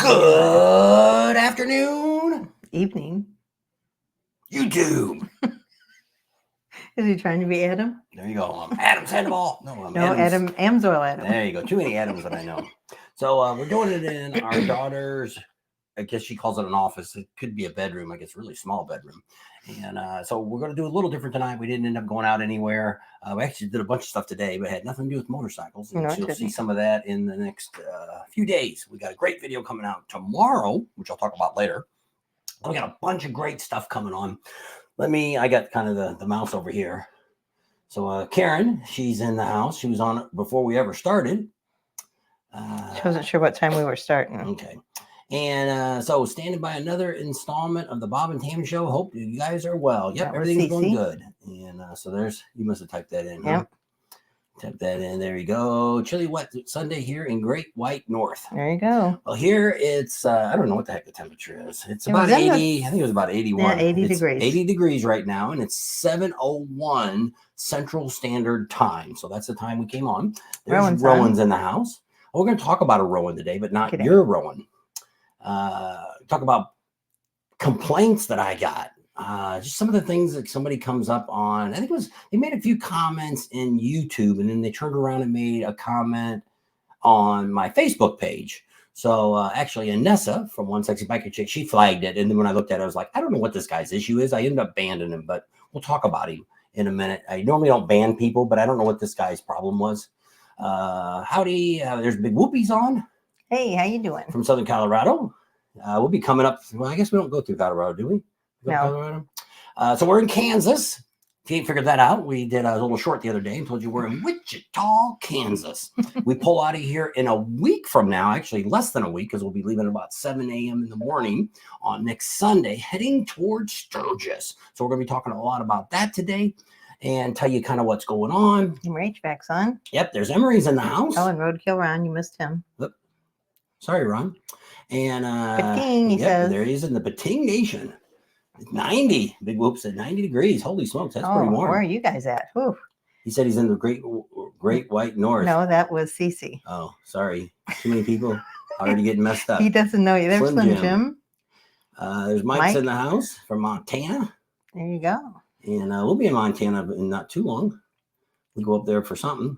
Good afternoon. Evening. YouTube. Is he trying to be Adam? There you go. I'm Adam Sandoval. No, I'm Adam Amsoil Adam. There you go. Too many Adams that I know. So we're doing it in our daughter's, I guess she calls it an office. It could be a bedroom. I guess really small bedroom. And so we're going to do a little different tonight. We didn't end up going out anywhere. We actually did a bunch of stuff today, but it had nothing to do with motorcycles. And you'll see some of that in the next few days. We got a great video coming out tomorrow, which I'll talk about later. We got a bunch of great stuff coming on. I got kind of the mouse over here. So Karen, she's in the house. She was on it before we ever started. She wasn't sure what time we were starting. Okay. And so standing by another installment of the Bob and Tam Show. Hope you guys are well. Yep, everything's going good. And so you must have typed that in. Yep. Huh? Type that in. There you go. Chilly wet Sunday here in Great White North. There you go. Well, here it's, I don't know what the heck the temperature is. It's about 80. I think it was about 81. Yeah, 80 degrees. 80 degrees right now. And it's 7:01 Central Standard Time. So that's the time we came on. There's Rowan's in the house. We're going to talk about a Rowan today, but not your Rowan. Talk about complaints that I got. Just some of the things that somebody comes up on. I think they made a few comments in YouTube, and then they turned around and made a comment on my Facebook page. So actually, Anessa from One Sexy Biker Chick, she flagged it. And then when I looked at it, I was like, I don't know what this guy's issue is. I ended up banning him, but we'll talk about him in a minute. I normally don't ban people, but I don't know what this guy's problem was. Howdy, there's Big Whoopies on. Hey, how you doing? From Southern Colorado. We'll be coming up. Well, I guess we don't go through Colorado, do we? No. So we're in Kansas. If you ain't figured that out, we did a little short the other day and told you we're in Wichita, Kansas. We pull out of here in a week from now, actually less than a week, because we'll be leaving about 7 a.m. in the morning on next Sunday, heading towards Sturgis. So we're going to be talking a lot about that today and tell you kind of what's going on. Emery HVAC's on. Yep, there's Emery's in the house. Oh, and Roadkill Ron, you missed him. Yep. Sorry, Ron. And Bating, he says. There he is in the Bating Nation. 90. Big Whoops at 90 degrees. Holy smokes, that's pretty warm. Where are you guys at? Whew. He said he's in the Great White North. No, that was Cece. Oh, sorry. Too many people already getting messed up. He doesn't know you. There's Slim Jim. There's Mike's in the house from Montana. There you go. And we'll be in Montana in not too long. We go up there for something.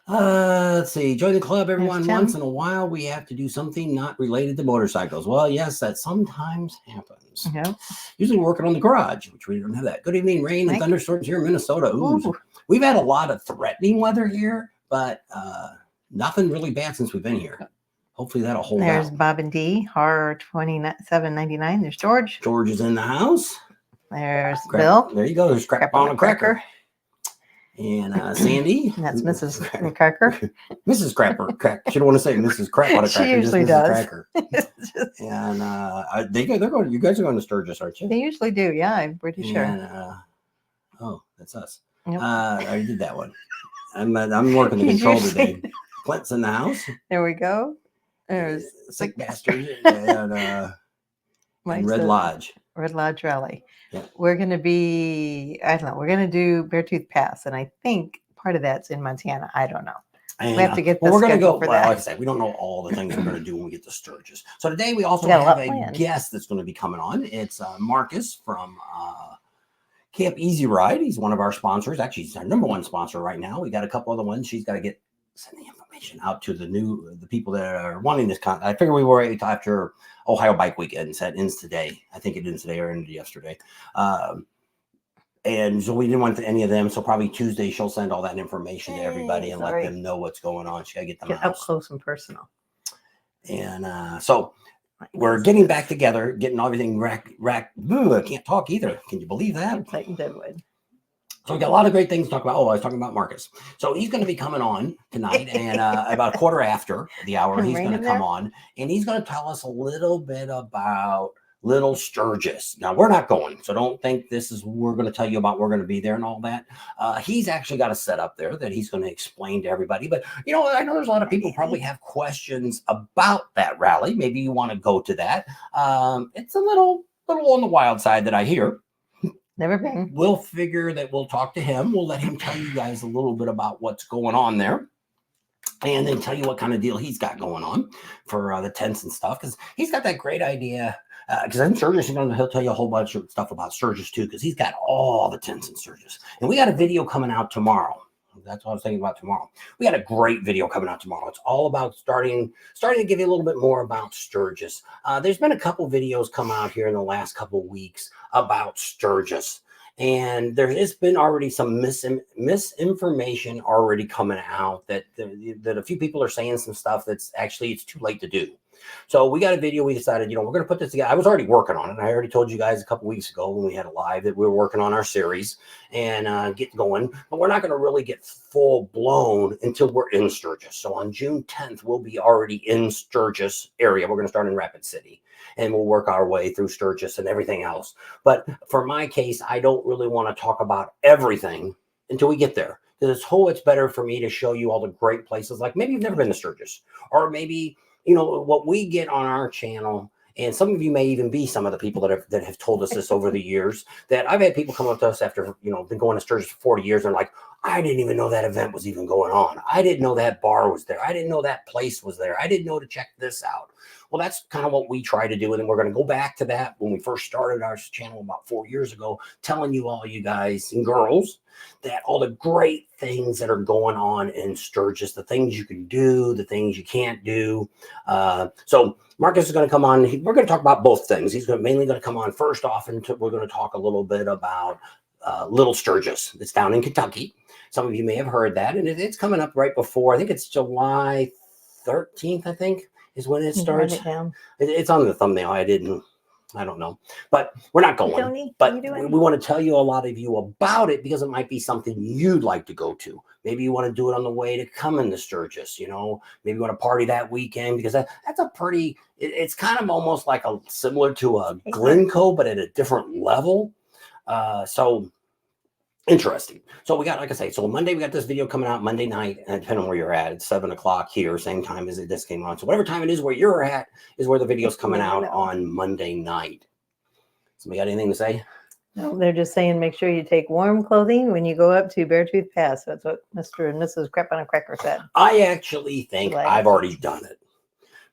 Let's see. Join the club, everyone. Once in a while, we have to do something not related to motorcycles. Well, yes, that sometimes happens. Yep. Usually we're working on the garage, which we don't have that. Good evening, rain and thunderstorms here in Minnesota. Ooh. We've had a lot of threatening weather here, but nothing really bad since we've been here. Hopefully that'll hold out. There's Bob and D, Horror 2799. There's George. George is in the house. There's Bill. There you go. There's Crap on a Cracker. And Sandy. And that's Mrs. Cracker. Mrs. Crapper. She don't want to say Mrs. Crap on a Cracker. She usually does. Cracker. And they're going. You guys are going to Sturgis, aren't you? They usually do. Yeah, I'm pretty sure. Oh, that's us. Yep. I already did that one. I'm working the control today. Clint's in the house. There we go. There's Sick Bastard and Red Lodge. Red Lodge Rally. Yeah. We're going to be, I don't know, we're going to do Beartooth Pass. And I think part of that's in Montana. I don't know. And, we have to get the we're going to go for that. Like I said, we don't know all the things we're going to do when we get to Sturgis. So today we also have a guest that's going to be coming on. It's Marcus from Camp Easy Ride. He's one of our sponsors. Actually, he's our number one sponsor right now. We got a couple other ones. She's got to send the information out to the people that are wanting this content. I figure we were after Ohio Bike Weekend. That ends today. I think it ends today or ended yesterday. And so we didn't want any of them. So probably Tuesday she'll send all that information to everybody and let them know what's going on. She got to get them up close and personal. And so we're getting back together, getting everything I can't talk either. Can you believe that? So we got a lot of great things to talk about. Oh, I was talking about Marcus. So he's going to be coming on tonight, and about a quarter after the hour, he's going to come on, and he's going to tell us a little bit about Little Sturgis. Now, we're not going, so don't think we're going to tell you about we're going to be there and all that. He's actually got a setup there that he's going to explain to everybody. But, I know there's a lot of people probably have questions about that rally. Maybe you want to go to that. It's a little on the wild side that I hear. Never been. We'll figure that we'll talk to him. We'll let him tell you guys a little bit about what's going on there. and then tell you what kind of deal he's got going on for the tents and stuff, because he's got that great idea. Because in Sturgis, he'll tell you a whole bunch of stuff about Sturgis too, because he's got all the tents in Sturgis. And we got a video coming out tomorrow. That's what I was thinking about tomorrow. We got a great video coming out tomorrow. It's all about starting to give you a little bit more about Sturgis. There's been a couple videos come out here in the last couple weeks about Sturgis. And there has been already some misinformation already coming out that a few people are saying some stuff that's actually it's too late to do. So we got a video. We decided, we're going to put this together. I was already working on it. I already told you guys a couple weeks ago when we had a live that we were working on our series and get going. But we're not going to really get full blown until we're in Sturgis. So on June 10th, we'll be already in Sturgis area. We're going to start in Rapid City. And we'll work our way through Sturgis and everything else. But for my case, I don't really want to talk about everything until we get there. Because it's better for me to show you all the great places. Like maybe you've never been to Sturgis. Or maybe, what we get on our channel. And some of you may even be some of the people that have told us this over the years. That I've had people come up to us after, been going to Sturgis for 40 years. And like, I didn't even know that event was even going on. I didn't know that bar was there. I didn't know that place was there. I didn't know to check this out. Well, that's kind of what we try to do. And then we're going to go back to that when we first started our channel about 4 years ago, telling you all you guys and girls that all the great things that are going on in Sturgis, the things you can do, the things you can't do. So Marcus is going to come on. We're going to talk about both things. He's mainly going to come on first off, and we're going to talk a little bit about Little Sturgis. It's down in Kentucky. Some of you may have heard that, and it's coming up right before. I think it's July 13th, I think, is when it starts. Write it down. It's on the thumbnail. I don't know, but we're not going. Tony, but we want to tell you a lot of you about it because it might be something you'd like to go to. Maybe you want to do it on the way to coming to Sturgis. Maybe you want to party that weekend because that's a pretty. It's kind of almost like similar to a Glencoe, but at a different level. So interesting. So we got, like I say, so Monday we got this video coming out Monday night, and depending on where you're at, it's 7:00 here, same time as this came on. So whatever time it is where you're at is where the video's coming out on Monday night. Somebody got anything to say? No, they're just saying make sure you take warm clothing when you go up to Beartooth Pass. That's what Mr. and Mrs. Crep on a Cracker said. I actually think I've already done it.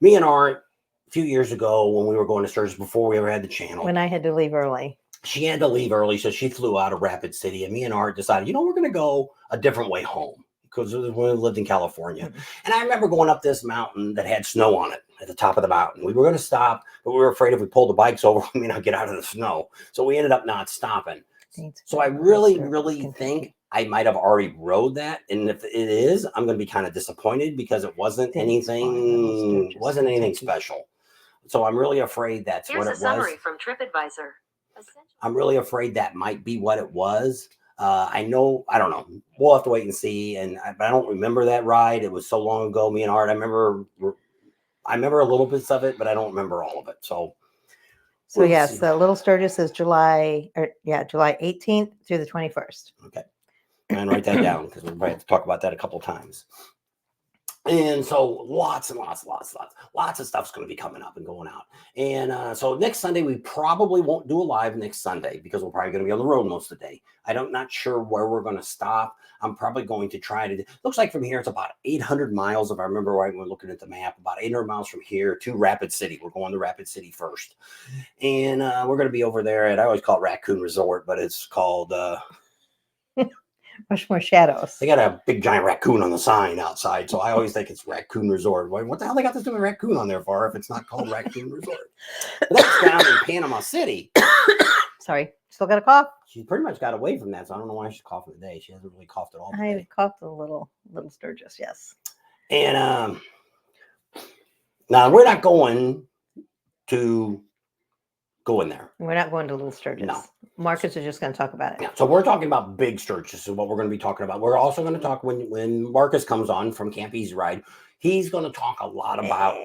Me and Art, a few years ago when we were going to Sturgis before we ever had the channel. When I had to leave early. She had to leave early, so she flew out of Rapid City, and me and Art decided, we're going to go a different way home because we lived in California. Mm-hmm. And I remember going up this mountain that had snow on it at the top of the mountain. We were going to stop, but we were afraid if we pulled the bikes over, we may not get out of the snow. So we ended up not stopping. So I really think I might have already rode that. And if it is, I'm going to be kind of disappointed because it wasn't anything special. So I'm really afraid that's what it was. Here's a summary from TripAdvisor. I'm really afraid that might be what it was. I don't know. We'll have to wait and see. But I don't remember that ride. It was so long ago. Me and Art, I remember a little bit of it, but I don't remember all of it. So yes, the Little Sturgis is July 18th through the 21st. Okay, and write that down because we're going to have to talk about that a couple times. And so lots and lots of stuff's going to be coming up and going out. And so next Sunday, we probably won't do a live next Sunday because we're probably going to be on the road most of the day. I'm not sure where we're going to stop. I'm probably going to try to, looks like from here, it's about 800 miles. If I remember right, when we're looking at the map, about 800 miles from here to Rapid City. We're going to Rapid City first. And we're going to be over there I always call it Raccoon Resort, but it's called... Much more shadows. They got a big giant raccoon on the sign outside, so I always think it's Raccoon Resort. What the hell they got this doing raccoon on there for if it's not called Raccoon Resort? But that's down in Panama City. Sorry, still got a cough? She pretty much got away from that, so I don't know why she's coughing today. She hasn't really coughed at all today. I coughed a little Sturgis, yes. And now we're not going to go in there. We're not going to Little Sturgis. No. Marcus is just going to talk about it. Yeah, so we're talking about Big Sturgis is what we're going to be talking about. We're also going to talk when Marcus comes on from Camp Easy Ride. He's going to talk a lot about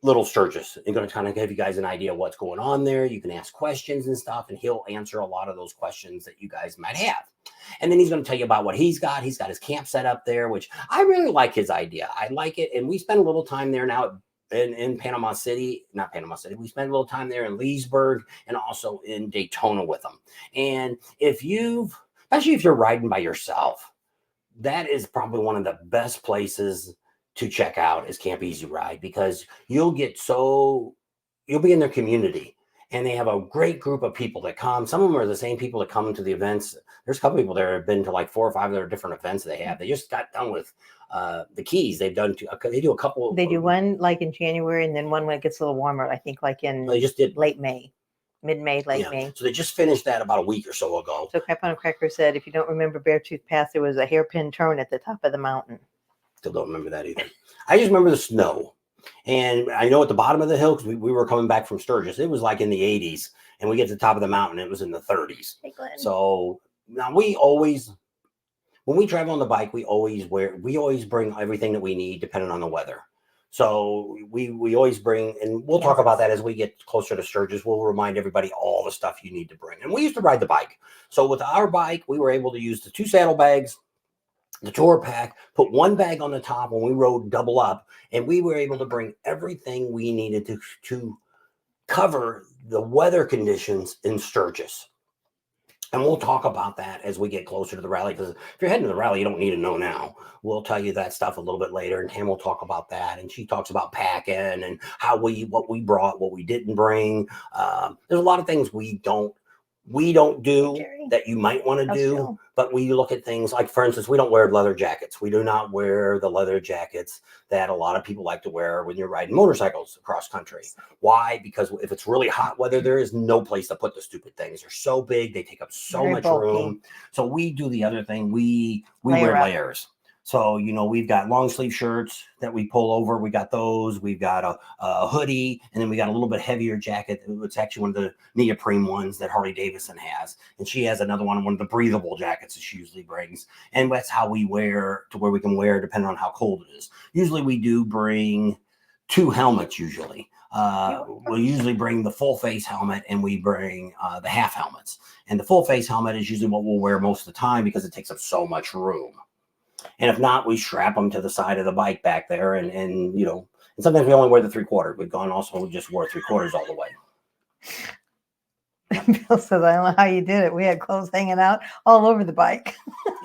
Little Sturgis. He's going to kind of give you guys an idea of what's going on there. You can ask questions and stuff, and he'll answer a lot of those questions that you guys might have. And then he's going to tell you about what he's got. He's got his camp set up there, which I really like his idea. I like it. And we spend a little time there now in Panama City, not Panama City. We spent a little time there in Leesburg and also in Daytona with them. And especially if you're riding by yourself, that is probably one of the best places to check out is Camp Easy Ride, because you'll be in their community, and they have a great group of people that come. Some of them are the same people that come to the events. There's a couple people there have been to like 4 or 5 other different events they have. They just got done with the Keys. They do a couple. They do one like in January, and then one when it gets a little warmer. I think like in they just did late May. Mid-May, late May. So they just finished that about a week or so ago. So Crap on a Cracker said, if you don't remember Beartooth Pass, there was a hairpin turn at the top of the mountain. Still don't remember that either. I just remember the snow. And I know at the bottom of the hill, because we were coming back from Sturgis, it was like in the 80s. And we get to the top of the mountain, it was in the 30s. Hey, Glenn. So now when we travel on the bike, we always bring everything that we need depending on the weather. So we always bring, and we'll talk about that as we get closer to Sturgis. We'll remind everybody all the stuff you need to bring. And we used to ride the bike. So with our bike, we were able to use the 2 saddlebags, the tour pack, put 1 bag on the top when we rode double up, and we were able to bring everything we needed to cover the weather conditions in Sturgis. And we'll talk about that as we get closer to the rally, because if you're heading to the rally, you don't need to know now. We'll tell you that stuff a little bit later, and Tam will talk about that. And she talks about packing and what we brought, what we didn't bring. There's a lot of things we don't do that you might want to do, but we look at things like, for instance, we don't wear leather jackets. We do not wear the leather jackets that a lot of people like to wear when you're riding motorcycles across country. Why? Because if it's really hot weather, there is no place to put the stupid things. They're so big, they take up so much room. So we do the other thing. We wear layers. So, we've got long sleeve shirts that we pull over. We got those. We've got a hoodie, and then we got a little bit heavier jacket. It's actually one of the neoprene ones that Harley Davidson has. And she has another one of the breathable jackets that she usually brings. And that's how we wear to where we can wear depending on how cold it is. Usually we do bring 2 helmets usually. We'll usually bring the full face helmet, and we bring the half helmets. And the full face helmet is usually what we'll wear most of the time because it takes up so much room. And if not, we strap them to the side of the bike back there. And sometimes we only wear the 3/4. We've gone also just wore 3/4 all the way. Bill says, I don't know how you did it. We had clothes hanging out all over the bike.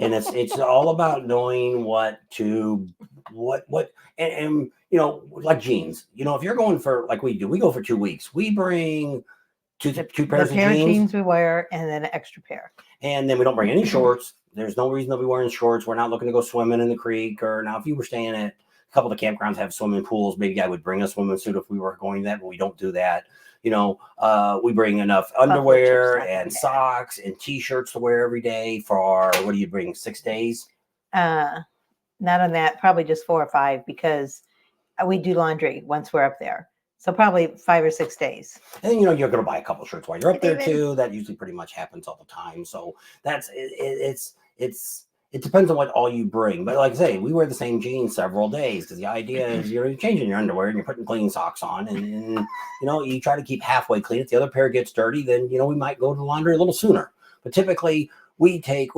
And it's all about knowing what like jeans. If you're going for, like we do, we go for 2 weeks. We bring two pairs of jeans we wear, and then an extra pair. And then we don't bring any shorts. There's no reason to be wearing shorts. We're not looking to go swimming in the creek. Or now, if you were staying at a couple of the campgrounds have swimming pools, maybe I would bring a swimming suit if we were going to that, but we don't do that. We bring enough underwear and socks and T-shirts to wear every day for, what do you bring, 6 days? Not on that, probably just 4 or 5, because we do laundry once we're up there. So probably 5 or 6 days. And you're going to buy a couple shirts while you're up there too. That usually pretty much happens all the time. So that's it depends on what all you bring. But like I say, we wear the same jeans several days, because the idea is you're changing your underwear and you're putting clean socks on, and you try to keep halfway clean. If the other pair gets dirty, then we might go to the laundry a little sooner. But typically we take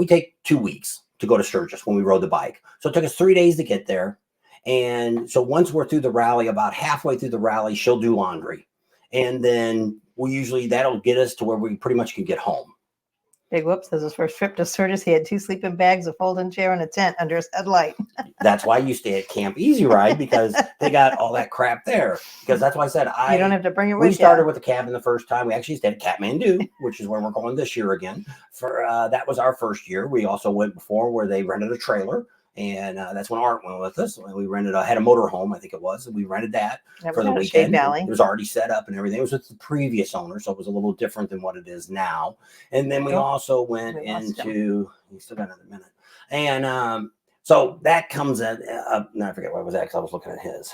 2 weeks to go to Sturgis when we rode the bike. So it took us 3 days to get there. And so once we're through the rally, about halfway through the rally, she'll do laundry. And then that'll get us to where we pretty much can get home. Big Whoop says his first trip to Sturgis, he had 2 sleeping bags, a folding chair, and a tent under his headlight. That's why you stay at Camp Easy Ride, because they got all that crap there. Because that's why I said you don't have to bring it with you. We started with the cabin the first time. We actually stayed at Kathmandu, which is where we're going this year again. That was our first year. We also went before where they rented a trailer. And that's when Art went with us. We had a motorhome, I think it was. And we rented that for the weekend. It was already set up and everything. It was with the previous owner, so it was a little different than what it is now. And then we also went into, you still got another minute. And so that comes at, I forget where I was at, because I was looking at his.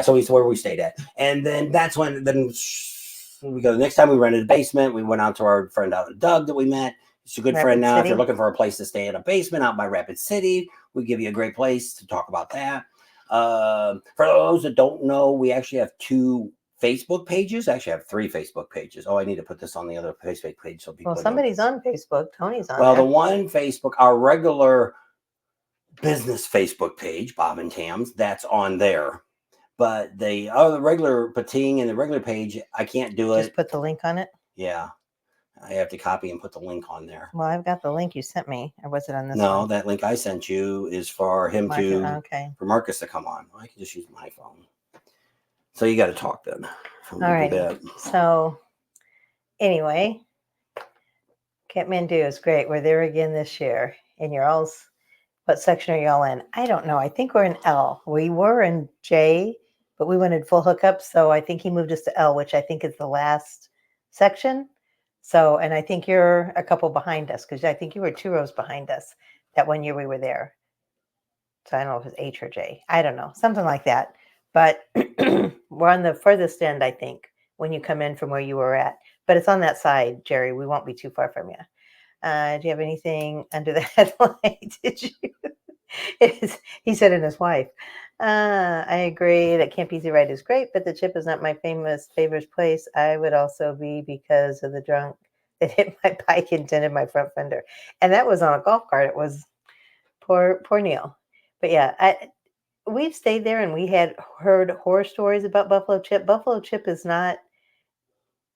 So he's where we stayed at. And then that's when, we go, the next time we rented a basement, we went out to our friend out Doug that we met. He's a good friend now. If you're looking for a place to stay in a basement out by Rapid City, we give you a great place to talk about that. For those that don't know, we actually have 2 Facebook pages. I actually have 3 Facebook pages. Oh, I need to put this on the other Facebook page so people. Well, somebody's on Facebook. Tony's on. Well, the one Facebook, our regular business Facebook page, Bob and Tams, that's on there. But the regular Pating and the regular page, I can't do it. Just put the link on it. Yeah. I have to copy and put the link on there. Well, I've got the link you sent me. Or was it on this No, one? that link I sent you is for him for Marcus to come on. I can just use my phone. So you got to talk then. All right. So anyway, Kathmandu is great. We're there again this year. And you're all, what section are y'all in? I don't know. I think we're in L. We were in J, but we went in full hookup. So I think he moved us to L, which I think is the last section. So, and I think you're a couple behind us because I think you were 2 rows behind us that one year we were there. So I don't know if it's H or J. I don't know. Something like that. But we're on the furthest end, I think, when you come in from where you were at. But it's on that side, Jerry. We won't be too far from you. Do you have anything under the headlight? Did you? He said in his wife. I agree that Camp Easy Ride is great, but the Chip is not my favorite place. I would also be because of the drunk that hit my bike and dented my front fender. And that was on a golf cart. It was poor Neil. But yeah, we've stayed there and we had heard horror stories about Buffalo Chip. Buffalo Chip is not,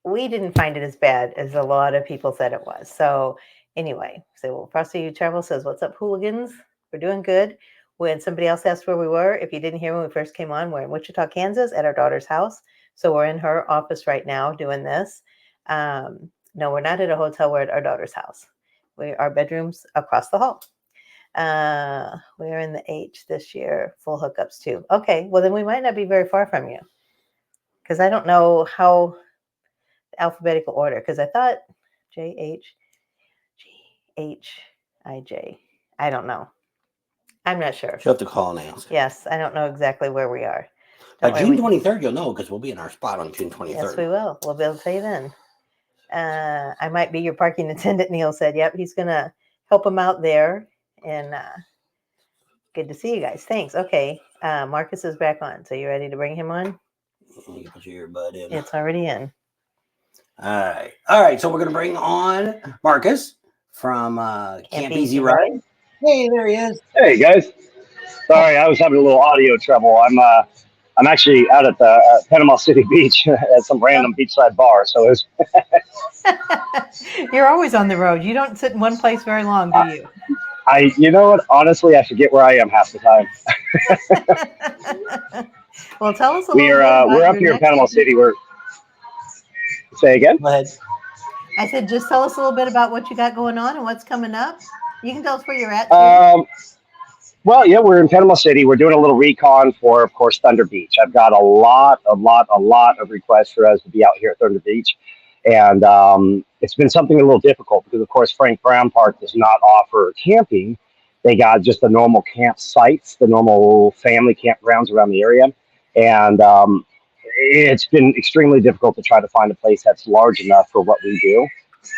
we didn't find it as bad as a lot of people said it was. So anyway, so Frosty Travel says, what's up, hooligans? We're doing good. When somebody else asked where we were, if you didn't hear when we first came on, we're in Wichita, Kansas at our daughter's house. So we're in her office right now doing this. No, we're not at a hotel. We're at our daughter's house. Our bedroom's across the hall. We're in the H this year, full hookups too. Okay, well then we might not be very far from you. Because I don't know how alphabetical order, because I thought JH, GHIJ. I don't know. I'm not sure. You'll have to call and ask. Yes, I don't know exactly where we are. By June 23rd, you'll know because we'll be in our spot on June 23rd. Yes, we will. We'll be able to tell you then. I might be your parking attendant, Neil said. Yep, he's going to help him out there. And good to see you guys. Thanks. Okay, Marcus is back on. So you ready to bring him on? You put your earbud in. It's already in. All right. So we're going to bring on Marcus from Camp Easy Ride. Hey, there he is. Hey guys. Sorry, I was having a little audio trouble. I'm actually out at the Panama City Beach at some random beachside bar. So it's You're always on the road. You don't sit in one place very long, do you? You know what? Honestly, I forget where I am half the time. Well, tell us a little bit. We're up here in Panama City. Say again? Go ahead. I said, just tell us a little bit about what you got going on and what's coming up. You can tell us where you're at. Well, yeah, we're in Panama City. We're doing a little recon for, of course, Thunder Beach. I've got a lot of requests for us to be out here at Thunder Beach. And it's been something a little difficult because, of course, Frank Brown Park does not offer camping. They got just the normal campsites, the normal family campgrounds around the area. And it's been extremely difficult to try to find a place that's large enough for what we do.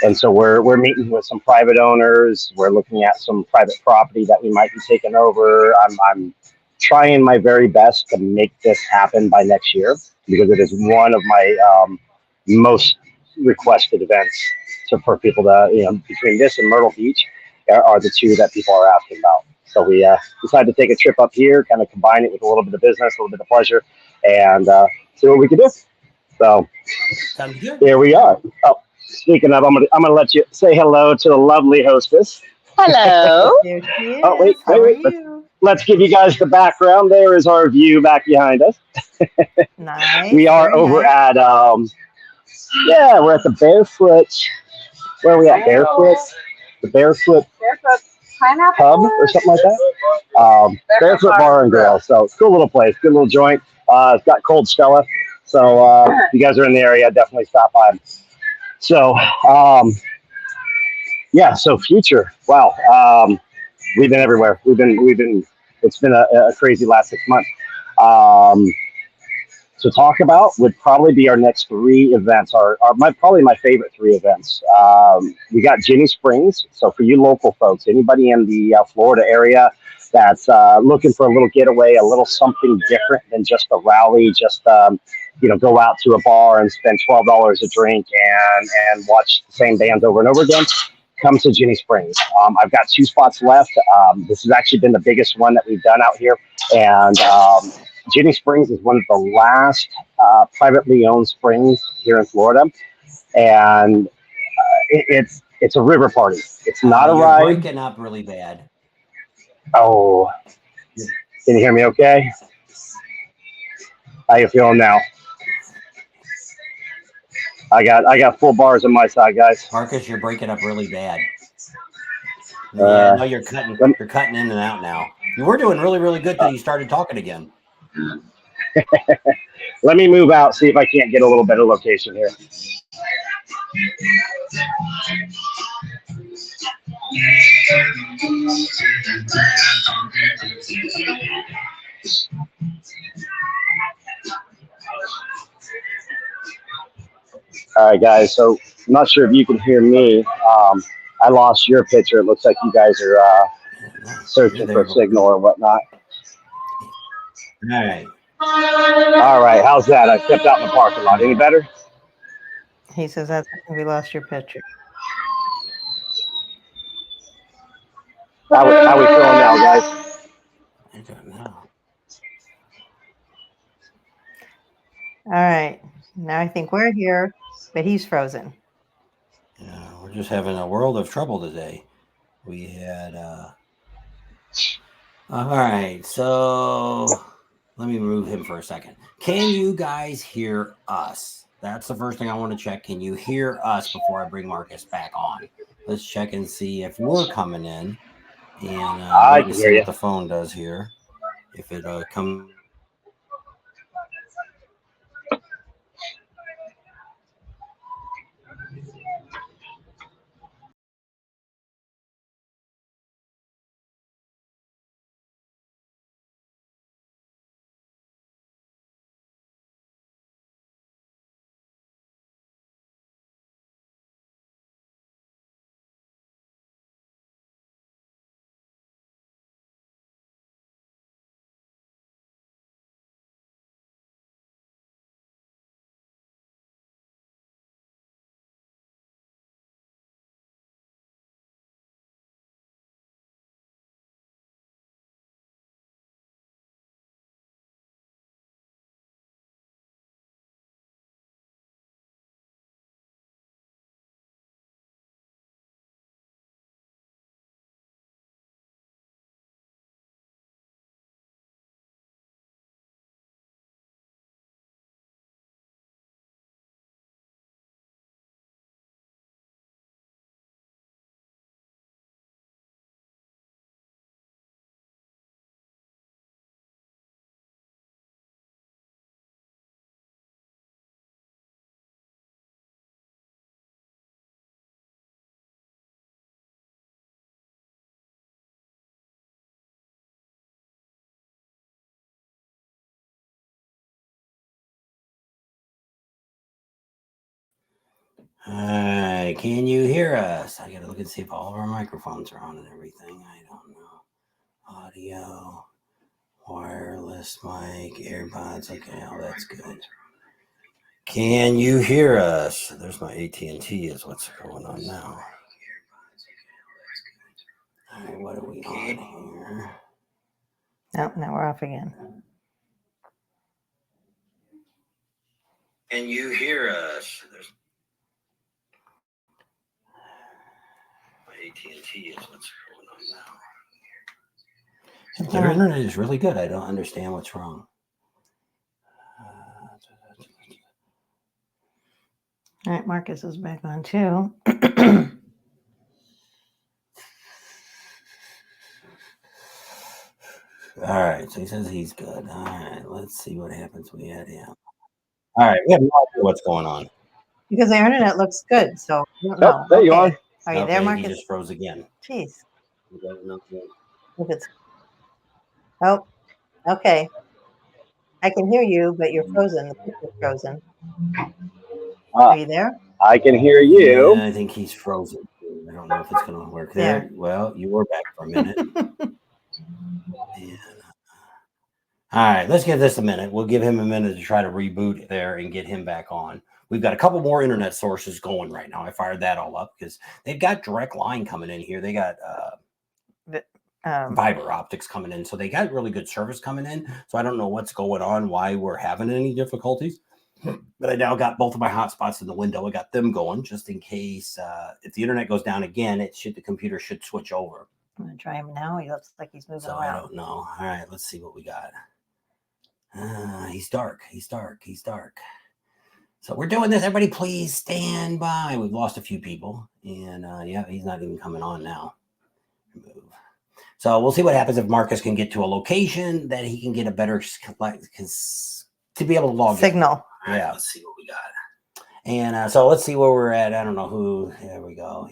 And so we're meeting with some private owners. We're looking at some private property that we might be taking over. I'm trying my very best to make this happen by next year because it is one of my most requested events for people to, between this and Myrtle Beach are the two that people are asking about. So we decided to take a trip up here, kind of combine it with a little bit of business, a little bit of pleasure, and see what we can do. So here we are. Oh, speaking of, I'm gonna let you say hello to the lovely hostess. Hello. There she is. Oh, wait. Let's give you guys the background. There is our view back behind us. Nice. We are over at we're at the Barefoot. Where are we at? Barefoot? The Barefoot Pub or something like that. Barefoot Bar and Grill. So cool little place, good little joint. It's got cold Stella. So if you guys are in the area, definitely stop by. So so future. Wow. We've been everywhere. It's been a crazy last 6 months. To talk about would probably be our next 3 events, probably my favorite 3 events. We got Ginny Springs. So for you local folks, anybody in the Florida area that's looking for a little getaway, a little something different than just a rally, just go out to a bar and spend $12 a drink and watch the same bands over and over again, come to Ginny Springs. I've got 2 spots left. This has actually been the biggest one that we've done out here. And Ginny Springs is one of the last privately owned springs here in Florida. And It's a river party. It's not a You're ride. breaking up really bad. Oh, can you hear me okay? How you feeling now? I got full bars on my side, guys. Marcus, you're breaking up really bad. Yeah, no, you're cutting in and out now. You were doing really, really good till you started talking again. Let me move out, see if I can't get a little better location here. All right, guys. So I'm not sure if you can hear me. I lost your picture. It looks like you guys are searching for a signal or whatnot. All right. All right. How's that? I stepped out in the parking lot. Any better? He says that's we lost your picture. How we feeling now, guys? I don't know. All right. Now I think we're here, but he's frozen. Yeah, we're just having a world of trouble today. We had all right, so let me remove him for a second. Can you guys hear us? That's the first thing I want to check. Can you hear us before I bring Marcus back on? Let's check and see if we're coming in, and wait and see what the phone does here. If it comes. All right, can you hear us? I gotta look and see if all of our microphones are on and everything. I don't know. Audio, wireless mic, AirPods. Okay, all that's good. Can you hear us? There's my AT&T is what's going on now. All right, what are we on here? Nope, now we're off again. Can you hear us? There's my AT&T is what's going on now. Their internet is really good. I don't understand what's wrong. All right, Marcus is back on too. All right, so he says he's good. All right, let's see what happens. We had him. All right, we have no idea what's going on. Because the internet looks good, so I don't know. There you are. Are you there, Marcus? He just froze again. Jeez. If it's okay. I can hear you, but you're frozen. The picture's frozen. Are you there? I can hear you. Yeah, I think he's frozen. I don't know if it's going to work there. Well, you were back for a minute. All right, let's give this a minute. We'll give him a minute to try to reboot there and get him back on. We've got a couple more internet sources going right now. I fired that all up because they've got direct line coming in here. They got fiber optics coming in. So they got really good service coming in. So I don't know what's going on, why we're having any difficulties. But I now got both of my hotspots in the window. I got them going just in case if the internet goes down again, the computer should switch over. I'm gonna try him now. He looks like he's moving So around. I don't know. All right, let's see what we got. He's dark. He's dark. He's dark. So we're doing this. Everybody, please stand by. We've lost a few people, and yeah, he's not even coming on now. Remove. So we'll see what happens if Marcus can get to a location that he can get a better to be able to log signal. In. Yeah, let's see what we got. And so let's see where we're at. I don't know who. There we go.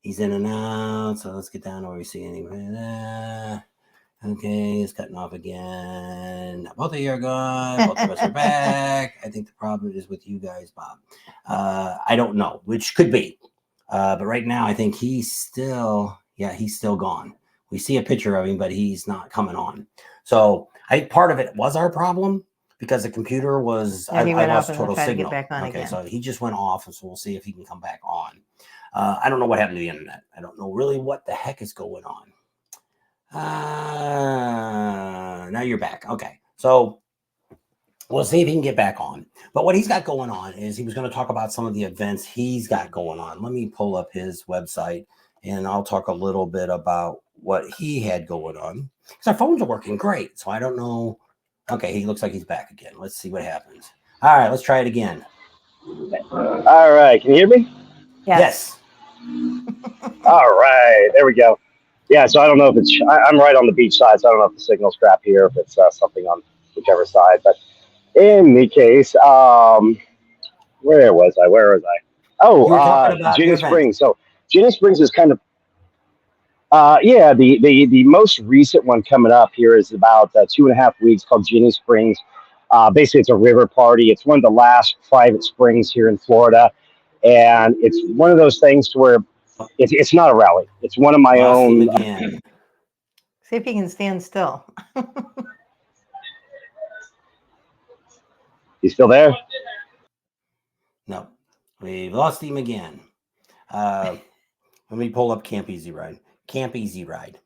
He's in and out. So let's get down to where we see anybody. Okay, it's cutting off again. Both of you are gone. Both of us are back. I think the problem is with you guys, Bob. I don't know, which could be. But right now, I think he's still gone. We see a picture of him, but he's not coming on. So part of it was our problem because the computer was, I lost total signal. Okay, so he just went off, and so we'll see if he can come back on. I don't know what happened to the internet. I don't know really what the heck is going on. Now you're back. Okay. So we'll see if he can get back on. But what he's got going on is he was going to talk about some of the events he's got going on. Let me pull up his website and I'll talk a little bit about what he had going on. Because our phones are working great. So I don't know. Okay. He looks like he's back again. Let's see what happens. All right. Let's try it again. All right. Can you hear me? Yes. All right. There we go. Yeah, so I don't know if it's, I'm right on the beach side, so I don't know if the signal's crap here, if it's something on whichever side. But in the case, where was I? Oh, Ginny Springs. So Ginny Springs is kind of, the most recent one coming up here is about 2.5 weeks called Ginny Springs. Basically, it's a river party. It's one of the last private springs here in Florida. And it's one of those things to where it's not a rally. It's one of my own. Again. See if he can stand still. He's still there? No, we've lost him again. Let me pull up Camp Easy Ride. Camp Easy Ride.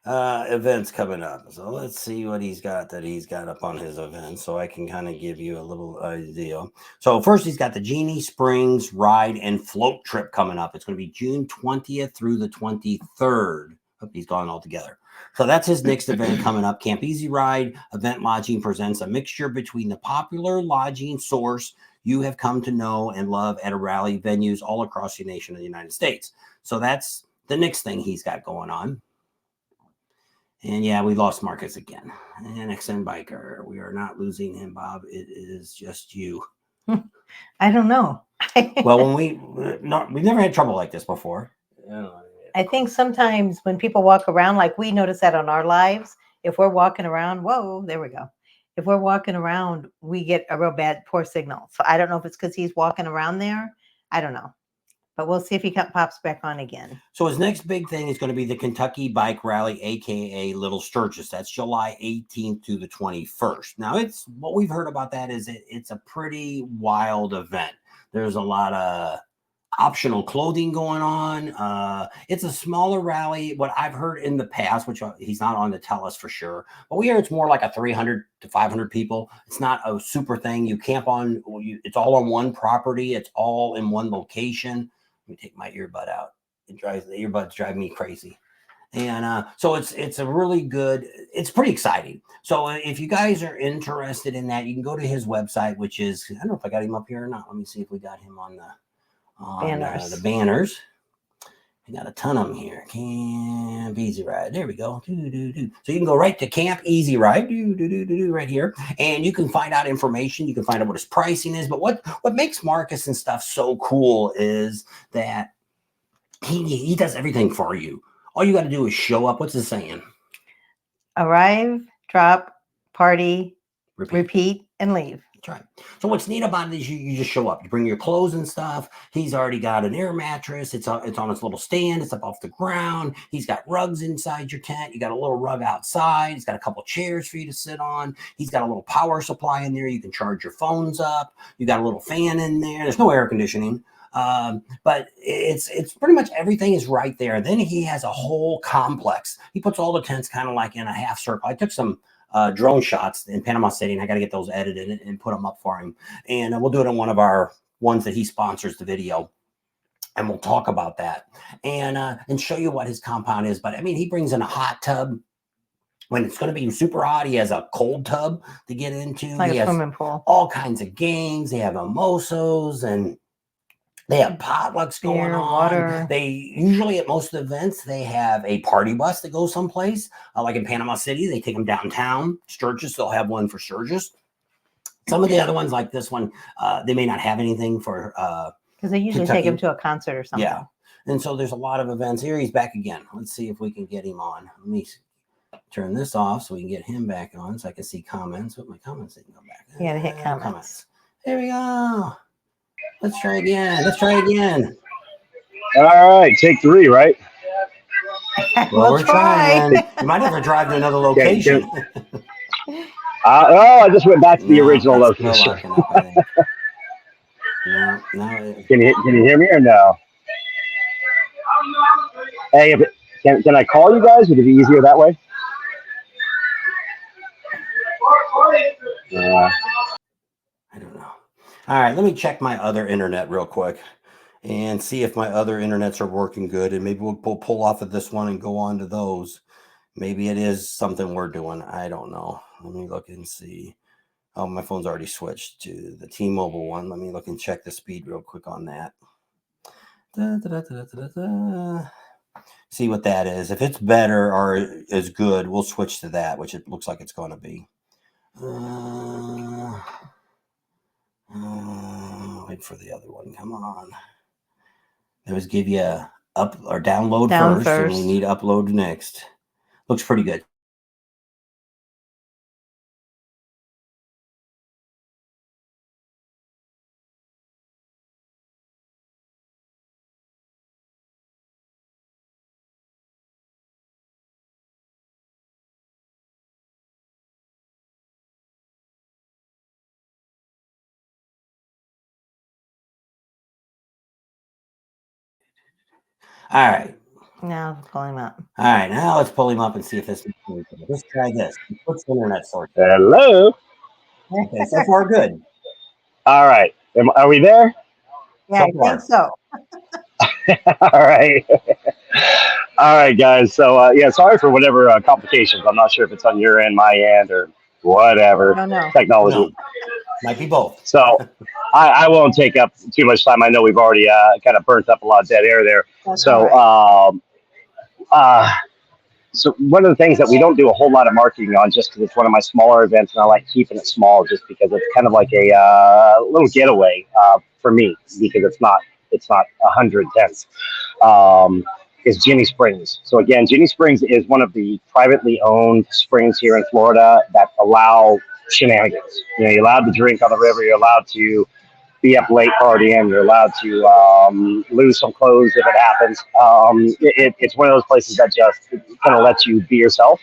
Events coming up. So let's see what he's got up on his event so I can kind of give you a little idea. So first he's got the Genie Springs Ride and Float Trip coming up. It's going to be June 20th through the 23rd. Oh, he's gone altogether. So that's his next event coming up. Camp Easy Ride Event Lodging presents a mixture between the popular lodging source you have come to know and love at a rally venues all across the nation of the United States. So that's the next thing he's got going on. And yeah, we lost Marcus again. And XN Biker. We are not losing him, Bob. It is just you. I don't know. Well, we've never had trouble like this before. I think sometimes when people walk around, like we notice that on our lives, if we're walking around, whoa, there we go. If we're walking around, we get a real bad, poor signal. So I don't know if it's because he's walking around there. I don't know. But we'll see if he pops back on again. So his next big thing is going to be the Kentucky Bike Rally, a.k.a. Little Sturgis. That's July 18th to the 21st. Now, it's what we've heard about that is it's a pretty wild event. There's a lot of optional clothing going on. It's a smaller rally. What I've heard in the past, which he's not on to tell us for sure, but we hear it's more like a 300 to 500 people. It's not a super thing. You camp on, it's all on one property. It's all in one location. Let me take my earbud out. The earbuds drive me crazy. And so it's a really good, it's pretty exciting. So if you guys are interested in that, you can go to his website, which is, I don't know if I got him up here or not. Let me see if we got him on the banners. I got a ton of them here. Camp Easy Ride. There we go. So you can go right to Camp Easy Ride. Right here. And you can find out information. You can find out what his pricing is. But what makes Marcus and stuff so cool is that he does everything for you. All you got to do is show up. What's it saying? Arrive, drop, party, repeat and leave. That's right. So what's neat about it is you just show up. You bring your clothes and stuff. He's already got an air mattress. It's on its little stand. It's up off the ground. He's got rugs inside your tent. You got a little rug outside. He's got a couple chairs for you to sit on. He's got a little power supply in there. You can charge your phones up. You got a little fan in there. There's no air conditioning. But it's pretty much everything is right there. Then he has a whole complex. He puts all the tents kind of like in a half circle. I took some drone shots in Panama City, and I got to get those edited and put them up for him. And we'll do it on one of our ones that he sponsors the video. And we'll talk about that and show you what his compound is. But I mean, he brings in a hot tub. When it's going to be super hot, he has a cold tub to get into. Like he a has swimming pool. all kinds of games. They have mimosos and they have potlucks going on. Water. They usually at most events, they have a party bus that goes someplace. Like in Panama City, they take them downtown. Sturgis, they'll have one for Sturgis. Some of the other ones like this one, they may not have anything for because they usually Kentucky. take him to a concert or something. Yeah. And so there's a lot of events. Here he's back again. Let's see if we can get him on. Let me turn this off so we can get him back on so I can see comments. But my comments didn't come back. You gotta hit comments. There we go. Let's try again. Let's try again. All right, take 3, right? Well, we're trying. You might have to drive to another location. I just went back to the original location. Can you hear me or no? Hey, can I call you guys? Would it be easier that way? I don't know. All right, let me check my other internet real quick and see if my other internets are working good. And maybe we'll pull off of this one and go on to those. Maybe it is something we're doing. I don't know. Let me look and see. Oh, my phone's already switched to the T-Mobile one. Let me look and check the speed real quick on that. See what that is. If it's better or is good, we'll switch to that, which it looks like it's going to be. Wait for the other one. Come on. It was give you up or download first, and we need upload next. Looks pretty good. All right. Now let's pull him up. All right, now let's pull him up and see if this. Let's try this. What's the internet source? Hello. Okay, so far good. All right. Are we there? Yeah, I think so. All right. All right, guys. So, yeah, sorry for whatever complications. I'm not sure if it's on your end, my end, or whatever. No. Technology. No. Might be both. So I won't take up too much time. I know we've already kind of burnt up a lot of dead air there. That's so, so one of the things that we don't do a whole lot of marketing on, just because it's one of my smaller events, and I like keeping it small, just because it's kind of like a little getaway for me, because it's not 100 tents. Is Ginny Springs. So again, Ginny Springs is one of the privately owned springs here in Florida that allow shenanigans. You know, you're allowed to drink on the river. You're allowed to be up late partying. You're allowed to lose some clothes if it happens. It's one of those places that just kind of lets you be yourself.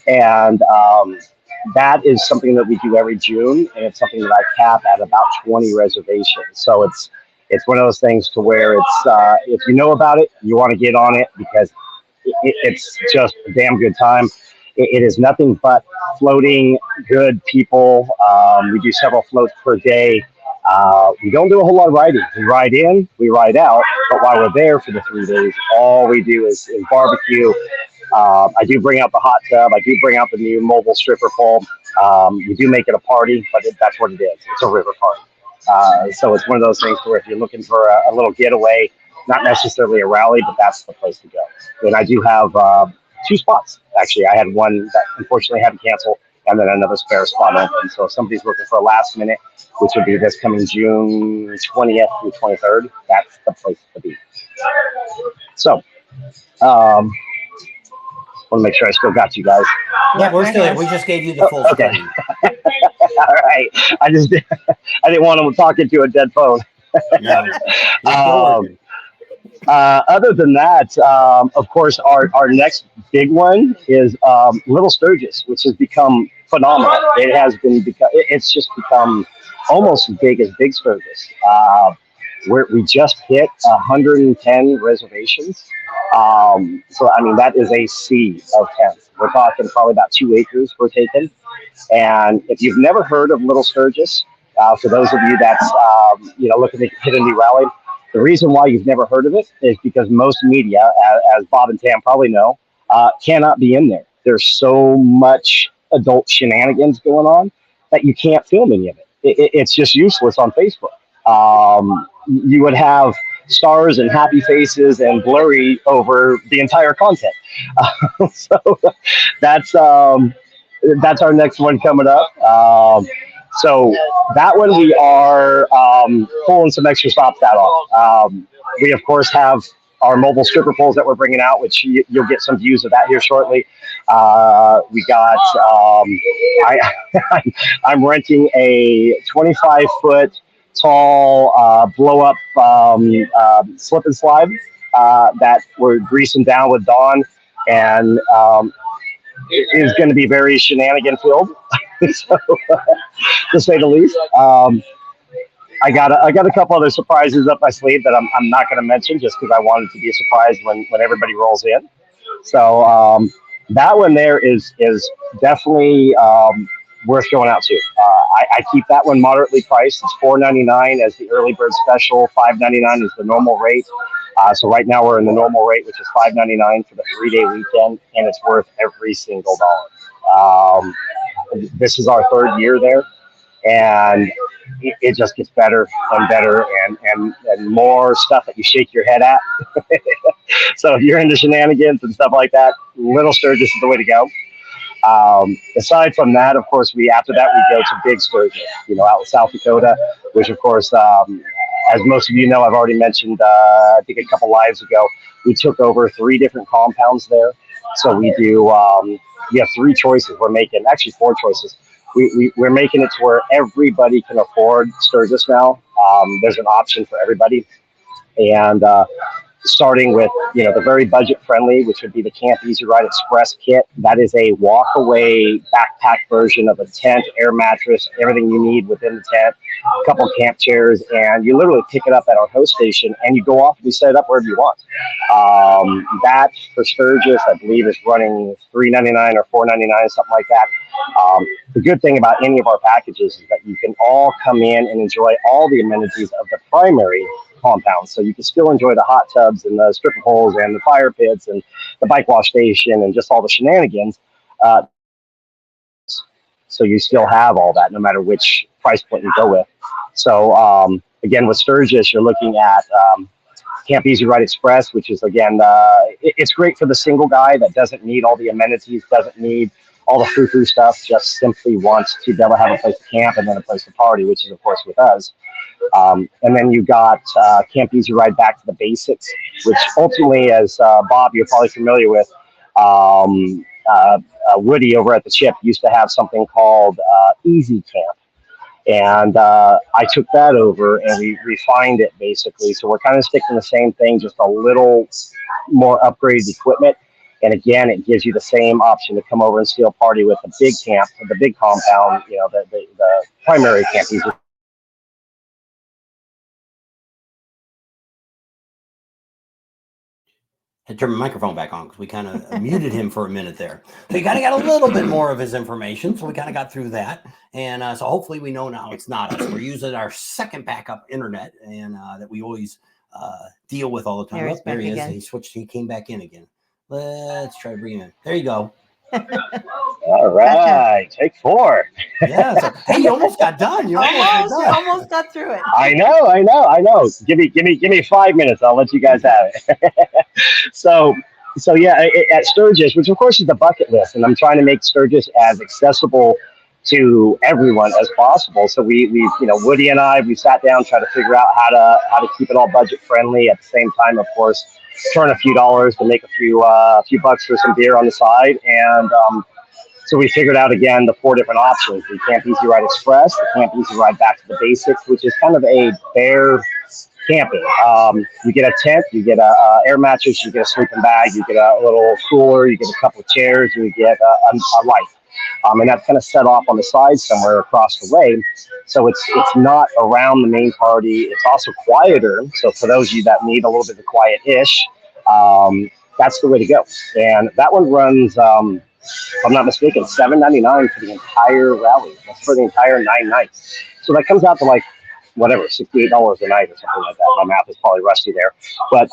And that is something that we do every June. And it's something that I cap at about 20 reservations. So it's one of those things to where it's, if you know about it, you want to get on it, because it's just a damn good time. It is nothing but floating, good people. We do several floats per day. We don't do a whole lot of riding. We ride in, we ride out, but while we're there for the 3 days, all we do is barbecue. I do bring out the hot tub. I do bring out the new mobile stripper pole. We do make it a party, but that's what it is. It's a river party. So it's one of those things where if you're looking for a little getaway, not necessarily a rally, but that's the place to go. And I do have 2 spots. Actually, I had one that unfortunately had to cancel, and then another spare spot open. So if somebody's looking for a last minute, which would be this coming June 20th through 23rd, that's the place to be. So, want to make sure I still got you guys. Yeah, we're still here. We just gave you the full okay. screen. All right. I didn't want them talking to a dead phone. No, other than that, of course, our next big one is Little Sturgis, which has become phenomenal. It's just become almost as big as Big Sturgis. We just hit 110 reservations. So, I mean, that is a sea of tents. We're talking probably about 2 acres we're taking. And if you've never heard of Little Sturgis, for those of you that's, looking to hit a new rally, the reason why you've never heard of it is because most media, as Bob and Tam probably know, cannot be in there. There's so much adult shenanigans going on that you can't film any of it. It's just useless on Facebook. You would have stars and happy faces and blurry over the entire content. So that's our next one coming up. So that one we are pulling some extra stops out on. We, of course, have our mobile stripper poles that we're bringing out, which you'll get some views of that here shortly. We got, I'm renting a 25-foot tall blow-up slip and slide that we're greasing down with Dawn, and it is going to be very shenanigan filled, so, to say the least. I got a couple other surprises up my sleeve that I'm not going to mention just because I want it to be a surprise when everybody rolls in. So that one there is definitely worth going out to. I keep that one moderately priced. It's $4.99 as the early bird special. $5.99 is the normal rate. So right now we're in the normal rate, which is $5.99 for the 3-day weekend, and it's worth every single dollar. This is our 3rd year there, and it just gets better and better and more stuff that you shake your head at. So if you're into shenanigans and stuff like that, Little Sturgis is the way to go. Aside from that, of course, after that we go to Big Sturgis, out in South Dakota, which of course, as most of you know, I've already mentioned, I think a couple lives ago, we took over 3 different compounds there. So we have 3 choices. We're making, actually 4 choices. We're making it to where everybody can afford Sturgis now. There's an option for everybody. And starting with, the very budget friendly, which would be the Camp Easy Ride Express kit. That is a walk away backpack version of a tent, air mattress, everything you need within the tent, a couple camp chairs, and you literally pick it up at our host station and you go off and you set it up wherever you want. That for Sturgis, I believe, is running $3.99 or $4.99, something like that. The good thing about any of our packages is that you can all come in and enjoy all the amenities of the primary compound. So you can still enjoy the hot tubs and the stripper poles and the fire pits and the bike wash station and just all the shenanigans. So you still have all that no matter which price point you go with. So again, with Sturgis, you're looking at Camp Easy Ride Express, which is, again, it's great for the single guy that doesn't need all the amenities, doesn't need all the frou-frou stuff, just simply wants to be able to have a place to camp and then a place to party, which is, of course, with us. And then you got Camp Easy Ride Back to the Basics, which ultimately, as Bob, you're probably familiar with, Woody over at the Chip used to have something called Easy Camp. And I took that over and we refined it, basically. So we're kind of sticking the same thing, just a little more upgraded equipment. And again, it gives you the same option to come over and still party with the big camp, the big compound, the primary Camp Easy. I turned my microphone back on because we kind of muted him for a minute there. So you kind of got a little bit more of his information. So we kind of got through that. And so hopefully we know now it's not us. We're using our second backup internet and that we always deal with all the time. There he is. Again. He switched. He came back in again. Let's try to bring him in. There you go. All right. Take 4. Yeah. So, hey, you almost got done. You almost got through it. I know. Give me 5 minutes. I'll let you guys have it. So yeah, at Sturgis, which of course is the bucket list, and I'm trying to make Sturgis as accessible to everyone as possible. So we Woody and I, we sat down, tried to figure out how to keep it all budget friendly. At the same time, of course, turn a few dollars to make a few bucks for some beer on the side. And so we figured out, again, the 4 different options: the Camp Easy Ride Express, the Camp Easy Ride Back to the Basics, which is kind of a bare camping. You get a tent, you get a air mattress, you get a sleeping bag, you get a little cooler, you get a couple of chairs, you get a light. And that's kind of set off on the side somewhere across the way. So it's not around the main party. It's also quieter. So for those of you that need a little bit of quiet-ish, that's the way to go. And that one runs, if I'm not mistaken, $7.99 for the entire rally. That's for the entire 9 nights. So that comes out to like, whatever, $68 a night or something like that. My math is probably rusty there. But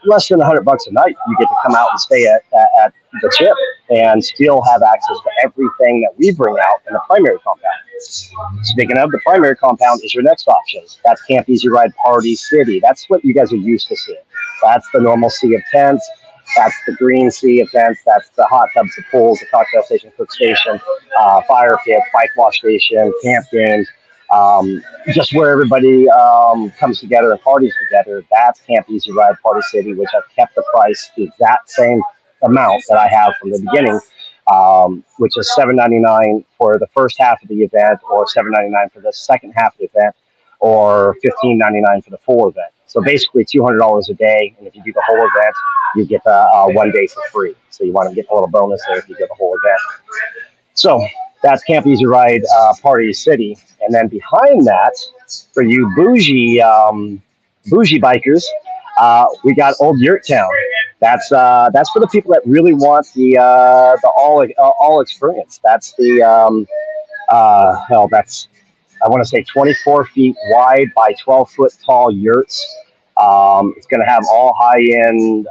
less than $100 a night, you get to come out and stay at the chip and still have access to everything that we bring out in the primary compound. Speaking of, the primary compound is your next option. That's Camp Easy Ride Party City. That's what you guys are used to seeing. That's the normal sea of tents. That's the green sea of tents. That's the hot tubs, the pools, the cocktail station, cook station, fire pit, bike wash station, camp games. Just where everybody comes together and parties together. That's Camp Easy Ride Party City, which I've kept the price the exact same amount that I have from the beginning, which is $7.99 for the first half of the event, or $7.99 for the second half of the event, or $15.99 for the full event. So basically $200 a day, and if you do the whole event, you get the 1 day for free. So you want to get a little bonus there if you get the whole event. So that's Camp Easy Ride Party City. And then behind that, for you bougie bikers, we got Old Yurt Town. That's for the people that really want the all experience. That's the that's, I want to say 24 feet wide by 12 foot tall yurts. It's going to have all high-end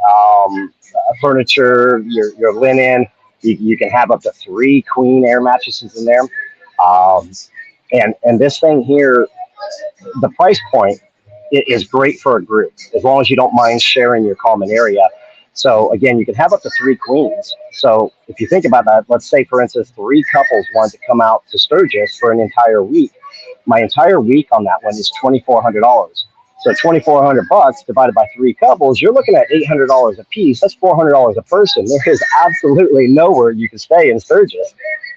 furniture, your linen. You can have up to 3 queen air mattresses in there. And this thing here, the price point is great for a group, as long as you don't mind sharing your common area. So again, you can have up to 3 queens. So if you think about that, let's say, for instance, 3 couples want to come out to Sturgis for an entire week. My entire week on that one is $2,400. So $2,400 divided by 3 couples, you're looking at $800 a piece. That's $400 a person. There is absolutely nowhere you can stay in Sturgis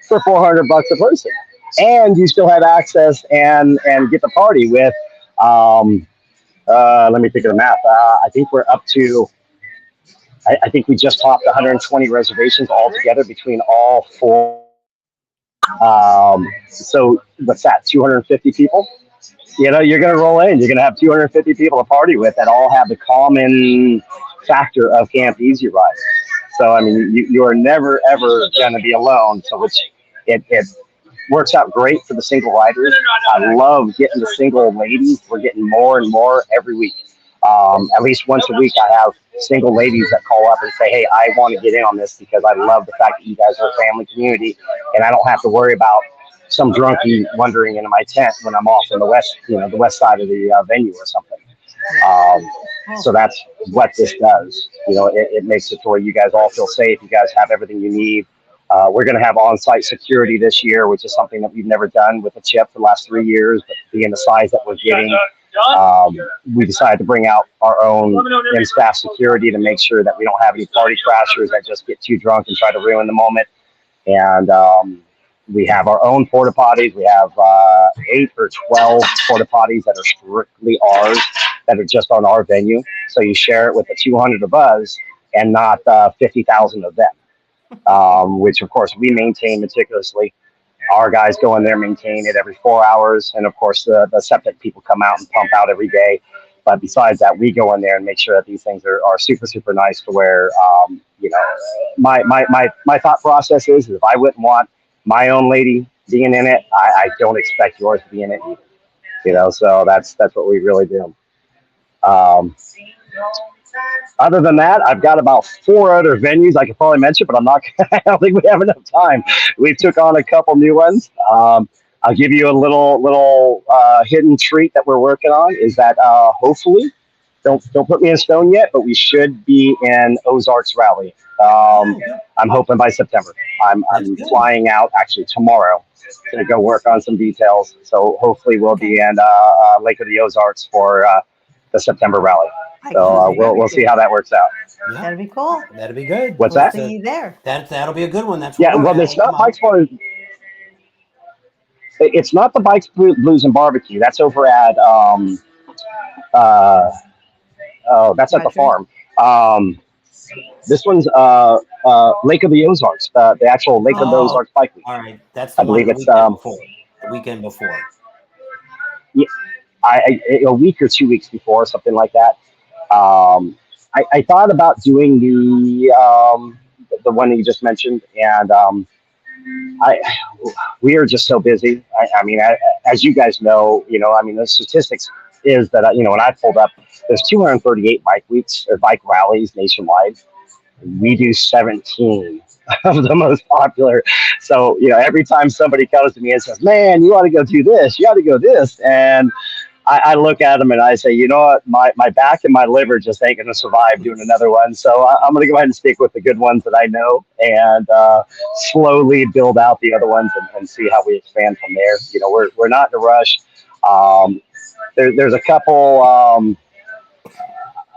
for $400 a person, and you still have access and get the party with. Let me think of the math. I think we're up to. I think we just topped 120 reservations altogether between all 4. So what's that? 250 people. You know, you're going to roll in. You're going to have 250 people to party with that all have the common factor of Camp Easy Ride. So, I mean, you are never, ever going to be alone. So it works out great for the single riders. I love getting the single ladies. We're getting more and more every week. At least once a week, I have single ladies that call up and say, hey, I want to get in on this because I love the fact that you guys are a family community, and I don't have to worry about some drunkie wandering into my tent when I'm off in the west side of the venue or something. So that's what this does. You know, it makes it to where you guys all feel safe. You guys have everything you need. We're going to have on-site security this year, which is something that we've never done with the chip for the last 3 years. But being the size that we're getting, we decided to bring out our own in-staff security to make sure that we don't have any party crashers that just get too drunk and try to ruin the moment. And we have our own porta potties. We have 8 or 12 porta potties that are strictly ours, that are just on our venue. So you share it with the 200 of us and not 50,000 of them, which of course we maintain meticulously. Our guys go in there, maintain it every 4 hours. And of course the septic people come out and pump out every day. But besides that, we go in there and make sure that these things are super, super nice to where, you know, my thought process is if I wouldn't want my own lady being in it, I don't expect yours to be in it either. You know, so that's what we really do. Other than that, I've got about 4 other venues I could probably mention, but I don't think we have enough time. We took on a couple new ones. I'll give you a little hidden treat that we're working on is that hopefully, don't put me in stone yet, but we should be in Ozarks Rally. I'm hoping by September. I'm flying out actually tomorrow to go work on some details. So hopefully we'll be in Lake of the Ozarks for the September rally. So we'll see how that works out. Yeah. That'd be cool. That'd be good. What's we'll that? See you there. That'll be a good one. That's well, it's not Bikes Blues. It's not the Bikes Blues and Barbecue. That's over at that's at the farm. This one's Lake of the Ozarks, the actual Lake of the Oh, Ozarks bike week. all right. That's I the one believe the it's weekend before. The weekend before. yeah, a week or 2 weeks before, something like that. I thought about doing the one that you just mentioned, and I we are just so busy. I mean, as you guys know, I mean, the statistics is that when I pulled up, there's 238 bike weeks or bike rallies nationwide. We do 17 of the most popular. So, every time somebody comes to me and says, "Man, you ought to go do this. You ought to go this," and I look at them and I say, you know what, my back and my liver just ain't going to survive doing another one. So I'm going to go ahead and stick with the good ones that I know and slowly build out the other ones and see how we expand from there. We're not in a rush. There's a couple,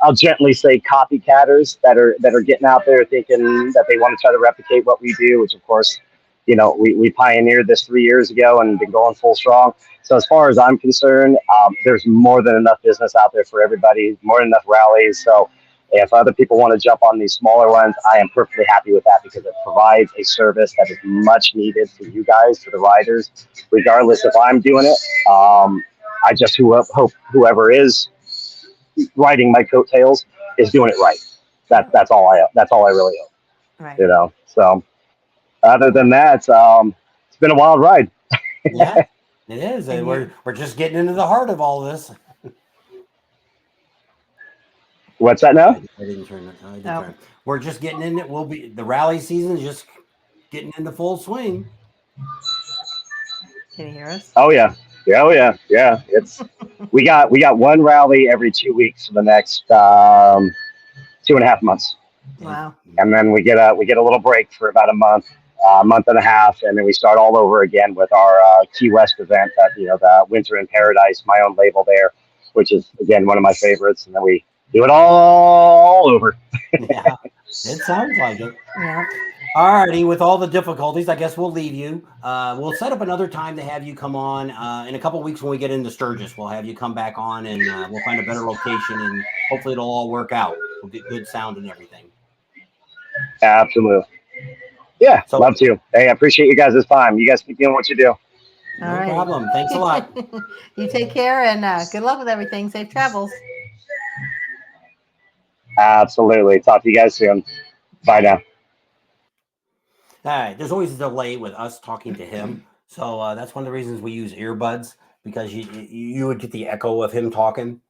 I'll gently say copycatters that are getting out there thinking that they want to try to replicate what we do, which of course, we pioneered this 3 years ago and been going full strong. So as far as I'm concerned, there's more than enough business out there for everybody, more than enough rallies. So if other people want to jump on these smaller ones, I am perfectly happy with that because it provides a service that is much needed for you guys, for the riders, regardless if I'm doing it. I just hope whoever is riding my coattails is doing it right. That's all I really hope. Right. So other than that, it's been a wild ride. Yeah, it is. And we're just getting into the heart of all this. What's that now? I didn't turn it. Turn. We're just getting in it. The rally season is just getting into full swing. Can you hear us? Oh yeah. It's we got one rally every 2 weeks for the next 2.5 months. Wow. And then we get a little break for about a month and a half, and then we start all over again with our Key West event, the Winter in Paradise, my own label there, which is again one of my favorites, and then we do it all over. Yeah, it sounds like it. Yeah. All righty, with all the difficulties, I guess we'll leave you. We'll set up another time to have you come on in a couple of weeks when we get into Sturgis. We'll have you come back on, and we'll find a better location, and hopefully it'll all work out. We'll get good sound and everything. Absolutely. Yeah, love to. Hey, I appreciate you guys' time. You guys keep doing what you do. No problem. Thanks a lot. You take care, and good luck with everything. Safe travels. Absolutely. Talk to you guys soon. Bye now. All right. There's always a delay with us talking to him. So that's one of the reasons we use earbuds, because you would get the echo of him talking.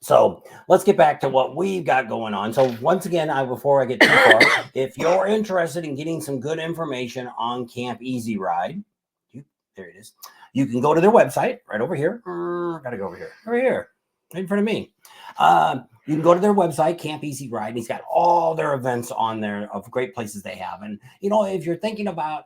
So let's get back to what we've got going on. So once again, before I get too far, if you're interested in getting some good information on Camp Easy Ride, there it is. You can go to their website right over here. Gotta go over here. Over here, right in front of me. You can go to their website, Camp Easy Ride, and he's got all their events on there of great places they have. And, if you're thinking about,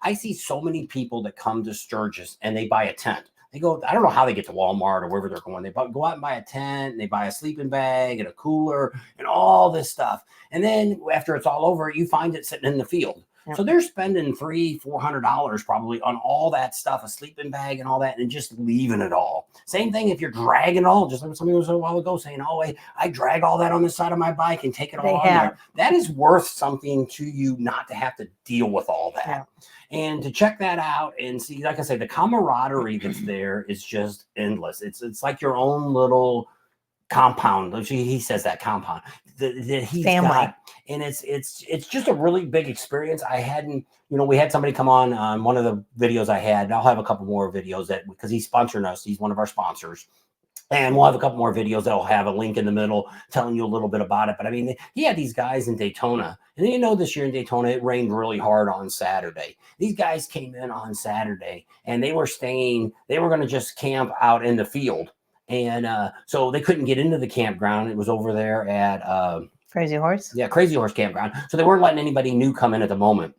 I see so many people that come to Sturgis and they buy a tent. They go, I don't know how they get to Walmart or wherever they're going. They go out and buy a tent, and they buy a sleeping bag and a cooler and all this stuff. And then after it's all over, you find it sitting in the field. Yep. So they're spending $300-400 probably on all that stuff, a sleeping bag and all that, and just leaving it all. Same thing if you're dragging it all, just like somebody was a while ago saying, oh, I drag all that on the side of my bike and take it all on there. That is worth something to you not to have to deal with all that. Yeah. And to check that out and see, like I say, the camaraderie that's there is just endless. It's like your own little compound. He says that compound that he's got, and it's just a really big experience. I hadn't, we had somebody come on one of the videos I had, and I'll have a couple more videos because he's sponsoring us. He's one of our sponsors. And we'll have a couple more videos that'll have a link in the middle telling you a little bit about it. But I mean, he had these guys in Daytona. And this year in Daytona, it rained really hard on Saturday. These guys came in on Saturday and they were going to just camp out in the field. And so they couldn't get into the campground. It was over there at Crazy Horse. Yeah, Crazy Horse Campground. So they weren't letting anybody new come in at the moment.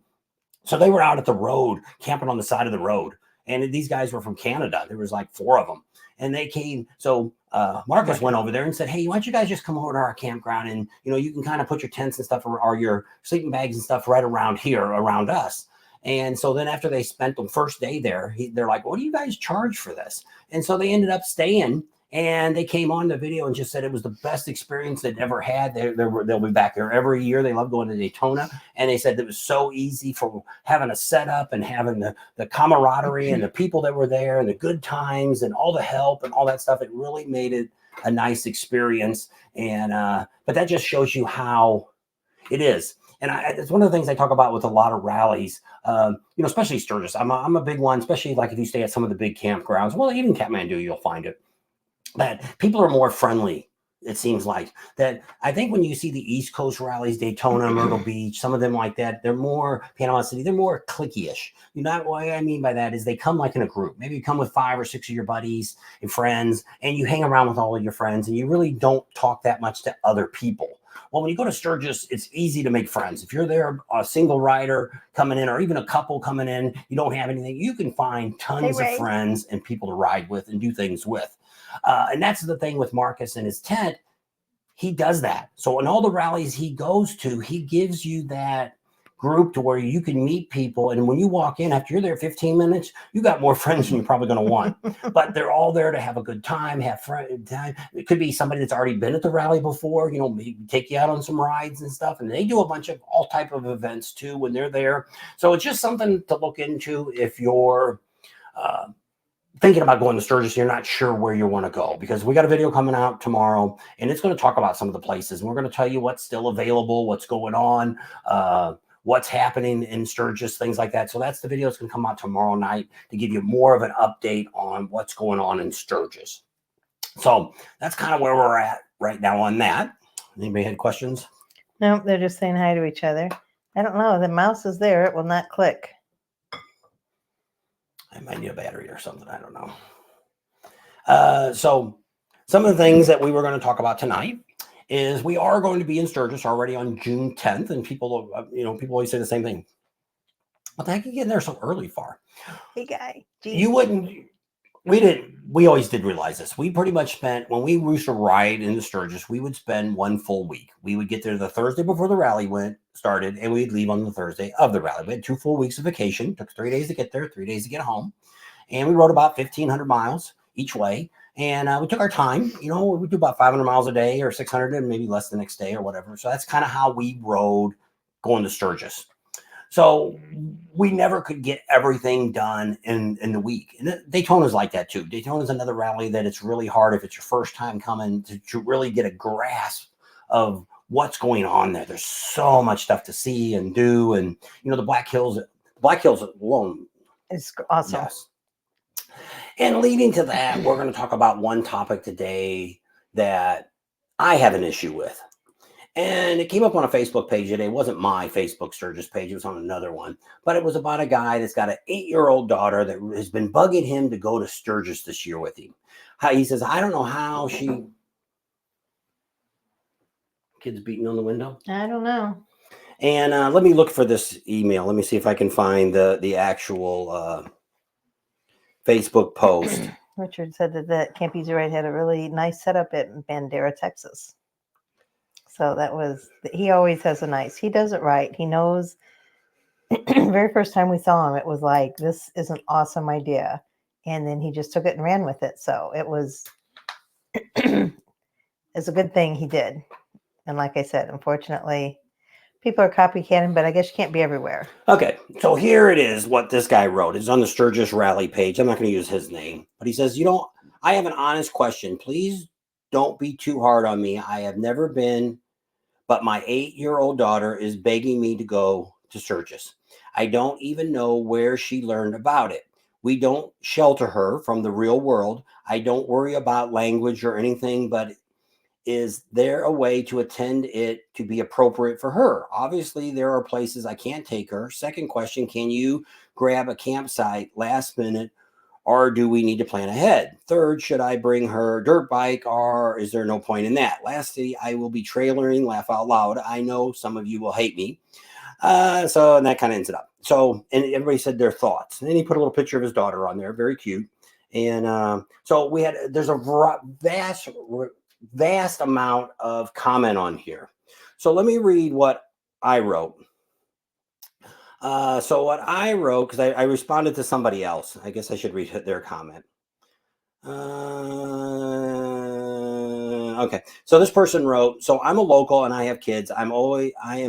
So they were out at the road, camping on the side of the road. And these guys were from Canada. There was like 4 of them. And they came, so Marcus went over there and said, hey, why don't you guys just come over to our campground and, you can kind of put your tents and stuff or your sleeping bags and stuff right around here, around us. And so then after they spent the first day there, they're like, what do you guys charge for this? And so they ended up staying. And they came on the video and just said it was the best experience they'd ever had. They'll be back there every year. They love going to Daytona. And they said it was so easy for having a setup and having the camaraderie and the people that were there and the good times and all the help and all that stuff. It really made it a nice experience. And but that just shows you how it is. And it's one of the things I talk about with a lot of rallies, especially Sturgis. I'm a big one, especially like if you stay at some of the big campgrounds. Well, even Kathmandu, you'll find it. That people are more friendly, it seems like. That I think when you see the East Coast rallies, Daytona, Myrtle Beach, some of them like that, they're more, Panama City, they're more cliquey-ish. What I mean by that is they come like in a group. Maybe you come with 5 or 6 of your buddies and friends, and you hang around with all of your friends, and you really don't talk that much to other people. Well, when you go to Sturgis, it's easy to make friends. If you're there, a single rider coming in, or even a couple coming in, you don't have anything, you can find tons of friends and people to ride with and do things with. And that's the thing with Marcus and his tent. He does that. So in all the rallies he goes to, he gives you that group to where you can meet people. And when you walk in, after you're there 15 minutes, you got more friends than you're probably going to want. But they're all there to have a good time, have fun time. It could be somebody that's already been at the rally before, maybe take you out on some rides and stuff. And they do a bunch of all type of events too when they're there. So it's just something to look into if you're thinking about going to Sturgis, you're not sure where you want to go, because we got a video coming out tomorrow and it's going to talk about some of the places. And we're going to tell you what's still available, what's going on, what's happening in Sturgis, things like that. So that's the video that's going to come out tomorrow night to give you more of an update on what's going on in Sturgis. So that's kind of where we're at right now on that. Anybody had questions? No, they're just saying hi to each other. I don't know. The mouse is there. It will not click. I might need a battery or something. I don't know. So some of the things that we were going to talk about tonight is we are going to be in Sturgis already on June 10th. And people, people always say the same thing. What the heck are you getting there so early for? Hey, guy. Jeez. You wouldn't. We always did realize this. We pretty much spent, when we used to ride in the Sturgis, we would spend one full week. We would get there the Thursday before the rally started, and we'd leave on the Thursday of the rally. We had 2 full weeks of vacation. It took 3 days to get there, 3 days to get home. And we rode about 1,500 miles each way. And we took our time. We do about 500 miles a day or 600 and maybe less the next day or whatever. So that's kind of how we rode going to Sturgis. So we never could get everything done in the week. And Daytona's like that too. Daytona's another rally that it's really hard if it's your first time coming to really get a grasp of what's going on there. There's so much stuff to see and do. And, the Black Hills alone. It's awesome. Yes. And leading to that, we're going to talk about one topic today that I have an issue with. And it came up on a Facebook page today. It wasn't my Facebook Sturgis page. It was on another one. But it was about a guy that's got an 8-year-old daughter that has been bugging him to go to Sturgis this year with him. He says, I don't know how she... Kids beating on the window? I don't know. And let me look for this email. Let me see if I can find the actual Facebook post. Richard said that Camp Easy Ride had a really nice setup at Bandera, Texas. So he always has he does it right. He knows. Very first time we saw him, it was like, this is an awesome idea. And then he just took it and ran with it. So it was, it's a good thing he did. And like I said, unfortunately, people are copycatting, but I guess you can't be everywhere. Okay, so here it is, what this guy wrote. It's on the Sturgis Rally page. I'm not going to use his name. But he says, I have an honest question. Please don't be too hard on me. I have never been, but my 8-year-old daughter is begging me to go to Sturgis. I don't even know where she learned about it. We don't shelter her from the real world. I don't worry about language or anything, but is there a way to attend it to be appropriate for her? Obviously, there are places I can't take her. Second question, can you grab a campsite last minute, or do we need to plan ahead? Third, should I bring her dirt bike, or is there no point in that? Lastly, I will be trailering, laugh out loud. I know some of you will hate me. And that kind of ends it up. So, and everybody said their thoughts. And then he put a little picture of his daughter on there, very cute. And so there's a vast amount of comment on here. So let me read what I wrote. So what I wrote, because I responded to somebody else. I guess I should read their comment. Okay, so this person wrote, so I'm a local and I have kids. I am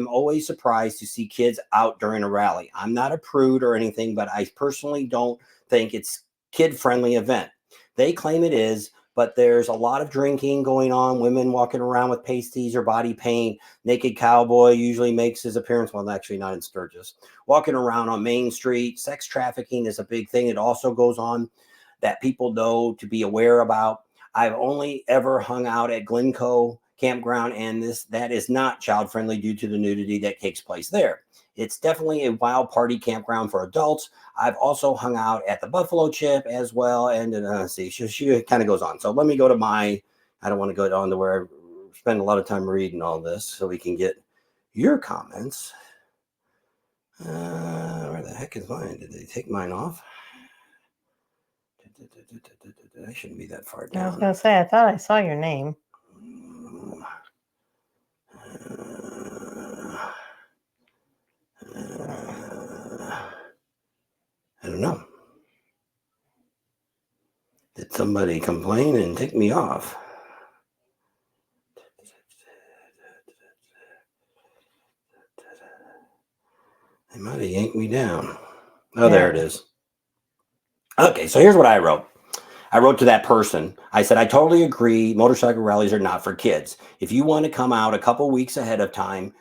always surprised to see kids out during a rally. I'm not a prude or anything, but I personally don't think it's kid-friendly event. They claim it is, but there's a lot of drinking going on, women walking around with pasties or body paint. Naked cowboy usually makes his appearance, well, actually not in Sturgis, walking around on Main Street. Sex trafficking is a big thing. It also goes on that people know to be aware about. I've only ever hung out at Glencoe campground, and that is not child friendly due to the nudity that takes place there. It's definitely a wild party campground for adults. I've also hung out at the Buffalo Chip as well. And see, she kind of goes on. So let me go to I don't want to go on to where I spend a lot of time reading all this so we can get your comments. Where the heck is mine? Did they take mine off? I shouldn't be that far down. I was going to say, I thought I saw your name. I don't know. Did somebody complain and take me off? They might have yanked me down. Oh, there it is. Okay, so here's what I wrote. I wrote to that person. I said, I totally agree. Motorcycle rallies are not for kids. If you want to come out a couple weeks ahead of time,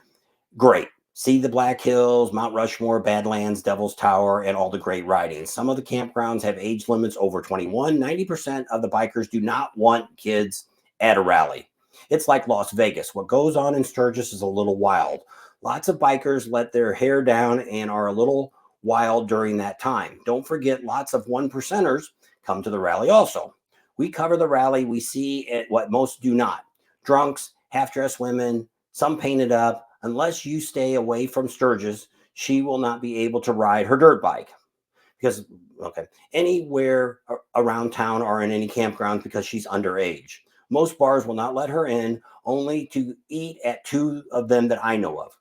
great. See the Black Hills, Mount Rushmore, Badlands, Devil's Tower, and all the great riding. Some of the campgrounds have age limits over 21. 90% of the bikers do not want kids at a rally. It's like Las Vegas. What goes on in Sturgis is a little wild. Lots of bikers let their hair down and are a little wild during that time. Don't forget, lots of one percenters come to the rally also. We cover the rally. We see it, what most do not. Drunks, half-dressed women, some painted up. Unless you stay away from Sturgis, she will not be able to ride her dirt bike. Because, okay, anywhere around town or in any campground because she's underage. Most bars will not let her in, only to eat at 2 of them that I know of.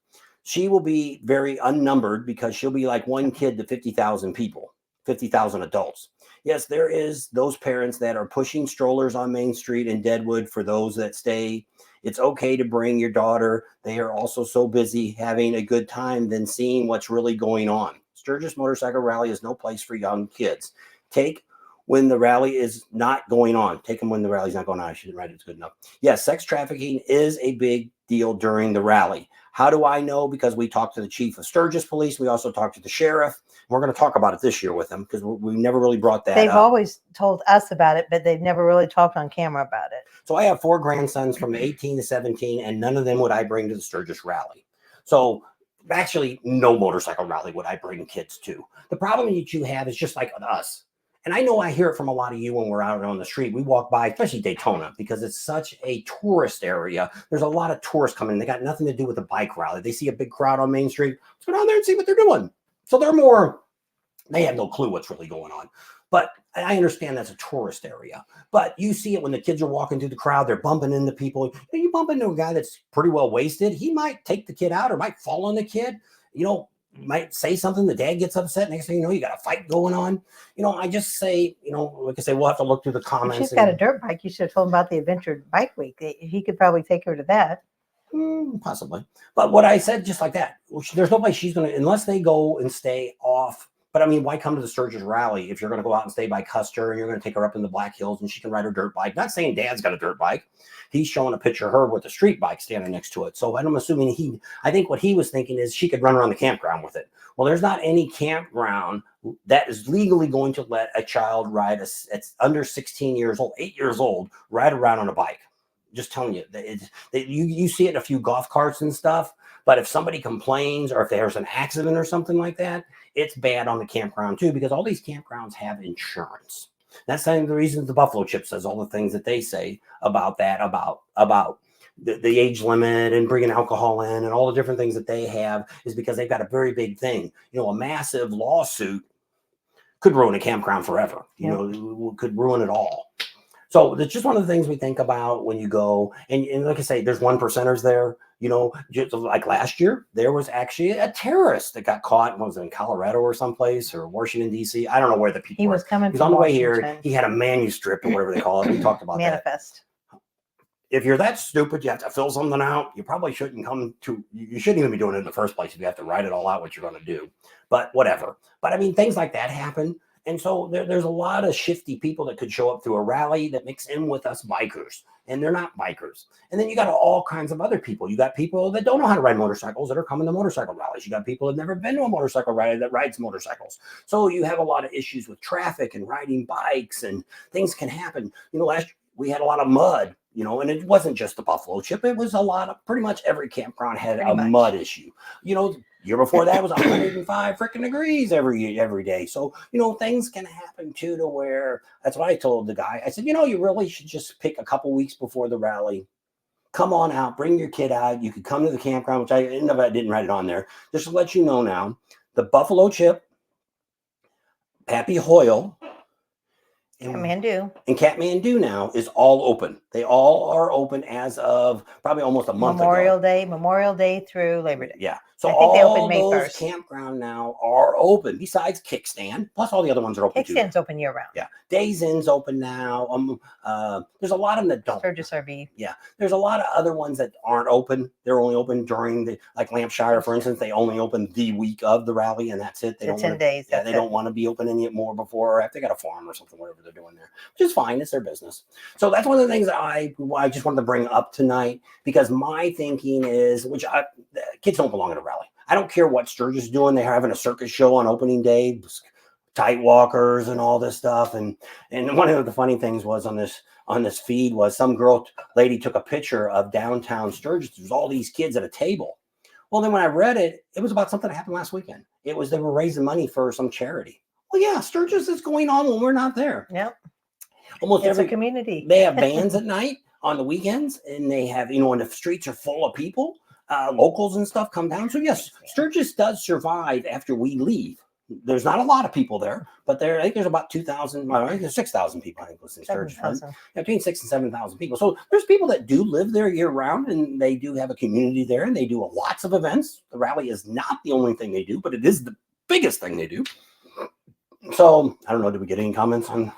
She will be very unnumbered because she'll be like one kid to 50,000 people, 50,000 adults. Yes, there is those parents that are pushing strollers on Main Street in Deadwood for those that stay. It's okay to bring your daughter. They are also so busy having a good time than seeing what's really going on. Sturgis Motorcycle Rally is no place for young kids. Take when the rally is not going on. Take them when the rally's not going on. I shouldn't write it. It's good enough. Yes, sex trafficking is a big deal during the rally. How do I know? Because we talked to the chief of Sturgis Police. We also talked to the sheriff. We're going to talk about it this year with them because we never really brought that up. They've always told us about it, but they've never really talked on camera about it. So I have 4 grandsons from 18 to 17, and none of them would I bring to the Sturgis Rally. So actually, no motorcycle rally would I bring kids to. The problem that you have is just like us. And I know I hear it from a lot of you when we're out on the street. We walk by, especially Daytona, because it's such a tourist area. There's a lot of tourists coming. They got nothing to do with a bike rally. They see a big crowd on Main Street. Let's go down there and see what they're doing. So they have no clue what's really going on. But I understand that's a tourist area. But you see it when the kids are walking through the crowd. They're bumping into people. You bump into a guy that's pretty well wasted. He might take the kid out or might fall on the kid. Might say something. The dad gets upset. Next thing you know, you got a fight going on. I just say, like I say, we'll have to look through the comments. If she's got a dirt bike, you should have told him about the Adventure Bike Week. He could probably take her to that. Possibly. But what I said, just like that, there's no place she's going to, unless they go and stay off. But I mean, why come to the Sturgis Rally if you're going to go out and stay by Custer and you're going to take her up in the Black Hills and she can ride her dirt bike? Not saying Dad's got a dirt bike. He's showing a picture of her with a street bike standing next to it. So I'm assuming I think what he was thinking is she could run around the campground with it. Well, there's not any campground that is legally going to let a child ride it's under 16 years old, 8 years old, ride around on a bike. Just telling you, you see it in a few golf carts and stuff. But if somebody complains or if there's an accident or something like that, it's bad on the campground too, because all these campgrounds have insurance. That's the reason the Buffalo Chip says all the things that they say about that, about the age limit and bringing alcohol in and all the different things that they have is because they've got a very big thing. A massive lawsuit could ruin a campground forever. Could ruin it all. So it's just one of the things we think about when you go. And like I say, there's one percenters there. You know, just like last year, there was actually a terrorist that got caught. Was it in Colorado or someplace, or Washington, D.C.? I don't know where the people He were. was coming He was from on the way Washington. here. He had a manuscript or whatever they call it. We talked about Manifest. that. If you're that stupid, you have to fill something out. You probably shouldn't you shouldn't even be doing it in the first place if you have to write it all out what you're going to do. But whatever. But I mean, things like that happen. And so there's a lot of shifty people that could show up through a rally that mix in with us bikers, and they're not bikers. And then you got all kinds of other people. You got people that don't know how to ride motorcycles that are coming to motorcycle rallies. You got people that have never been to a motorcycle rally that rides motorcycles. So you have a lot of issues with traffic and riding bikes, and things can happen. You know, last year we had a lot of mud, you know, and it wasn't just the Buffalo Chip. It was a lot of, pretty much every campground had a mud issue. You know, year before that was 105 freaking degrees every day. So, you know, things can happen too, to where, that's what I told the guy. I said, you know, you really should just pick a couple weeks before the rally. Come on out, bring your kid out. You could come to the campground, which I didn't write it on there. Just to let you know now, the Buffalo Chip, Pappy Hoyle, and Kathmandu now is all open. They all are open as of probably almost a month Memorial Day through Labor Day. Yeah. So I think they opened May those 1st. Campground now are open, besides Kickstand, plus all the other ones are open too. Kickstand's open year round. Yeah. Days Inn's open now. There's a lot of them that don't. Sturgis RV. Yeah. There's a lot of other ones that aren't open. They're only open during the, like Lampshire, for instance, they only open the week of the rally, and that's it. They don't 10 days. Yeah, they don't want to be open any more before, or if they got a farm or something, whatever they're doing there, which is fine. It's their business. So that's one of the things that I just wanted to bring up tonight, because my thinking is, kids don't belong at a rally. I don't care what Sturgis is doing. They're having a circus show on opening day, tight walkers and all this stuff. And one of the funny things was on this feed was some lady took a picture of downtown Sturgis. There's all these kids at a table. Well, then when I read it, it was about something that happened last weekend. It was they were raising money for some charity. Well, yeah, Sturgis is going on when we're not there. Yep. Almost it's every a community. They have bands at night on the weekends, and they have, you know, when the streets are full of people, locals and stuff come down. So yes, Sturgis does survive after we leave. There's not a lot of people there, but I think there's about 2,000, I think there's 6,000 people, I think, listening to Sturgis. Between 6,000 and 7,000 people. So there's people that do live there year round, and they do have a community there, and they do lots of events. The rally is not the only thing they do, but it is the biggest thing they do. So I don't know, did we get any comments on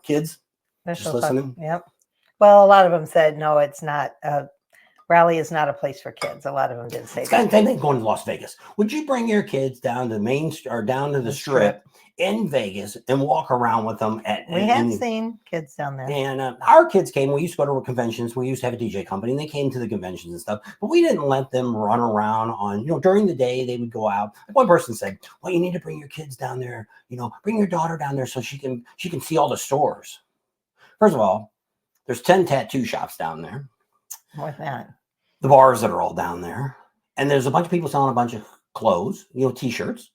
kids? Just listening? Yep. Well, a lot of them said, no, it's not. Rally is not a place for kids. A lot of them did say that. Same thing going to Las Vegas. Would you bring your kids down to down to the strip in Vegas and walk around with them? We have seen kids down there. And our kids came. We used to go to conventions. We used to have a DJ company, and they came to the conventions and stuff. But we didn't let them run around on, you know, during the day. They would go out. Like one person said, well, you need to bring your kids down there. You know, bring your daughter down there so she can see all the stores. First of all, there's 10 tattoo shops down there. What's that? The bars that are all down there. And there's a bunch of people selling a bunch of clothes, you know, t-shirts.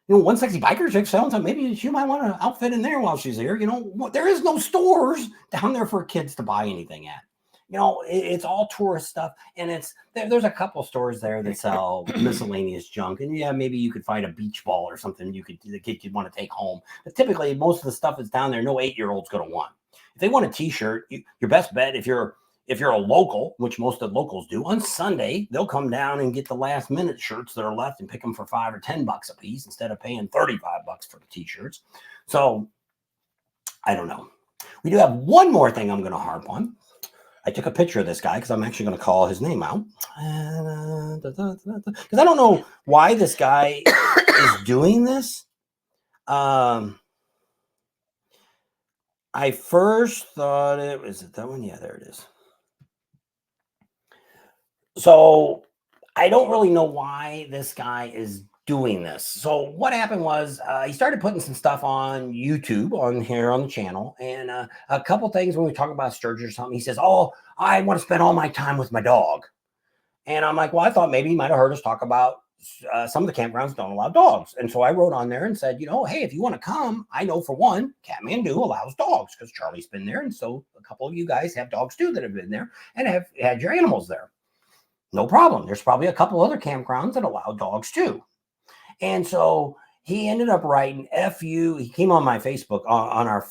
You know, one sexy biker chick selling something. Maybe she might want to outfit in there while she's here. You know, there is no stores down there for kids to buy anything at. You know, it's all tourist stuff. And there's a couple stores there that sell miscellaneous junk. And yeah, maybe you could find a beach ball or something the kid could want to take home. But typically, most of the stuff that's down there, no 8-year-old's going to want. If they want a t-shirt, your best bet, if you're a local, which most of the locals do, on Sunday, they'll come down and get the last minute shirts that are left and pick them for $5 or $10 a piece instead of paying $35 for the t-shirts. So I don't know. We do have one more thing I'm going to harp on. I took a picture of this guy because I'm actually going to call his name out. Because I don't know why this guy is doing this. I first thought is it that one? Yeah, there it is. So I don't really know why this guy is doing this. So what happened was he started putting some stuff on YouTube on the channel, and a couple things when we talk about Sturgis or something, he says, oh, I want to spend all my time with my dog. And I'm like, well, I thought maybe he might have heard us talk about some of the campgrounds don't allow dogs. And so I wrote on there and said, you know, hey, if you want to come, I know for one, Kathmandu allows dogs because Charlie's been there. And so a couple of you guys have dogs too that have been there and have had your animals there. No problem. There's probably a couple other campgrounds that allow dogs too. And so he ended up writing F-U. He came on my Facebook, on our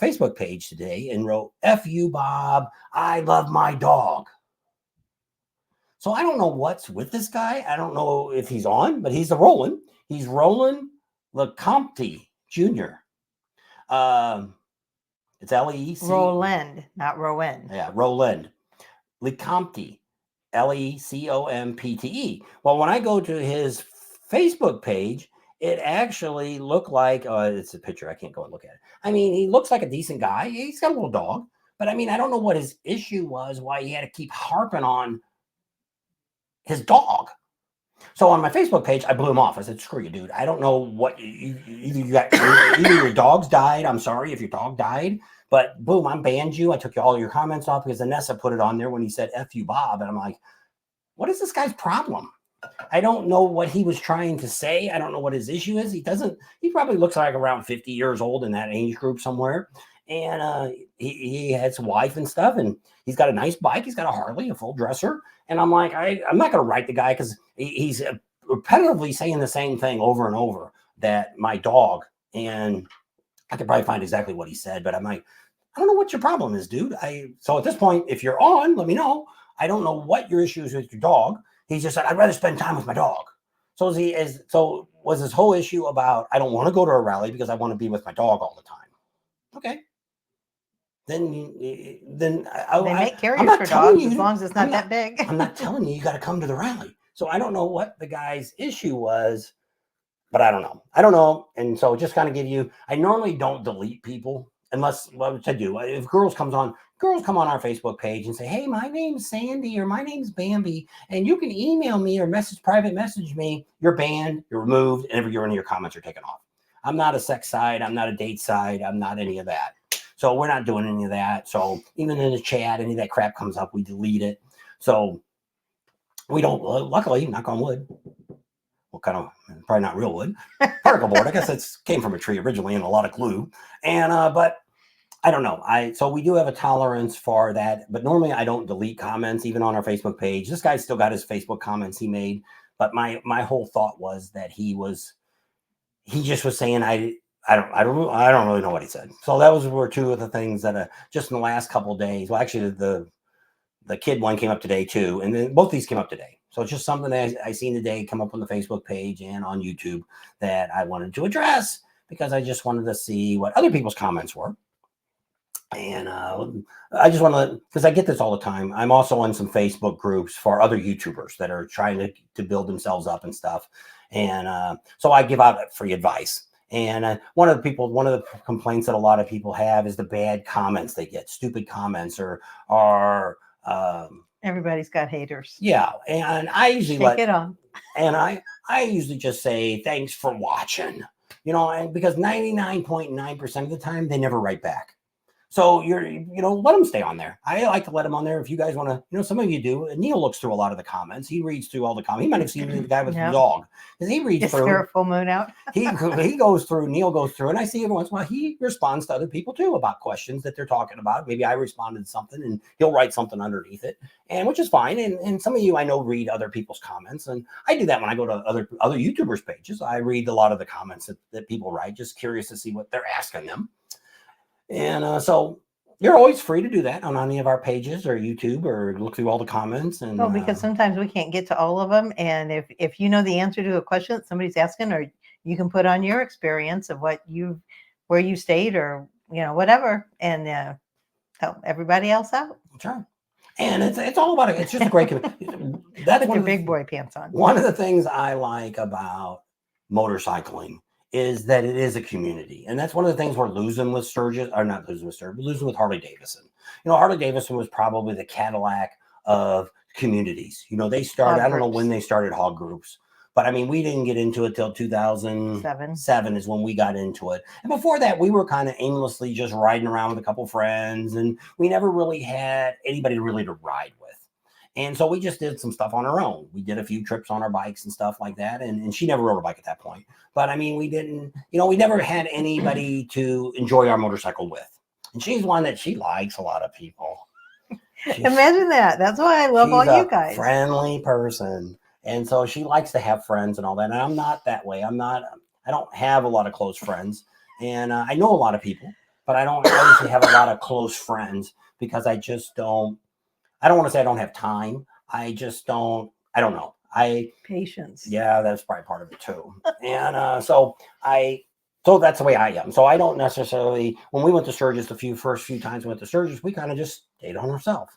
Facebook page today and wrote, F-U, Bob, I love my dog. So I don't know what's with this guy. I don't know if he's on, but he's Roland. He's Roland Lecompte Jr. It's L-E-C. Roland, not Rowan. Yeah, Roland Lecompte, Lecompte. Well, when I go to his Facebook page, it actually looked like it's a picture. I can't go and look at it. I mean, he looks like a decent guy. He's got a little dog, but I mean, I don't know what his issue was, why he had to keep harping on his dog. So on my Facebook page, I blew him off. I said, "Screw you, dude. I don't know what either your dog's died. I'm sorry if your dog died, but boom, I banned you. I took all your comments off because Anessa put it on there when he said F you, Bob." And I'm like, what is this guy's problem? I don't know what he was trying to say. I don't know what his issue is. He probably looks like around 50 years old in that age group somewhere. And he has a wife and stuff, and he's got a nice bike. He's got a Harley, a full dresser. And I'm like, I'm not going to write the guy because he's repetitively saying the same thing over and over, that my dog, and I could probably find exactly what he said, but I'm like, I don't know what your problem is, dude. So at this point, if you're on, let me know. I don't know what your issue is with your dog. He just said, I'd rather spend time with my dog. So was his whole issue about, I don't want to go to a rally because I want to be with my dog all the time. Okay. Then they make carriers for dogs as long as it's not that big. I'm not telling you got to come to the rally. So I don't know what the guy's issue was, but I don't know. And so just kind of give you, I normally don't delete people unless, what I do, if girls come on our Facebook page and say, hey, my name's Sandy or my name's Bambi, and you can email me or private message me, you're banned, you're removed, and every one of your comments are taken off. I'm not a sex site. I'm not a date site. I'm not any of that. So we're not doing any of that. So even in the chat, any of that crap comes up, we delete it. So we don't, luckily, knock on wood. Well, kind of, probably not real wood. Particle board. I guess it came from a tree originally and a lot of glue. And, but I don't know. So we do have a tolerance for that. But normally I don't delete comments, even on our Facebook page. This guy's still got his Facebook comments he made. But my whole thought was that he just was saying, I don't really know what he said. So were two of the things that just in the last couple of days. Well, actually, the kid one came up today too, and then both these came up today. So it's just something that I seen today come up on the Facebook page and on YouTube that I wanted to address because I just wanted to see what other people's comments were. And I just want to, because I get this all the time. I'm also on some Facebook groups for other YouTubers that are trying to build themselves up and stuff. And so I give out free advice. And one of the complaints that a lot of people have is the bad comments they get, stupid comments or everybody's got haters. Yeah. And I usually take it on. And I usually just say, thanks for watching, and because 99.9% of the time they never write back. So let them stay on there. I like to let them on there. If you guys want to, some of you do. And Neil looks through a lot of the comments. He reads through all the comments. He might have seen the guy with the dog because he reads through. Full moon out. he goes through. Neil goes through, and I see every once in a while he responds to other people too about questions that they're talking about. Maybe I responded to something, and he'll write something underneath it, and which is fine. And some of you I know read other people's comments, and I do that when I go to other YouTubers' pages. I read a lot of the comments that people write, just curious to see what they're asking them. And so you're always free to do that on any of our pages or YouTube or look through all the comments. And because sometimes we can't get to all of them. And if you know the answer to a question that somebody's asking, or you can put on your experience of where you stayed or, whatever, and help everybody else out. Sure. And it's all about it. It's just a great community. That's Put your big boy pants on. One of the things I like about motorcycling is that it is a community. And that's one of the things we're losing with Sturgis, or not losing with Sturgis, but losing with Harley Davidson. Harley Davidson was probably the Cadillac of communities. They started, I don't know when they started hog groups, but I mean, we didn't get into it till 2007 is when we got into it. And before that, we were kind of aimlessly just riding around with a couple friends, and we never really had anybody really to ride with. And so we just did some stuff on our own. We did a few trips on our bikes and stuff like that. And she never rode a bike at that point. But I mean, we didn't, we never had anybody to enjoy our motorcycle with. And she's one that she likes a lot of people. Imagine that. That's why I love all you guys. Friendly person. And so she likes to have friends and all that. And I'm not that way. I don't have a lot of close friends. And I know a lot of people, but I don't obviously have a lot of close friends because I don't want to say I don't have time. I just don't know. Patience. Yeah, that's probably part of it too. And so that's the way I am. So I don't necessarily, when we went to Sturgis, first few times we went to Sturgis, we kind of just stayed on ourselves.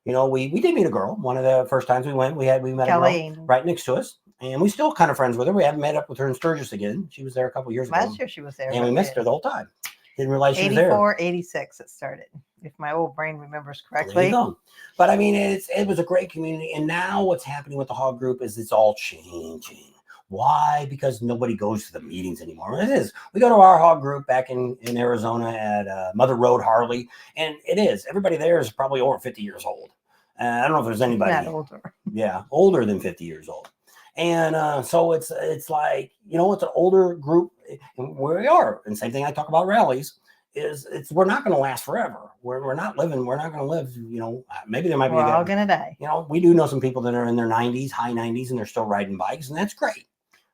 You know, we did meet a girl. One of the first times we went, we met Kelly. a girl right next to us, and we still kind of friends with her. We haven't met up with her in Sturgis again. She was there a couple years ago. Last year she was there. And we missed her the whole time. Didn't realize she was there. 84, 86 it started, if my old brain remembers correctly. There you go. But I mean, it was a great community. And now what's happening with the hog group is it's all changing. Why? Because nobody goes to the meetings anymore. It is. We go to our hog group back in Arizona at Mother Road Harley, and it is. Everybody there is probably over 50 years old. I don't know if there's anybody. Not older. Yeah, older than 50 years old. And so it's like, you know, it's an older group where we are. And same thing I talk about rallies is we're not going to last forever. We're not going to live, you know, maybe there might be. We're all going to die. You know, we do know some people that are in their 90s, high 90s, and they're still riding bikes, and that's great.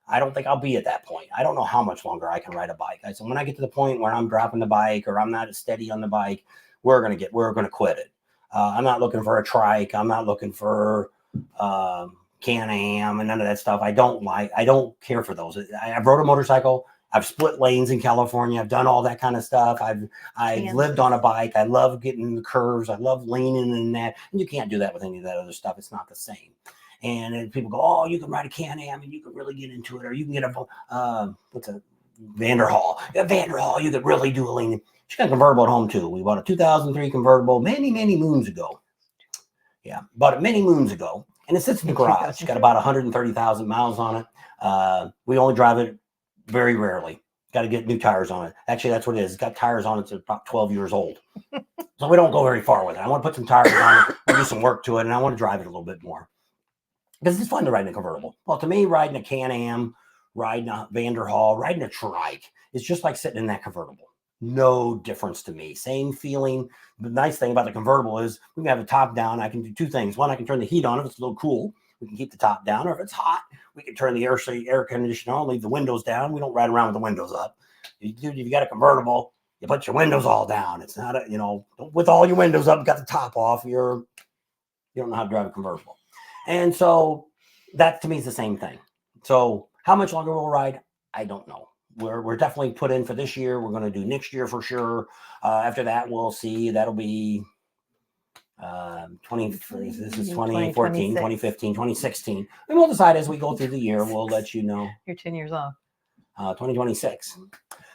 I don't think I'll be at that point. I don't know how much longer I can ride a bike. So when I get to the point where I'm dropping the bike or I'm not as steady on the bike, we're going to quit it. I'm not looking for a trike. I'm not looking for Can-Am and none of that stuff. I don't care for those. I've rode a motorcycle. I've split lanes in California. I've done all that kind of stuff. I've lived on a bike. I love getting in the curves. I love leaning in that. And you can't do that with any of that other stuff. It's not the same. And people go, oh, you can ride a Can-Am and you can really get into it. Or you can get what's a Vanderhaal. A Vanderhaal, you could really do a lean. She got a convertible at home too. We bought a 2003 convertible many, many moons ago. Yeah, bought it many moons ago. And it sits in the garage. It's got about 130,000 miles on it. We only drive it very rarely. Got to get new tires on it. Actually, that's what it is. It's got tires on it. It's about 12 years old. So we don't go very far with it. I want to put some tires on it, do some work to it, and I want to drive it a little bit more. Because it's fun to ride in a convertible. Well, to me, riding a Can-Am, riding a Vanderhaal, riding a trike, it's just like sitting in that convertible. No difference to me. Same feeling. The nice thing about the convertible is we can have the top down. I can do two things. One, I can turn the heat on if it's a little cool. We can keep the top down. Or if it's hot, we can turn the air conditioner on, leave the windows down. We don't ride around with the windows up. If you got a convertible, you put your windows all down. It's not a, you know, with all your windows up, got the top off, you don't know how to drive a convertible. And so that to me is the same thing. So how much longer we'll ride, I don't know. We're definitely put in for this year. We're going to do next year for sure. After that, we'll see. That'll be 2014, 2015, 2016. And we'll decide as we go through the year. We'll let you know. You're 10 years off. 2026.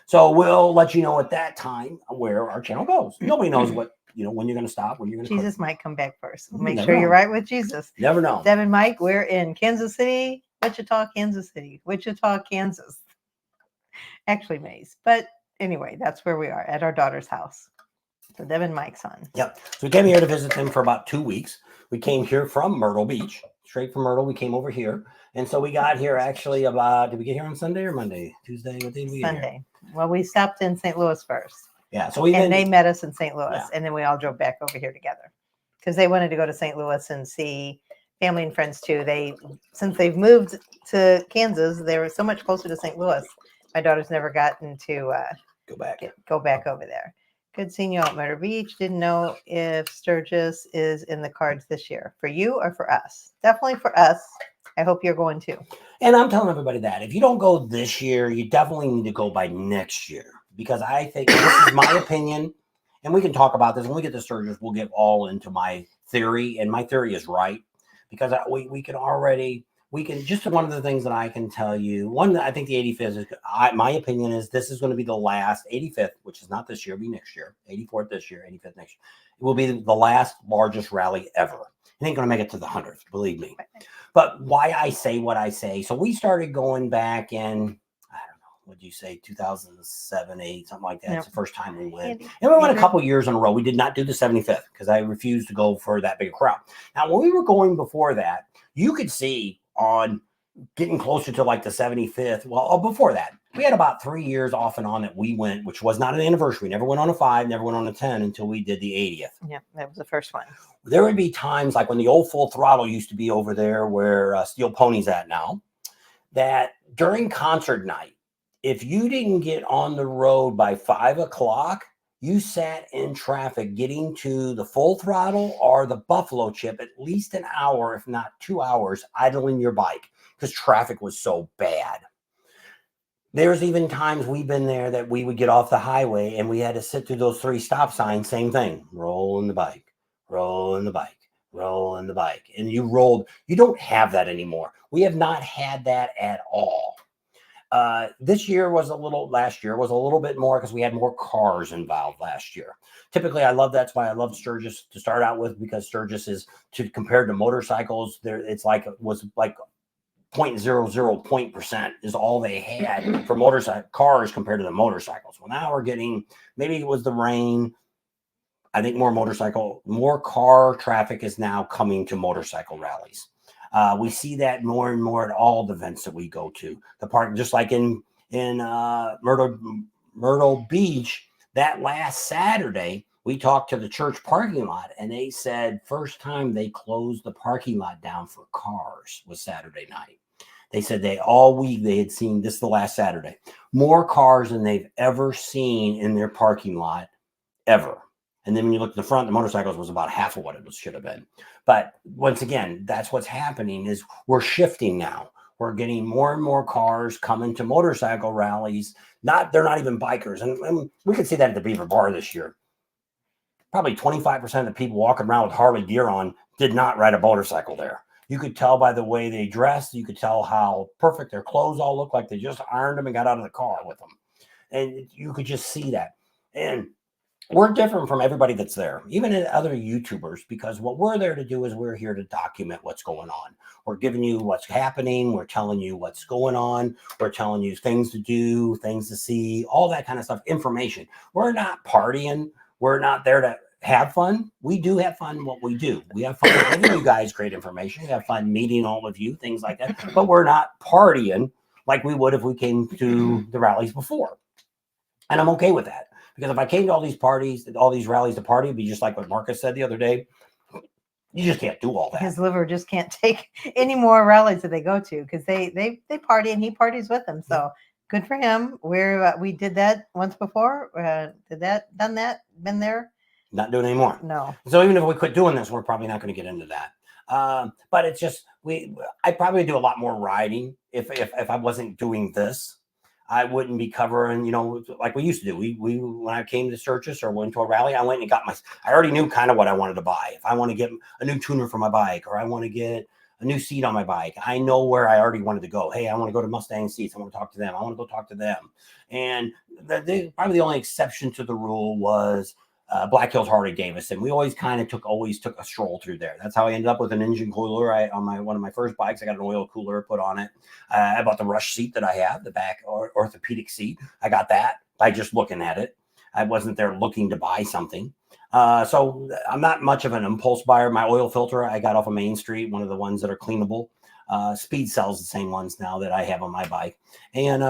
So we'll let you know at that time where our channel goes. Nobody knows when you're going to stop, when you're going to Jesus might come back first. Make Never sure know. you're right with Jesus. Never know. Deb and Mike, we're in Kansas City, Wichita, Kansas City, Wichita, Kansas. Actually, Mays. But anyway, that's where we are at our daughter's house. So Deb and Mike's on. Yep. So we came here to visit them for about 2 weeks. We came here from Myrtle Beach, straight from Myrtle. We came over here. And so we got here actually did we get here on Sunday or Monday? Tuesday? What day did we get here? Sunday. Well, we stopped in St. Louis first. Yeah. So they met us in St. Louis. Yeah. And then we all drove back over here together because they wanted to go to St. Louis and see family and friends too. Since they've moved to Kansas, they were so much closer to St. Louis. My daughter's never gotten to go back over there. Good seeing you all at Myrtle Beach. Didn't know if Sturgis is in the cards this year for you or for us. Definitely for us. I hope you're going too. And I'm telling everybody that if you don't go this year, you definitely need to go by next year, because I think this is my opinion, and we can talk about this when we get to Sturgis. We'll get all into my theory, and my theory is right because we can just one of the things that I can tell you. One, I think the 85th is my opinion is this is going to be the last 85th, which is not this year, be next year. 84th this year, 85th next year. It will be the last largest rally ever. It ain't going to make it to the 100th, believe me. But why I say what I say. So we started going back in, I don't know, what'd you say, 2007, 8, something like that. It's the first time we went. And we went a couple years in a row. We did not do the 75th because I refused to go for that big crowd. Now, when we were going before that, you could see on getting closer to like the 75th. Well, before that, we had about 3 years off and on that we went, which was not an anniversary. We never went on a 5, never went on a 10 until we did the 80th. Yeah, that was the first one. There would be times like when the old Full Throttle used to be over there where Steel Pony's at now, that during concert night, if you didn't get on the road by 5 o'clock, you sat in traffic getting to the Full Throttle or the Buffalo Chip at least an hour, if not 2 hours, idling your bike because traffic was so bad. There's even times we've been there that we would get off the highway and we had to sit through those 3 stop signs, same thing, rolling the bike, rolling the bike, rolling the bike. And you rolled. You don't have that anymore. We have not had that at all. Last year was a little bit more because we had more cars involved last year. Typically, that's why I love Sturgis to start out with, because Sturgis is, compared to motorcycles, it was like 0.00% is all they had for motorcycle cars compared to the motorcycles. Well, now we're getting, maybe it was the rain. I think more car traffic is now coming to motorcycle rallies. We see that more and more at all the events that we go to. The park, just like in Myrtle Beach, that last Saturday, we talked to the church parking lot, and they said first time they closed the parking lot down for cars was Saturday night. They said all week they had seen, this the last Saturday, more cars than they've ever seen in their parking lot ever. And then when you look at the front, the motorcycles was about half of what it should have been. But once again, that's what's happening is we're shifting now. We're getting more and more cars coming to motorcycle rallies. They're not even bikers. And we could see that at the Beaver Bar this year. Probably 25% of the people walking around with Harley gear on did not ride a motorcycle there. You could tell by the way they dressed. You could tell how perfect their clothes all looked like. They just ironed them and got out of the car with them. And you could just see that. And we're different from everybody that's there, even in other YouTubers, because what we're there to do is we're here to document what's going on. We're giving you what's happening. We're telling you what's going on. We're telling you things to do, things to see, all that kind of stuff, information. We're not partying. We're not there to have fun. We do have fun in what we do. We have fun giving you guys great information. We have fun meeting all of you, things like that. But we're not partying like we would if we came to the rallies before. And I'm okay with that. Because if I came to all these parties, all these rallies to party, it'd be just like what Marcus said the other day. You just can't do all that. His liver just can't take any more rallies that they go to, because they party and he parties with them. So good for him. We did that once before. Done that, been there. Not doing it anymore. No. So even if we quit doing this, we're probably not going to get into that. But it's just I probably do a lot more riding if I wasn't doing this. I wouldn't be covering, like we used to do. We when I came to Sturgis or went to a rally, I went and got I already knew kind of what I wanted to buy. If I want to get a new tuner for my bike, or I want to get a new seat on my bike, I know where I already wanted to go. Hey, I want to go to Mustang Seats. I want to talk to them. I want to go talk to them. And probably the only exception to the rule was Black Hills Harley Davidson. We always took a stroll through there. That's how I ended up with an engine cooler. On one of my first bikes, I got an oil cooler put on it. I bought the Rush seat that I have, the back orthopedic seat. I got that by just looking at it. I wasn't there looking to buy something. So I'm not much of an impulse buyer. My oil filter I got off of Main Street, one of the ones that are cleanable. Speed sells the same ones now that I have on my bike. And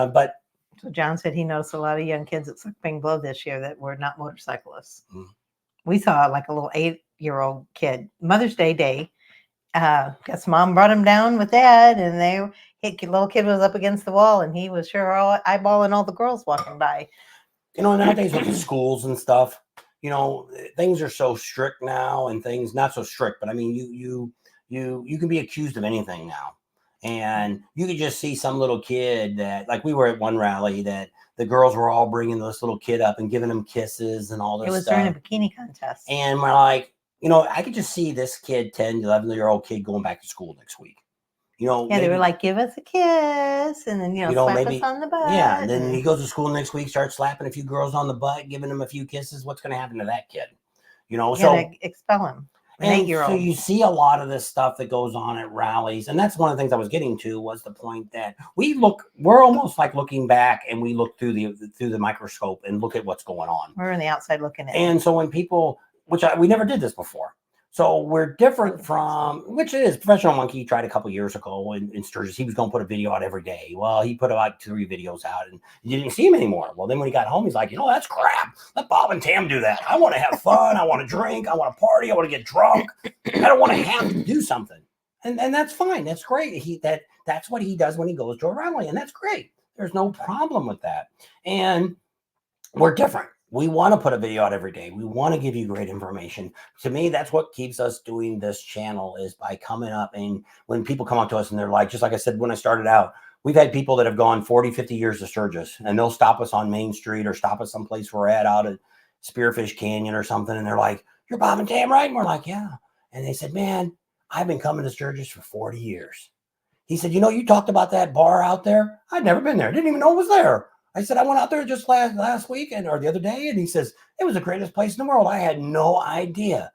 So John said he noticed a lot of young kids at Suckping Blow this year that were not motorcyclists. Mm. We saw like a little 8-year-old kid, Mother's Day. Guess mom brought him down with dad, and little kid was up against the wall, and he was sure eyeballing all the girls walking by. Nowadays with the schools and stuff, things are so strict now, and things not so strict, but I mean, you can be accused of anything now. And you could just see some little kid that, like we were at one rally, that the girls were all bringing this little kid up and giving him kisses and all this stuff. It was during a bikini contest. And we're like, I could just see this kid, 10, 11-year-old kid going back to school next week. They were like, give us a kiss, and then, slap us on the butt. Yeah, and then he goes to school next week, starts slapping a few girls on the butt, giving them a few kisses. What's going to happen to that kid? So expel him. And so you see a lot of this stuff that goes on at rallies. And that's one of the things I was getting to, was the point that we're almost like looking back, and we look through the microscope and look at what's going on. We're on the outside looking at it. And so when people, we never did this before. So we're different from, which it is, Professional Monkey tried a couple years ago in Sturgis. He was going to put a video out every day. Well, he put like 3 videos out, and you didn't see him anymore. Well, then when he got home, he's like, that's crap. Let Bob and Tam do that. I want to have fun. I want to drink. I want to party. I want to get drunk. I don't want to have to do something. And that's fine. That's great. That's what he does when he goes to a rally, and that's great. There's no problem with that. And we're different. We want to put a video out every day. We want to give you great information. To me, that's what keeps us doing this channel, is by coming up. And when people come up to us and they're like, just like I said, when I started out, we've had people that have gone 40, 50 years to Sturgis, and they'll stop us on Main Street or stop us someplace we're at out at Spearfish Canyon or something. And they're like, "You're Bob and Tam, right?" And we're like, "Yeah." And they said, "Man, I've been coming to Sturgis for 40 years. He said, "You know, you talked about that bar out there. I'd never been there. Didn't even know it was there." I said, "I went out there just last weekend or the other day." And he says, "It was the greatest place in the world. I had no idea."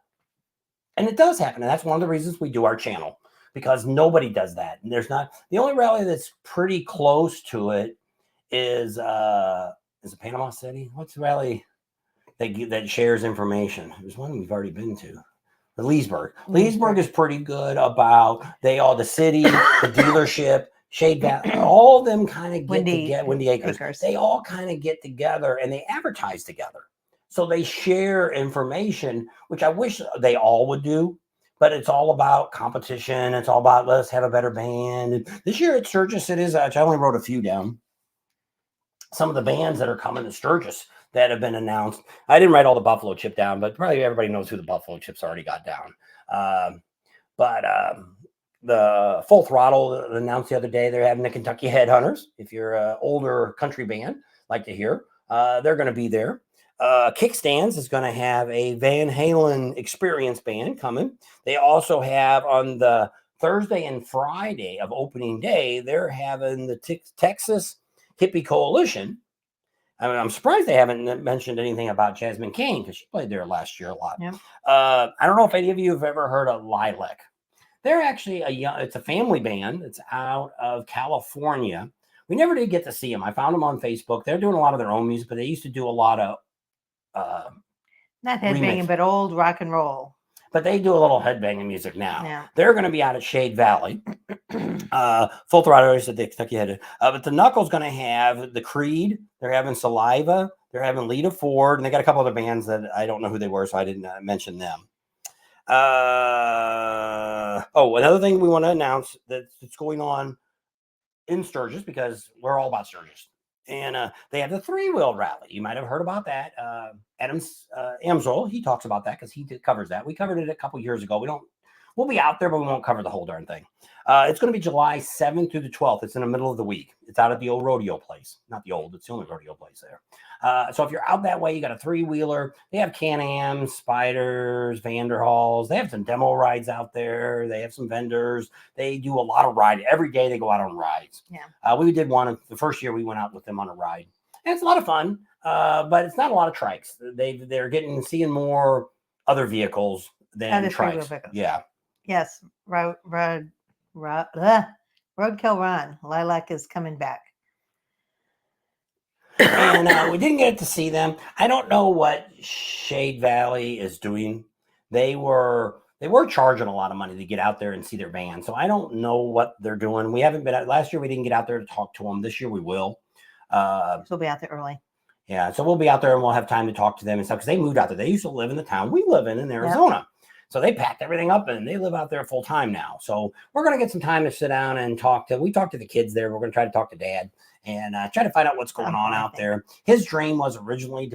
And it does happen. And that's one of the reasons we do our channel, because nobody does that. And there's not, the only rally that's pretty close to it is it Panama City? What's the rally that shares information? There's one we've already been to. The Leesburg. Leesburg is pretty good about the city, the dealership, Shade Valley, all of them kind of get together. Windy Acres. They all kind of get together and they advertise together. So they share information, which I wish they all would do, but it's all about competition. It's all about, let's have a better band. And this year at Sturgis, it is, I only wrote a few down. Some of the bands that are coming to Sturgis that have been announced. I didn't write all the Buffalo Chip down, but probably everybody knows who the Buffalo Chips already got down. The Full Throttle announced the other day, they're having the Kentucky Headhunters. If you're an older country band, like to hear, they're going to be there. Kickstands is going to have a Van Halen experience band coming. They also have on the Thursday and Friday of opening day, they're having the Texas Hippie Coalition. I mean, I'm surprised they haven't mentioned anything about Jasmine Kane, because she played there last year a lot. Yep. I don't know if any of you have ever heard of Lilac. They're actually it's a family band. It's out of California. We never did get to see them. I found them on Facebook. They're doing a lot of their own music, but they used to do a lot of not headbanging, but old rock and roll. But they do a little headbanging music now. Yeah. They're going to be out at Shade Valley. Full Throttle is at the Kentucky Head. But the Knuckle's going to have the Creed. They're having Saliva. They're having Lita Ford. And they got a couple other bands that I don't know who they were, so I didn't mention them. Another thing we want to announce that's going on in Sturgis, because we're all about Sturgis. And they have the 3-wheel rally. You might have heard about that. Adam's Amsel, he talks about that because he covers that. We covered it a couple years ago. We'll be out there, but we won't cover the whole darn thing. It's going to be July 7th through the 12th. It's in the middle of the week. It's out at the old rodeo place. Not the old, it's the only rodeo place there. So if you're out that way, you got a 3-wheeler. They have Can-Ams, Spiders, Vanderhalls. They have some demo rides out there. They have some vendors. They do a lot of riding. Every day they go out on rides. Yeah. We did one the first year we went out with them on a ride. And it's a lot of fun, but it's not a lot of trikes. They're seeing more other vehicles than trikes. Yeah. Yes. Roadkill Run. Lilac is coming back. And we didn't get to see them. I don't know what Shade Valley is doing. They were charging a lot of money to get out there and see their band. So I don't know what they're doing. We haven't been out. Last year we didn't get out there to talk to them. This year we will. So we'll be out there early. Yeah, so we'll be out there and we'll have time to talk to them and stuff, because they moved out there. They used to live in the town we live in Arizona. Yep. So they packed everything up and they live out there full time now. So we're going to get some time to sit down and we talked to the kids there. We're going to try to talk to Dad and try to find out what's going on out there. His dream was originally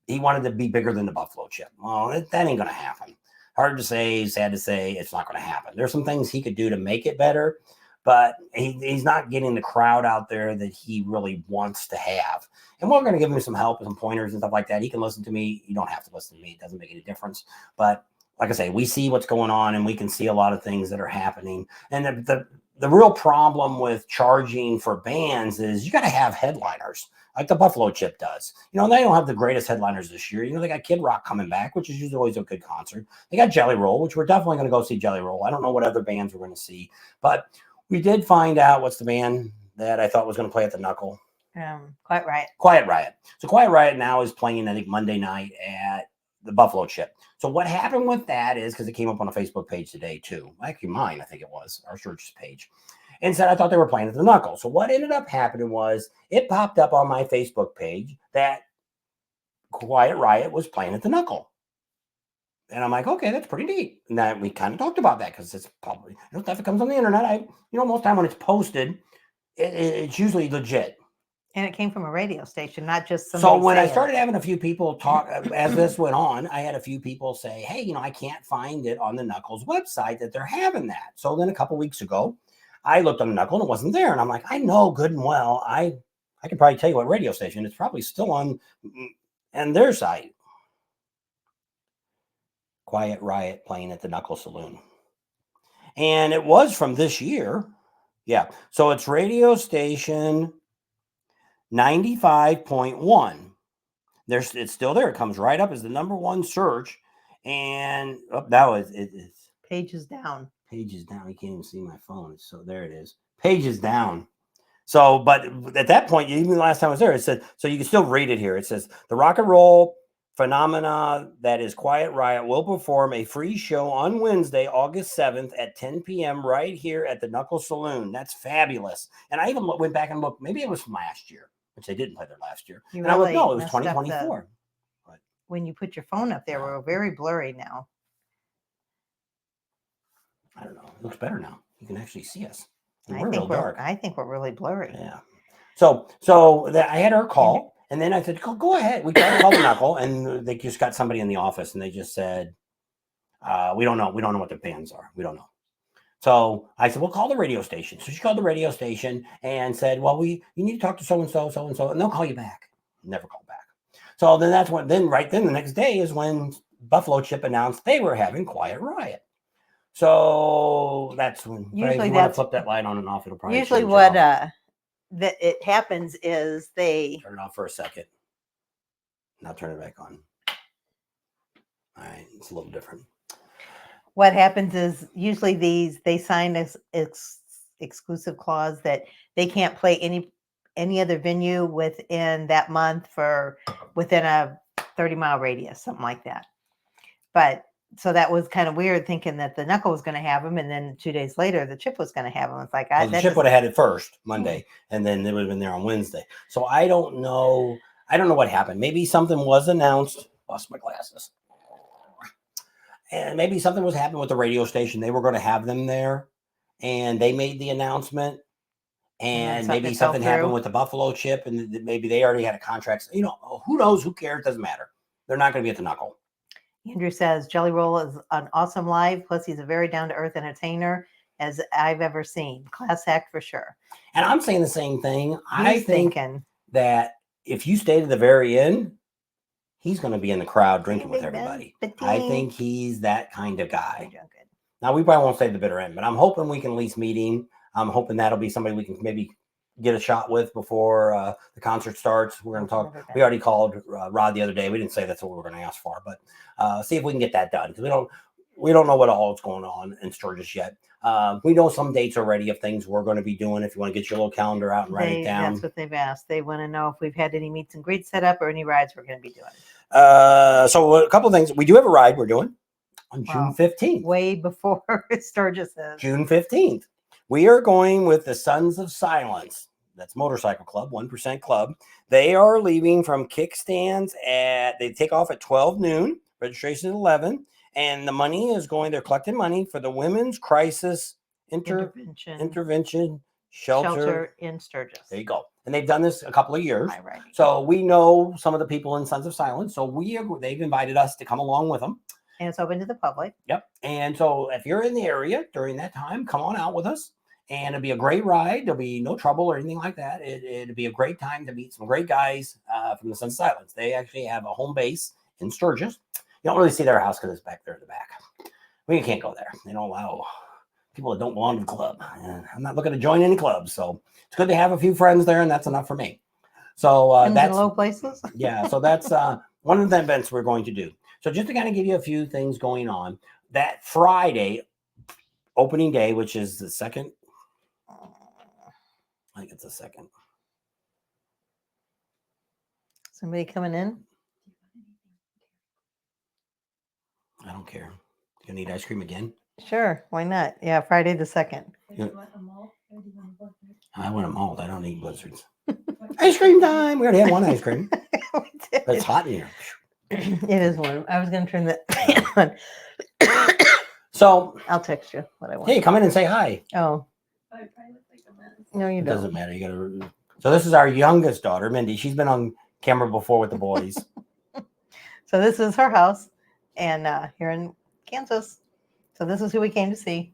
he wanted to be bigger than the Buffalo Chip. Well, that ain't going to happen. Hard to say, sad to say, it's not going to happen. There's some things he could do to make it better, but he's not getting the crowd out there that he really wants to have. And we're going to give him some help and some pointers and stuff like that. He can listen to me. You don't have to listen to me. It doesn't make any difference. But like I say, we see what's going on and we can see a lot of things that are happening. And the real problem with charging for bands is you got to have headliners like the Buffalo Chip does. You know, they don't have the greatest headliners this year. You know, they got Kid Rock coming back, which is usually always a good concert. They got Jelly Roll, which we're definitely going to go see Jelly Roll. I don't know what other bands we're going to see, but we did find out what's the band that I thought was going to play at the Knuckle. Quiet Riot. Quiet Riot. So Quiet Riot now is playing, I think, Monday night at the Buffalo Chip. So what happened with that is, because it came up on a Facebook page today too, actually mine, I think it was, our church's page, and said I thought they were playing at the Knuckle. So what ended up happening was it popped up on my Facebook page that Quiet Riot was playing at the Knuckle. And I'm like, okay, that's pretty neat. And then we kind of talked about that, because it's probably, stuff that comes on the internet. Most time when it's posted, it's usually legit. And it came from a radio station, not just So somebody when I saying started it. having a few people talk, as this went on, I had a few people say, hey, I can't find it on the Knuckles website that they're having that. So then a couple weeks ago, I looked on the Knuckle and it wasn't there. And I'm like, I know good and well, I can probably tell you what radio station. It's probably still on and their site. Quiet Riot playing at the Knuckle Saloon. And it was from this year. Yeah. So it's radio station 95.1. It's still there. It comes right up as the #1 search. And that was it's pages down. Pages down. You can't even see my phone. So there it is. Pages down. So, but at that point, even the last time I was there, it said, so you can still read it here. It says the rock and roll phenomena that is Quiet Riot will perform a free show on Wednesday, August 7th at 10 p.m. right here at the Knuckle Saloon. That's fabulous. And I even went back and looked. Maybe it was from last year, which they didn't play there last year. You and I really no, it was messed up 2024. When you put your phone up there, we're very blurry now. I don't know. It looks better now. You can actually see us. I think we're really blurry. Yeah. So I had her call, and then I said, go ahead. We tried to call the Knuckle, and they just got somebody in the office, and they just said, we don't know. We don't know what the bands are. We don't know. So I said, well, call the radio station. So she called the radio station and said, well, you need to talk to so-and-so, so-and-so, and they'll call you back. Never call back. So then the next day is when Buffalo Chip announced they were having Quiet Riot. So that's when usually you want to flip that light on and off. It'll probably usually what that it happens is they turn it off for a second. Now turn it back on. All right, it's a little different. What happens is usually they sign this exclusive clause that they can't play any other venue within that month for within a 30-mile radius, something like that. But so that was kind of weird, thinking that the Knuckle was going to have them, and then 2 days later the Chip was going to have them. It's like the Chip would have had it first Monday, and then it would have been there on Wednesday. So I don't know. I don't know what happened. Maybe something was announced. Lost my glasses. And maybe something was happening with the radio station. They were going to have them there, and they made the announcement. And maybe something happened with the Buffalo Chip, and maybe they already had a contract. Who knows? Who cares? Doesn't matter. They're not going to be at the Knuckle. Andrew says Jelly Roll is an awesome live, plus he's a very down-to-earth entertainer as I've ever seen. Class act for sure. And I'm saying the same thing. I think that if you stay to the very end, he's going to be in the crowd drinking with everybody. I think he's that kind of guy. Now, we probably won't stay to the bitter end, but I'm hoping we can at least meet him. I'm hoping that'll be somebody we can maybe get a shot with before the concert starts. We're going to talk. We already called Rod the other day. We didn't say that's what we were going to ask for, but see if we can get that done, because we don't know what all is going on in Sturgis yet. We know some dates already of things we're going to be doing. If you want to get your little calendar out and write it down. That's what they've asked. They want to know if we've had any meets and greets set up or any rides we're going to be doing. So a couple of things. We do have a ride we're doing on June 15th. Way before Sturgis is. June 15th. We are going with the Sons of Silence. That's Motorcycle Club, 1% Club. They are leaving from kickstands they take off at 12 noon, registration at 11. And the money is they're collecting money for the Women's Crisis Intervention Shelter in Sturgis. There you go. And they've done this a couple of years. So we know some of the people in Sons of Silence. So they've invited us to come along with them. And it's open to the public. Yep. And so if you're in the area during that time, come on out with us. And it'll be a great ride. There'll be no trouble or anything like that. It'll be a great time to meet some great guys from the Sons of Silence. They actually have a home base in Sturgis. You don't really see their house because it's back there in the back. We can't go there. They don't allow people that don't belong to the club. I'm not looking to join any clubs. So it's good to have a few friends there, and that's enough for me. So that's low places. Yeah. So that's one of the events we're going to do. So just to kind of give you a few things going on, that Friday, opening day, which is the second. I think it's the second. Somebody coming in? I don't care. You need ice cream again? Sure. Why not? Yeah, Friday the 2nd. I want a malt. I don't need blizzards. Ice cream time. We already had one ice cream. But it's hot in here. It is warm. I was going to turn the on. So I'll text you what I want. Hey, come in and say hi. Oh. No, you don't. It doesn't matter. You got to So this is our youngest daughter, Mindy. She's been on camera before with the boys. So this is her house, and here in Kansas. So this is who we came to see.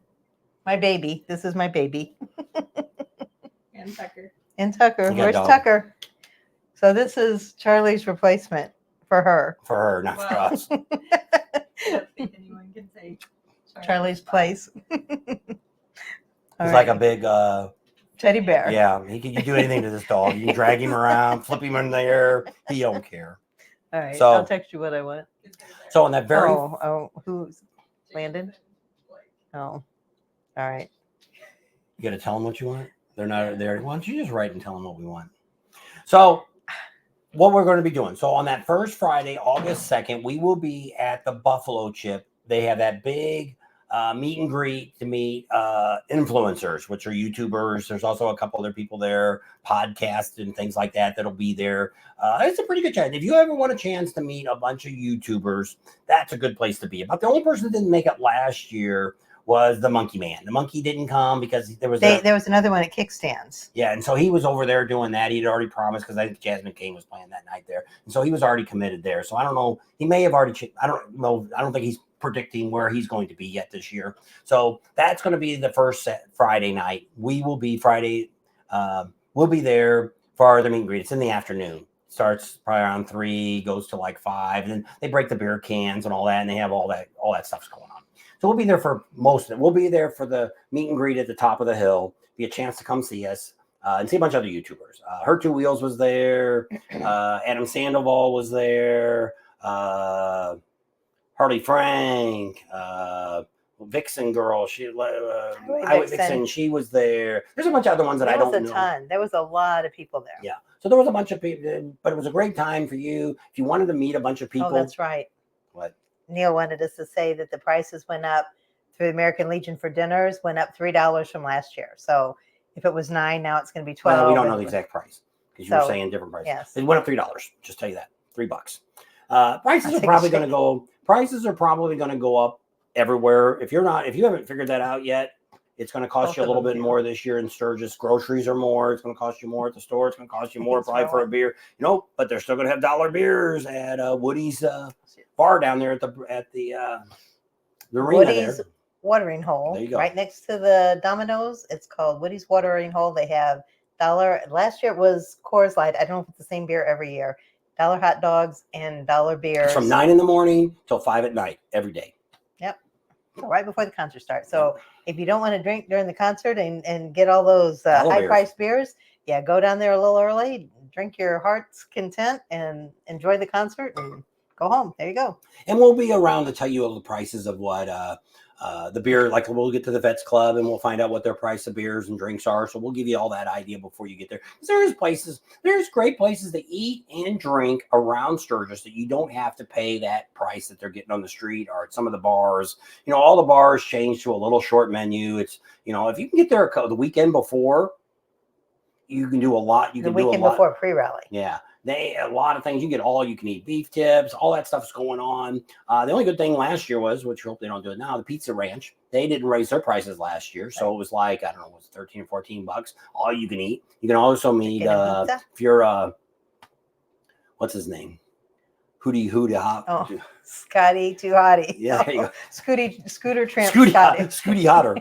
My baby. This is my baby. And Tucker. And Tucker. Where's Tucker? So this is Charlie's replacement for her. For her, not for us. I don't think anyone can say Charlie's place. He's like a big teddy bear. Yeah, you can do anything to this dog. You can drag him around, flip him in the air. He don't care. All right, so, I'll text you what I want. So on that very who's Landon? Oh, all right. You got to tell them what you want. They're not there. Why don't you just write and tell them what we want? So what we're going to be doing. So on that first Friday, August 2nd, we will be at the Buffalo Chip. They have that big meet and greet to meet influencers, which are YouTubers. There's also a couple other people there, podcasts and things like that that'll be there. It's a pretty good chance. If you ever want a chance to meet a bunch of YouTubers, that's a good place to be. About the only person that didn't make it last year was the Monkey Man. The monkey didn't come because there was another one at Kickstands. Yeah, and so he was over there doing that. He'd already promised because I think Jasmine King was playing that night there, and so he was already committed there. So I don't know. He may have already. I don't know. I don't think he's predicting where he's going to be yet this year. So that's going to be the first Friday night. We will be Friday. We'll be there for the meet and greet. It's in the afternoon. Starts probably around 3, goes to like 5, and then they break the beer cans and all that, and they have all that stuff's going on. So we'll be there for most of it. We'll be there for the meet and greet at the top of the hill. Be a chance to come see us and see a bunch of other YouTubers. Her Two Wheels was there. Adam Sandoval was there. Harley Frank. Vixen girl. Highway Vixen. She was there. There's a bunch of other ones that I don't know. There was a ton. There was a lot of people there. Yeah. So there was a bunch of people, but it was a great time for you. If you wanted to meet a bunch of people. Oh, that's right. What? Neil wanted us to say that the prices went up through the American Legion for dinners, went up $3 from last year. So if it was $9, now it's going to be $12. Well, we don't know the exact price because you were saying different prices. Yes. It went up $3. Just tell you that. $3. Prices are probably going to go up everywhere. If you haven't figured that out yet, it's going to cost you a little bit more this year in Sturgis. Groceries are more. It's going to cost you more at the store. It's going to cost you more probably for a beer. But they're still going to have dollar beers at Woody's bar down there at the arena. Woody's there. Watering Hole. There you go. Right next to the Domino's. It's called Woody's Watering Hole. They have $1. Last year it was Coors Light. I don't know if it's the same beer every year. $1 hot dogs and $1 beers. It's from 9 in the morning till 5 at night every day. Yep. So right before the concert starts. So if you don't want to drink during the concert and get all those high-priced beers, go down there a little early, drink your heart's content, and enjoy the concert and go home. There you go. And we'll be around to tell you all the prices of what the beer, like we'll get to the Vets Club and we'll find out what their price of beers and drinks are. So we'll give you all that idea before you get there. Because there's great places to eat and drink around Sturgis that you don't have to pay that price that they're getting on the street or at some of the bars. All the bars change to a little short menu. It's, if you can get there the weekend before, you can do a lot. The weekend before pre-rally. Yeah. A lot of things. You get all you can eat beef tips, all that stuff's going on. The only good thing last year was, which I hope they don't do it now, the Pizza Ranch. They didn't raise their prices last year. So it was like, I don't know, it was 13 or 14 bucks. All you can eat. You can also meet, if you're, what's his name? Hootie Hop. Oh, Scotty Too Hottie. Yeah, there you go. Scooter Tramp Scotty. Scooty Hotter.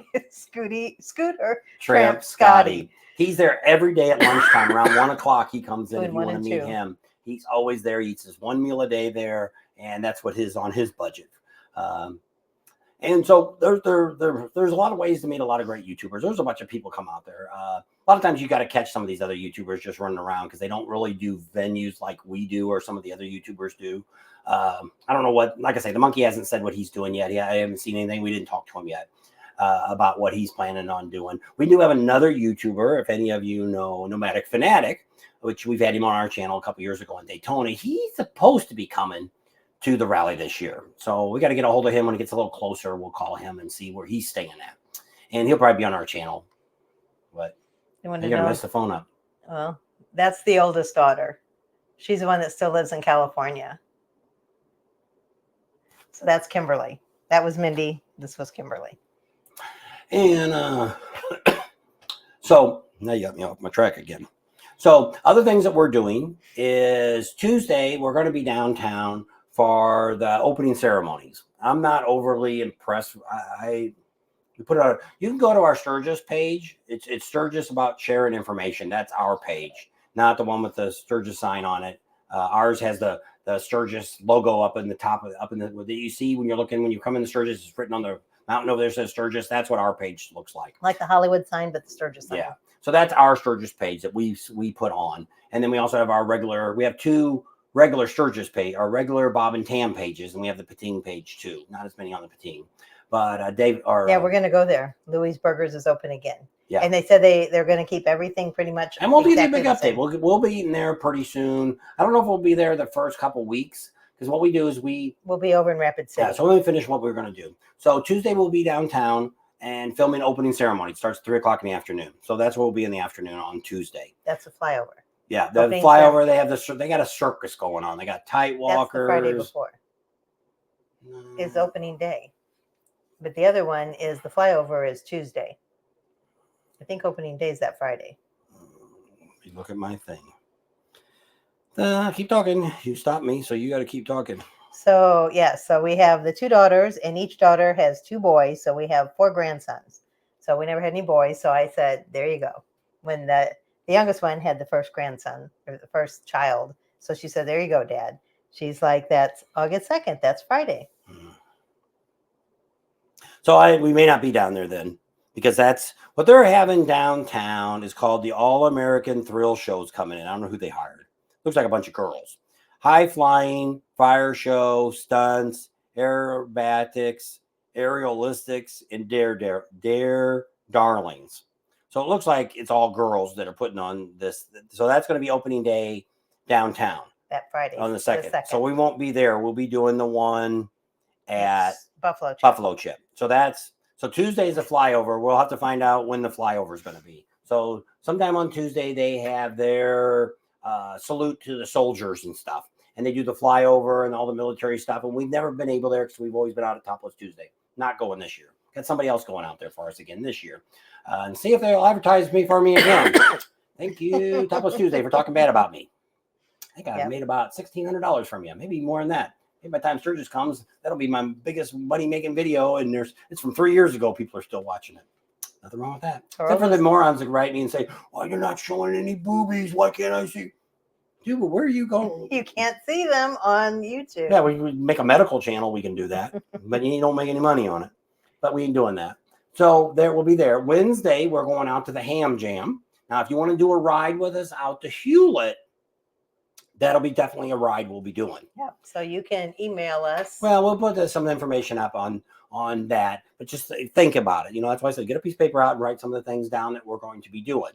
Scooter Tramp Scotty. He's there every day at lunchtime. Around 1 o'clock, he comes in if you want to meet him. He's always there. He eats his one meal a day there, and that's what on his budget. And so there's a lot of ways to meet a lot of great YouTubers. There's a bunch of people come out there. A lot of times you got to catch some of these other YouTubers just running around because they don't really do venues like we do or some of the other YouTubers do. I don't know like I say, the monkey hasn't said what he's doing yet. I haven't seen anything. We didn't talk to him yet. About what he's planning on doing. We do have another YouTuber, if any of you know Nomadic Fanatic, which we've had him on our channel a couple years ago in Daytona. He's supposed to be coming to the rally this year. So we got to get a hold of him when it gets a little closer. We'll call him and see where he's staying at. And he'll probably be on our channel. But you're going to mess the phone up. Well, that's the oldest daughter. She's the one that still lives in California. So that's Kimberly. That was Mindy. This was Kimberly. And so now you got me off my track again. So other things that we're doing is Tuesday, we're going to be downtown for the opening ceremonies. I'm not overly impressed. We put it on, you can go to our Sturgis page. It's Sturgis about sharing information. That's our page, not the one with the Sturgis sign on it. Ours has the Sturgis logo up in the top of that you see when you come in the Sturgis. It's written on the mountain over there, says Sturgis. That's what our page looks like. Like the Hollywood sign, but the Sturgis sign. Yeah. So that's our Sturgis page that we put on. And then we also have we have two regular Sturgis page, our regular Bob and Tam pages, and we have the Pating page too. Not as many on the Pating. But we're going to go there. Louis Burgers is open again. Yeah. And they said they're going to keep everything pretty much. And we'll do the big update. We'll be eating there pretty soon. I don't know if we'll be there the first couple weeks, because what we do is we'll be over in Rapid City. Yeah, so let me finish what we're going to do. So Tuesday we'll be downtown and filming opening ceremony. It starts at 3:00 in the afternoon. So that's what we'll be in the afternoon on Tuesday. That's a flyover. Yeah, the flyover. They got a circus going on. They got tight walkers. That's the Friday before. Is opening day. But the other one is the flyover is Tuesday. I think opening day is that Friday. You look at my thing. Keep talking. You stopped me, so you got to keep talking. So, so we have the two daughters, and each daughter has two boys. So we have 4 grandsons. So we never had any boys. So I said, there you go. When the youngest one had the first grandson, or the first child. So she said, there you go, Dad. She's like, that's August 2nd. That's Friday. So we may not be down there then, because that's what they're having downtown is called the All American Thrill Shows coming in. I don't know who they hired. Looks like a bunch of girls. High flying, fire show, stunts, aerobatics, aerialistics, and dare darlings. So it looks like it's all girls that are putting on this. So that's going to be opening day downtown. That Friday. On the 2nd. So we won't be there. We'll be doing the one at Buffalo Chip. So Tuesday is a flyover. We'll have to find out when the flyover is going to be. So sometime on Tuesday, they have their salute to the soldiers and stuff. And they do the flyover and all the military stuff. And we've never been able there because we've always been out at Topless Tuesday. Not going this year. Got somebody else going out there for us again this year. And see if they'll advertise for me again. Thank you, Topless Tuesday, for talking bad about me. I think I made about $1,600 from you. Maybe more than that. Maybe by the time Sturgis comes, that'll be my biggest money-making video. And it's from 3 years ago. People are still watching it. Nothing wrong with that. Except for the morons that write me and say, "Oh, you're not showing any boobies. Why can't I see?" Dude, but where are you going? You can't see them on YouTube. Yeah, we make a medical channel. We can do that. But you don't make any money on it. But we ain't doing that. So we'll be there. Wednesday, we're going out to the Ham Jam. Now, if you want to do a ride with us out to Hewlett, that'll be definitely a ride we'll be doing. Yeah. So you can email us. Well, we'll put some information up on that, but just think about it. That's why I said get a piece of paper out and write some of the things down that we're going to be doing.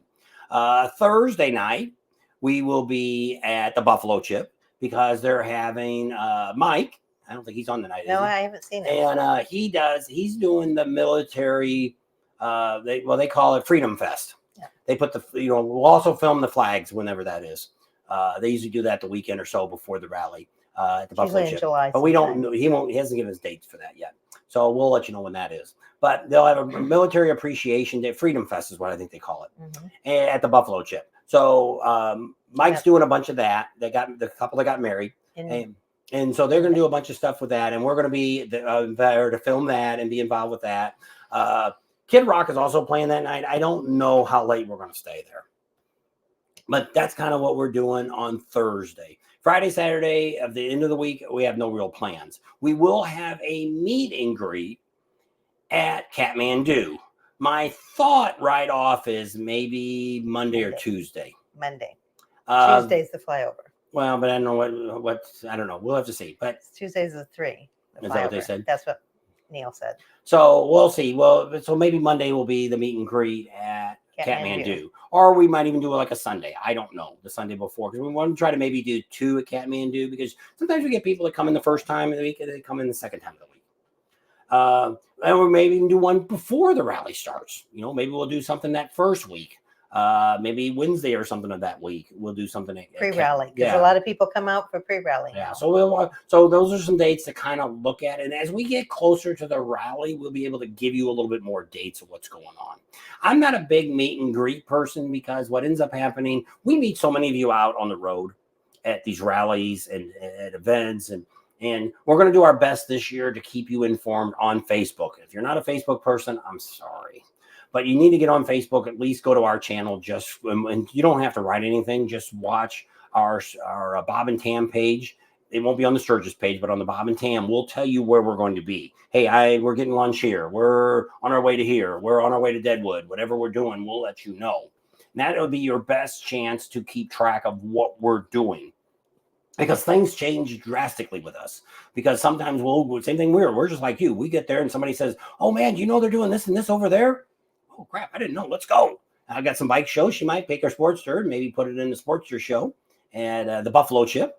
Thursday night, we will be at the Buffalo Chip because they're having Mike. I don't think he's on the night. No, I haven't seen it. And he's doing the military. They call it Freedom Fest. Yeah. They put we'll also film the flags whenever that is. They usually do that the weekend or so before the rally at the Buffalo Chip. July, but we don't know. He hasn't given us dates for that yet. So we'll let you know when that is. But they'll have a military appreciation day. Freedom Fest is what I think they call it at the Buffalo Chip. So Mike's doing a bunch of that. They got the couple that got married. And so they're going to do a bunch of stuff with that. And we're going to be there to film that and be involved with that. Kid Rock is also playing that night. I don't know how late we're going to stay there. But that's kind of what we're doing on Thursday. Friday, Saturday, at the end of the week, we have no real plans. We will have a meet and greet at Kathmandu. My thought right off is maybe Monday or Tuesday. Monday. Tuesday's the flyover. Well, but I don't know what I don't know. We'll have to see. But Tuesday's the 3. Is that what they said? That's what Neil said. So we'll see. Well, so maybe Monday will be the meet and greet at Kathmandu. Or we might even do it like a Sunday. I don't know. The Sunday before. Because we want to try to maybe do 2 at Kathmandu. Because sometimes we get people that come in the first time of the week and they come in the second time of the week. And we maybe even do one before the rally starts. Maybe we'll do something that first week. maybe Wednesday or something of that week. We'll do something pre-rally, because a lot of people come out for pre-rally now. So those are some dates to kind of look at. And as we get closer to the rally, we'll be able to give you a little bit more dates of what's going on. I'm not a big meet and greet person because what ends up happening, we meet so many of you out on the road at these rallies and at events, and we're going to do our best this year to keep you informed on Facebook. If you're not a Facebook person, I'm sorry. But you need to get on Facebook, at least go to our channel. And you don't have to write anything. Just watch our Bob and Tam page. It won't be on the Sturgis page, but on the Bob and Tam, we'll tell you where we're going to be. Hey, we're getting lunch here. We're on our way to here. We're on our way to Deadwood. Whatever we're doing, we'll let you know. And that'll be your best chance to keep track of what we're doing. Because things change drastically with us. Because sometimes same thing we're just like you. We get there and somebody says, oh man, you know they're doing this and this over there? Oh crap, I didn't know. Let's go. I got some bike shows. She might pick her Sportster and maybe put it in the Sportster show and the Buffalo Chip,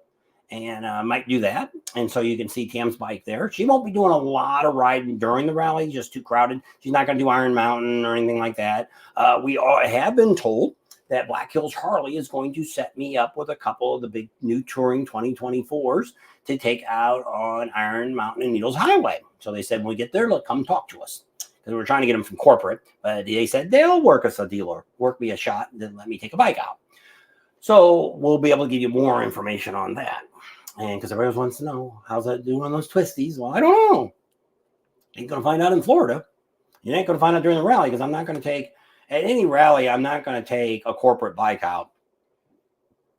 and might do that. And so you can see Tam's bike there. She won't be doing a lot of riding during the rally, just too crowded. She's not going to do Iron Mountain or anything like that. We all have been told that Black Hills Harley is going to set me up with a couple of the big new touring 2024s to take out on Iron Mountain and Needles Highway. So they said, when we get there, look, come talk to us. Because we're trying to get them from corporate, but they said they'll work us a deal or work me a shot and then let me take a bike out. So we'll be able to give you more information on that. And because everyone wants to know, how's that doing on those twisties? Well, I don't know. Ain't going to find out in Florida. You ain't going to find out during the rally, because I'm not going to take, at any rally, I'm not going to take a corporate bike out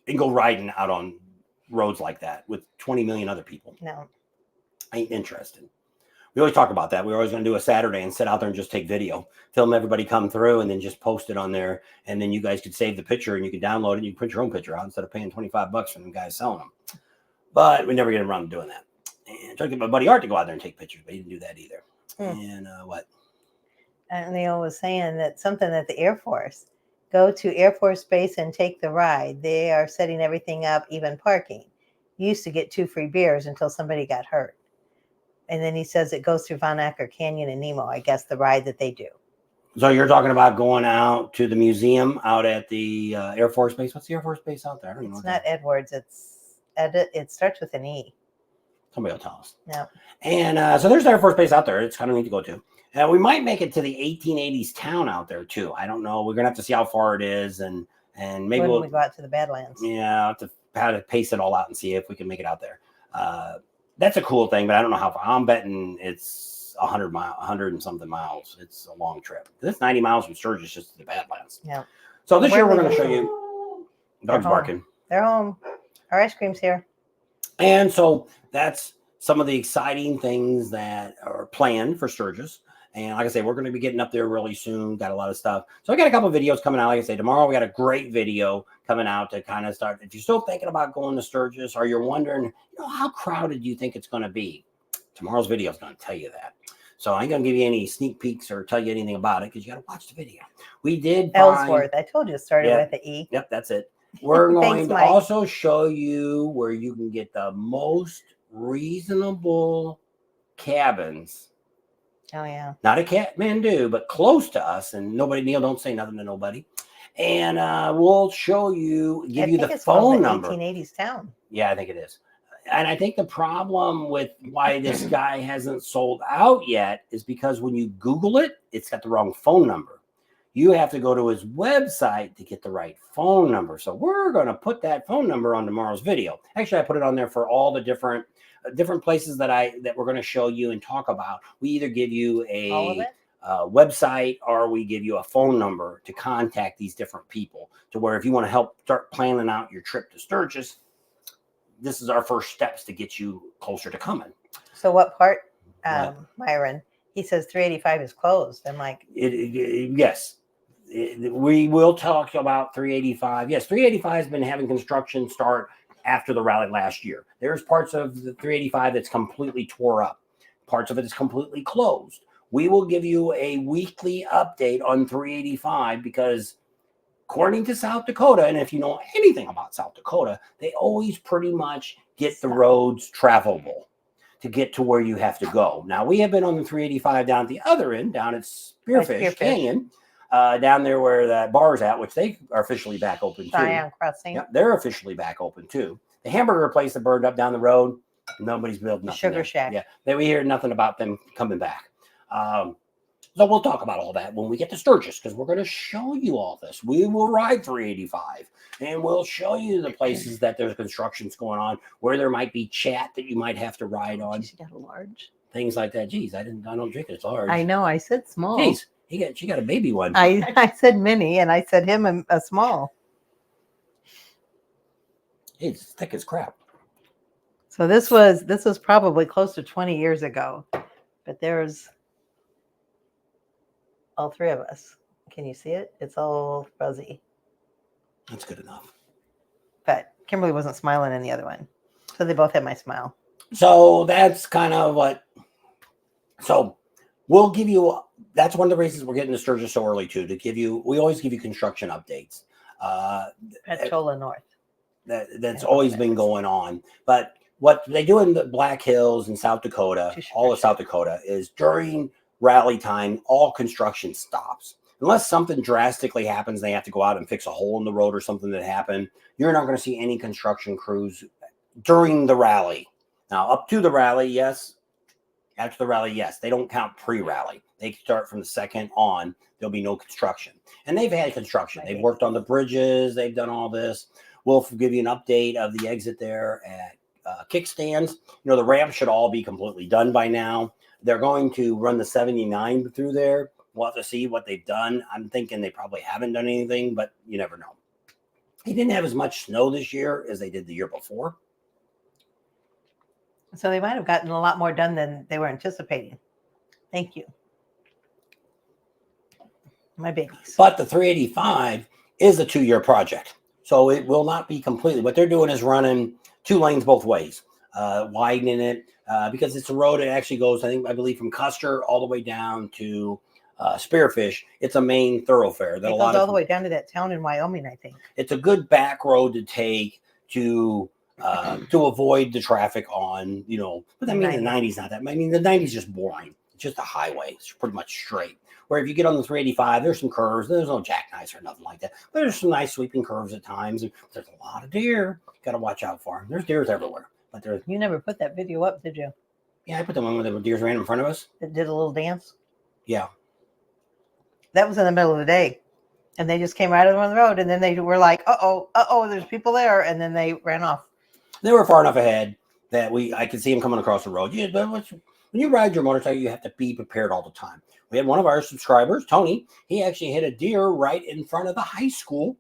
and go riding out on roads like that with 20 million other people. No. I ain't interested. We always talk about that. We're always going to do a Saturday and sit out there and just take video, film everybody come through, and then just post it on there. And then you guys could save the picture and you could download it. And you can print your own picture out instead of paying $25 for them guys selling them. But we never get around to doing that. And tried to get my buddy Art to go out there and take pictures, but he didn't do that either. And what? And Neil was saying that something at the Air Force, go to Air Force Base and take the ride. They are setting everything up, even parking. You used to get 2 free beers until somebody got hurt. And then he says it goes through Von Acker Canyon and Nemo, I guess, the ride that they do. So you're talking about going out to the museum out at the Air Force Base? What's the Air Force Base out there? I don't know. It's not Edwards. It starts with an E. Somebody will tell us. Yeah. And so there's the Air Force Base out there. It's kind of neat to go to. We might make it to the 1880s town out there, too. I don't know. We're going to have to see how far it is. And maybe when we go out to the Badlands. Yeah, I'll have to pace it all out and see if we can make it out there. That's a cool thing, but I don't know how far. I'm betting it's 100 and something miles. It's a long trip. This 90 miles from Sturgis just to the Badlands. Yeah. So this year we're going to show you. Dogs barking. They're home. Our ice cream's here. And so that's some of the exciting things that are planned for Sturgis. And like I say, we're going to be getting up there really soon. Got a lot of stuff. So I got a couple of videos coming out. Like I say, tomorrow we got a great video coming out to kind of start. If you're still thinking about going to Sturgis, or you're wondering, how crowded do you think it's going to be? Tomorrow's video is going to tell you that. So I ain't going to give you any sneak peeks or tell you anything about it because you got to watch the video. We did Ellsworth. I told you it started with an E. Yep, that's it. We're going to also show you where you can get the most reasonable cabins. Oh, yeah. Not a Kathmandu, but close to us. And nobody, Neil, don't say nothing to nobody. And we'll show you, give you the phone number. 1880s town. Yeah, I think it is. And I think the problem with why this guy hasn't sold out yet is because when you Google it, it's got the wrong phone number. You have to go to his website to get the right phone number. So we're going to put that phone number on tomorrow's video. Actually, I put it on there for all the different places that we're going to show you and talk about. We either give you a website or we give you a phone number to contact these different people, to where if you want to help start planning out your trip to Sturgis, this is our first steps to get you closer to coming. So what part, Myron? He says 385 is closed. I'm like, yes. We will talk about 385. Yes, 385 has been having construction start after the rally last year. There's parts of the 385 that's completely tore up. Parts of it is completely closed. We will give you a weekly update on 385 because according to South Dakota, and if you know anything about South Dakota, they always pretty much get the roads travelable to get to where you have to go. Now, we have been on the 385 down at the other end, down at Spearfish Canyon. down there where that bar's at, which they are officially back open too. Cheyenne Crossing. Yep, they're officially back open too. The hamburger place that burned up down the road, nobody's built nothing. Sugar there. Shack. Yeah, we hear nothing about them coming back. So we'll talk about all that when we get to Sturgis, because we're going to show you all this. We will ride 385, and we'll show you the places that there's constructions going on, where there might be chat that you might have to ride on. She got a large. Things like that. Geez, I don't drink it. It's large. I know. I said small. Geez, she got a baby one. I said mini, and I said him a small. It's thick as crap. So this was probably close to 20 years ago, but there's all three of us. Can you see it? It's all fuzzy. That's good enough. But Kimberly wasn't smiling in the other one, so they both had my smile. So that's kind of what. So we'll give you. That's one of the reasons we're getting to Sturgis so early too. To give you, we always give you construction updates. Petrola North. That's always been going on. But what they do in the Black Hills in South Dakota, all of South Dakota, is during rally time, all construction stops. Unless something drastically happens, they have to go out and fix a hole in the road or something that happened. You're not going to see any construction crews during the rally. Now, up to the rally, yes. After the rally, yes. They don't count pre-rally. They start from the second on. There'll be no construction. And they've had construction. They've worked on the bridges. They've done all this. We'll give you an update of the exit there at kickstands. You know, the ramp should all be completely done by now. They're going to run the 79 through there. We'll have to see what they've done. I'm thinking they probably haven't done anything, but you never know. He didn't have as much snow this year as they did the year before. So they might have gotten a lot more done than they were anticipating. Thank you. My babies. But the 385 is a 2-year project. So it will not be completely. What they're doing is running 2 lanes both ways, widening it because it's a road that actually goes, I believe, from Custer all the way down to Spearfish. It's a main thoroughfare. That it goes all the way down to that town in Wyoming, I think. It's a good back road to take to avoid the traffic on, but I mean, the 90's not that. I mean, the 90's just boring. It's just a highway. It's pretty much straight. Where if you get on the 385, there's some curves. There's no jackknives or nothing like that. But there's some nice sweeping curves at times. And there's a lot of deer. Got to watch out for them. There's deers everywhere. But you never put that video up, did you? Yeah, I put the one where the deers ran in front of us. It did a little dance? Yeah. That was in the middle of the day. And they just came right on the road. And then they were like, uh-oh, there's people there. And then they ran off. They were far enough ahead that I could see them coming across the road. Yeah, but when you ride your motorcycle, you have to be prepared all the time. We had one of our subscribers, Tony. He actually hit a deer right in front of the high school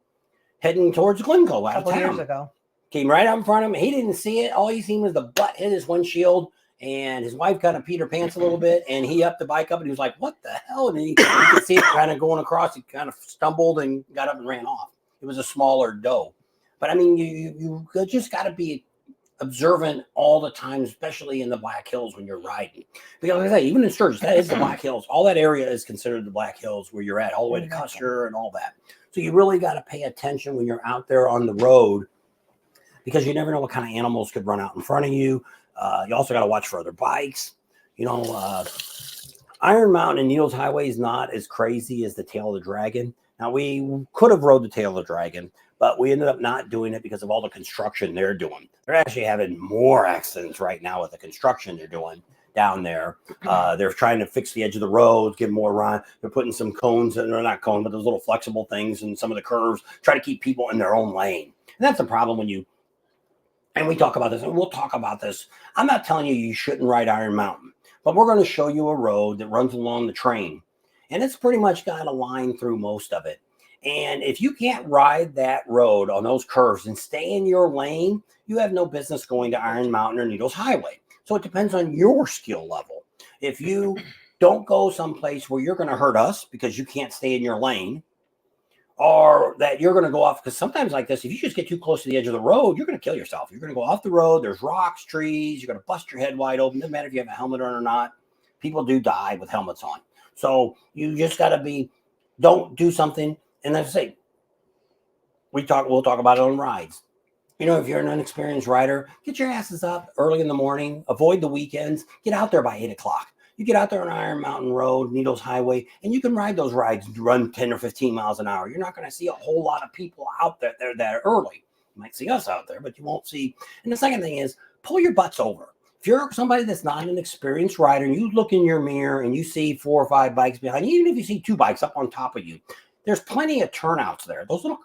heading towards Glencoe out of town. A couple years ago. Came right out in front of him. He didn't see it. All he seen was the butt hit his windshield, and his wife kind of peed her pants a little bit, and he upped the bike up, and he was like, what the hell? And you could see it kind of going across. He kind of stumbled and got up and ran off. It was a smaller doe. But, I mean, you just got to be observant all the time, especially in the Black Hills when you're riding. Because like I say, even in Sturgis, that is the Black Hills. All that area is considered the Black Hills where you're at, all the way to Custer and all that. So you really got to pay attention when you're out there on the road, because you never know what kind of animals could run out in front of you. You also got to watch for other bikes. Iron Mountain and Needles Highway is not as crazy as the Tail of the Dragon. Now, we could have rode the Tail of the Dragon, but we ended up not doing it because of all the construction they're doing. They're actually having more accidents right now with the construction they're doing down there. They're trying to fix the edge of the road, give more run. They're putting some cones, and they're not cones, but those little flexible things and some of the curves, try to keep people in their own lane. And that's the problem and we talk about this, and we'll talk about this. I'm not telling you shouldn't ride Iron Mountain, but we're going to show you a road that runs along the train. And it's pretty much got a line through most of it. And if you can't ride that road on those curves and stay in your lane, you have no business going to Iron Mountain or Needles Highway. So it depends on your skill level. If you don't go someplace where you're going to hurt us because you can't stay in your lane, or that you're going to go off, because sometimes like this, if you just get too close to the edge of the road, you're going to kill yourself. You're going to go off the road. There's rocks, trees. You're going to bust your head wide open. Doesn't matter if you have a helmet on or not. People do die with helmets on. So you just got to don't do something. And as I say, we'll talk about it on rides. If you're an unexperienced rider, get your asses up early in the morning, avoid the weekends, get out there by 8 o'clock. You get out there on Iron Mountain Road, Needles Highway, and you can ride those rides, run 10 or 15 miles an hour. You're not going to see a whole lot of people out there that early. You might see us out there, but you won't see. And the second thing is pull your butts over. If you're somebody that's not an experienced rider and you look in your mirror and you see 4 or 5 bikes behind you, even if you see 2 bikes up on top of you, there's plenty of turnouts there. Those little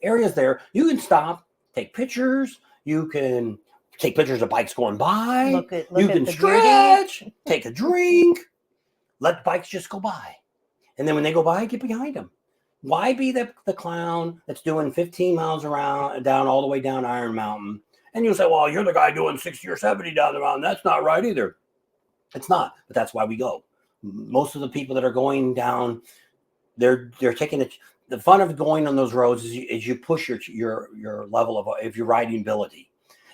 areas there, you can stop, take pictures. You can take pictures of bikes going by. Look you can stretch, take a drink, let bikes just go by. And then when they go by, get behind them. Why be the clown that's doing 15 miles around, down all the way down Iron Mountain? And you'll say, well, you're the guy doing 60 or 70 down the mountain. That's not right either. It's not, but that's why we go. Most of the people that are going down, they're taking it. The fun of going on those roads is you push your level of your riding ability.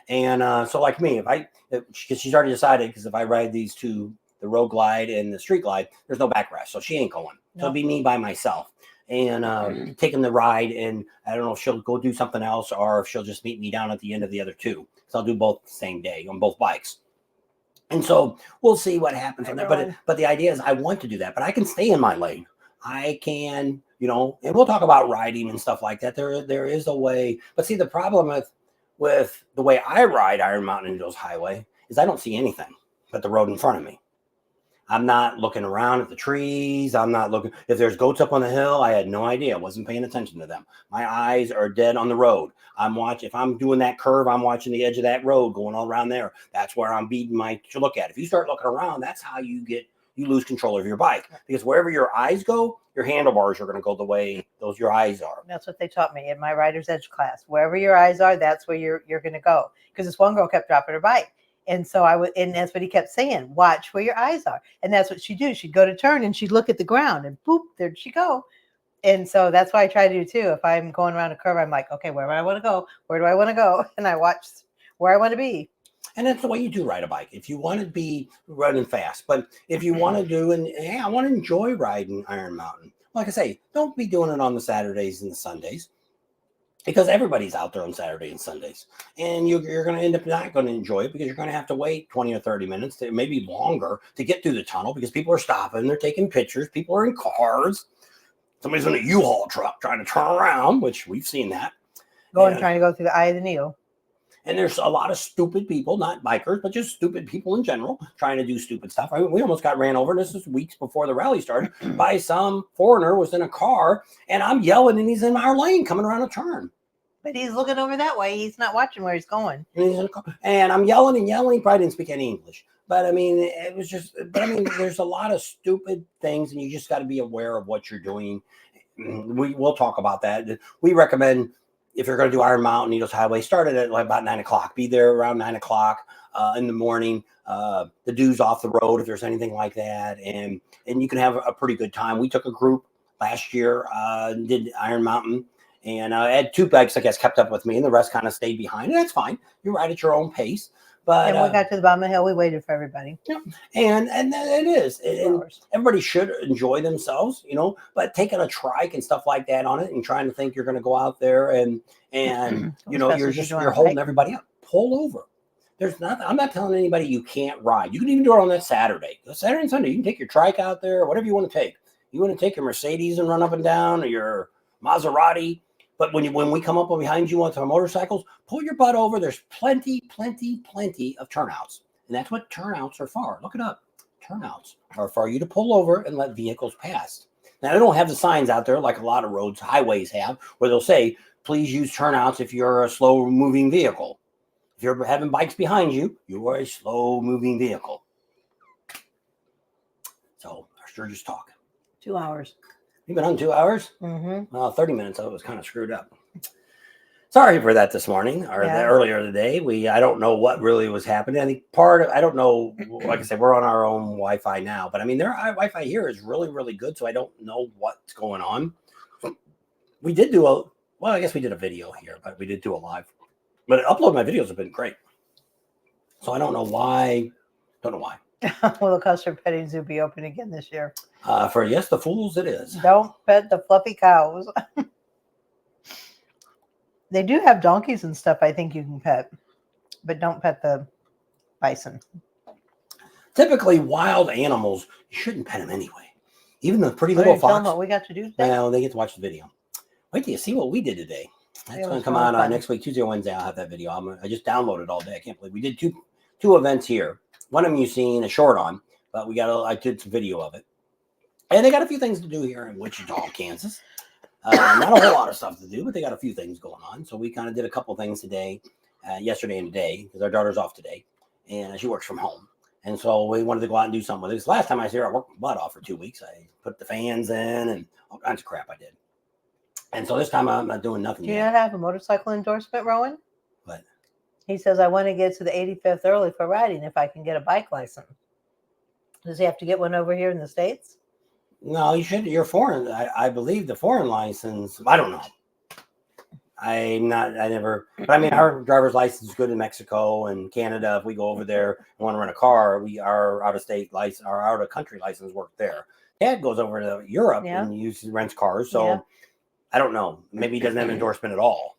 And so like me, because she's already decided, because if I ride these 2, the road glide and the street glide, there's no backrash. So she ain't going. So it'll be me by myself. And taking the ride, and I don't know if she'll go do something else or if she'll just meet me down at the end of the other 2. So I'll do both the same day on both bikes. And so we'll see what happens from there. But the idea is I want to do that, but I can stay in my lane. I can, and we'll talk about riding and stuff like that. There is a way. But see, the problem with the way I ride Iron Mountain Needles Highway is I don't see anything but the road in front of me. I'm not looking around at the trees. I'm not looking. If there's goats up on the hill, I had no idea. I wasn't paying attention to them. My eyes are dead on the road. If I'm doing that curve, I'm watching the edge of that road going all around there. That's where I'm beating to look at. If you start looking around, that's how you lose control of your bike. Because wherever your eyes go, your handlebars are going to go the way your eyes are. That's what they taught me in my Rider's Edge class. Wherever your eyes are, that's where you're going to go. Because this one girl kept dropping her bike. And so and that's what he kept saying, watch where your eyes are. And that's what she'd do. She'd go to turn and she'd look at the ground and boop, there'd she go. And so that's what I try to do too. If I'm going around a curve, I'm like, okay, where do I want to go? Where do I want to go? And I watch where I want to be. And that's the way you do ride a bike. If you want to be running fast, but if you want to do, I want to enjoy riding Iron Mountain. Like I say, don't be doing it on the Saturdays and the Sundays. Because everybody's out there on Saturday and Sundays. And you're going to end up not going to enjoy it because you're going to have to wait 20 or 30 minutes, maybe longer, to get through the tunnel because people are stopping. They're taking pictures. People are in cars. Somebody's in a U-Haul truck trying to turn around, which we've seen that. Trying to go through the eye of the needle. And there's a lot of stupid people, not bikers, but just stupid people in general trying to do stupid stuff. I mean, we almost got ran over. This is weeks before the rally started by some foreigner was in a car, and I'm yelling, and he's in our lane coming around a turn. But he's looking over that way. He's not watching where he's going. And I'm yelling and yelling. He probably didn't speak any English. But I mean, there's a lot of stupid things, and you just got to be aware of what you're doing. We'll talk about that. We recommend, if you're going to do Iron Mountain Needles Highway, start it at about 9 o'clock. Be there around 9 o'clock in the morning. The dew's off the road if there's anything like that. And you can have a pretty good time. We took a group last year, did Iron Mountain. And I had 2 bikes, I guess, kept up with me, and the rest kind of stayed behind. And that's fine. You ride at your own pace. But we got to the bottom of the hill. We waited for everybody. Yeah, and it is. And everybody should enjoy themselves, But taking a trike and stuff like that on it, and trying to think you're going to go out there and you're holding everybody up. Pull over. There's nothing. I'm not telling anybody you can't ride. You can even do it on that Saturday. Saturday and Sunday, you can take your trike out there, whatever you want to take. You want to take your Mercedes and run up and down, or your Maserati. But when we come up behind you onto our motorcycles, pull your butt over. There's plenty of turnouts. And that's what turnouts are for. Look it up. Turnouts are for you to pull over and let vehicles pass. Now, they don't have the signs out there like a lot of roads, highways have, where they'll say, please use turnouts if you're a slow-moving vehicle. If you're having bikes behind you, you are a slow-moving vehicle. So, our Sturgis talk. 2 hours. You've been on 2 hours? Mm-hmm. Well, 30 minutes. I was kind of screwed up. Sorry for that this morning or earlier today. I don't know what really was happening. I think I don't know, like I said, we're on our own Wi-Fi now, but I mean, our Wi-Fi here is really, really good. So I don't know what's going on. We did I guess we did a video here, but we did do a live, but uploading my videos have been great. So I don't know why. Will the custom petting zoo be open again this year? For yes, the fools it is. Don't pet the fluffy cows. They do have donkeys and stuff I think you can pet, but don't pet the bison. Typically, wild animals, you shouldn't pet them anyway. Even the pretty Why little don't you tell them fox. what we got to do today? Well, they get to watch the video. Wait till you see what we did today. That's It going was to come really out fun. next week, Tuesday or Wednesday. I'll have that video. I just downloaded all day. I can't believe we did two events here. One of them you've seen a short on, but I did some video of it. And they got a few things to do here in Wichita, Kansas. Not a whole lot of stuff to do, but they got a few things going on. So we kind of did a couple things today, yesterday and today, because our daughter's off today, and she works from home. And so we wanted to go out and do something with it. Last time I was here, I worked my butt off for 2 weeks. I put the fans in and all kinds of crap I did. And so this time I'm not doing nothing Do you yet. not have a motorcycle endorsement, Rowan? What? He says, I want to get to the 85th early for riding if I can get a bike license. Does he have to get one over here in the States? No, you should. You're foreign. I believe the foreign license. I don't know. But I mean, our driver's license is good in Mexico and Canada. If we go over there and want to rent a car, our out of state license, our out of country license work there. Dad goes over to Europe and rents cars. So I don't know. Maybe he doesn't have an endorsement at all.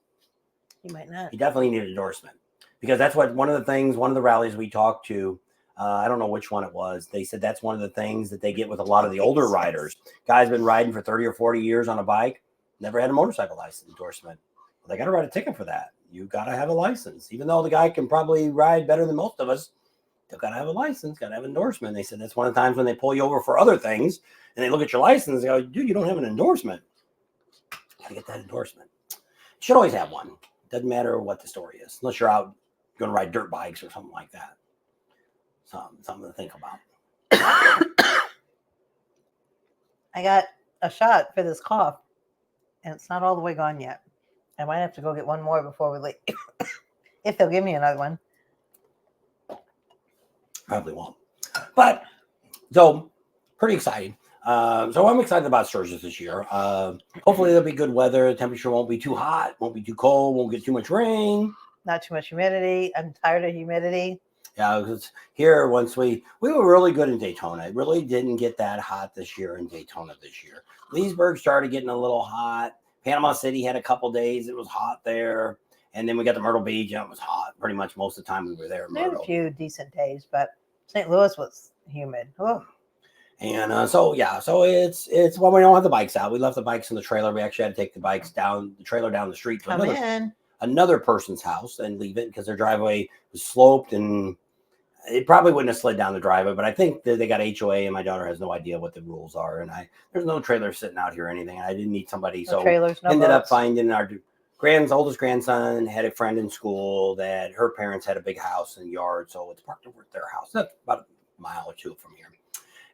He might not. He definitely need an endorsement because that's what one of the rallies we talked to. I don't know which one it was. They said that's one of the things that they get with a lot of the older riders. Guys been riding for 30 or 40 years on a bike, never had a motorcycle license endorsement. Well, they got to write a ticket for that. You got to have a license. Even though the guy can probably ride better than most of us, they've got to have a license, got to have an endorsement. They said that's one of the times when they pull you over for other things and they look at your license and go, dude, you don't have an endorsement. Got to get that endorsement. You should always have one. Doesn't matter what the story is, unless you're out going to ride dirt bikes or something like that. Something to think about. I got a shot for this cough, and it's not all the way gone yet. I might have to go get one more before we leave, if they'll give me another one. Probably won't. But, so, pretty exciting. So I'm excited about Sturgis this year. Hopefully there'll be good weather. The temperature won't be too hot, won't be too cold, won't get too much rain. Not too much humidity. I'm tired of humidity. Yeah, because here we were really good in Daytona. It really didn't get that hot this year in Daytona this year. Leesburg started getting a little hot. Panama City had a couple days. It was hot there. And then we got to Myrtle Beach and it was hot pretty much most of the time we were there. There were a few decent days, but St. Louis was humid. Oh. And so it's well, we don't have the bikes out. We left the bikes in the trailer. We actually had to take the trailer down the street to another person's house and leave it because their driveway was sloped and it probably wouldn't have slid down the driveway, but I think that they got HOA and my daughter has no idea what the rules are. And there's no trailer sitting out here or anything. I didn't need somebody. So ended up finding our oldest grandson had a friend in school that her parents had a big house and yard. So it's parked over at their house. That's about a mile or two from here.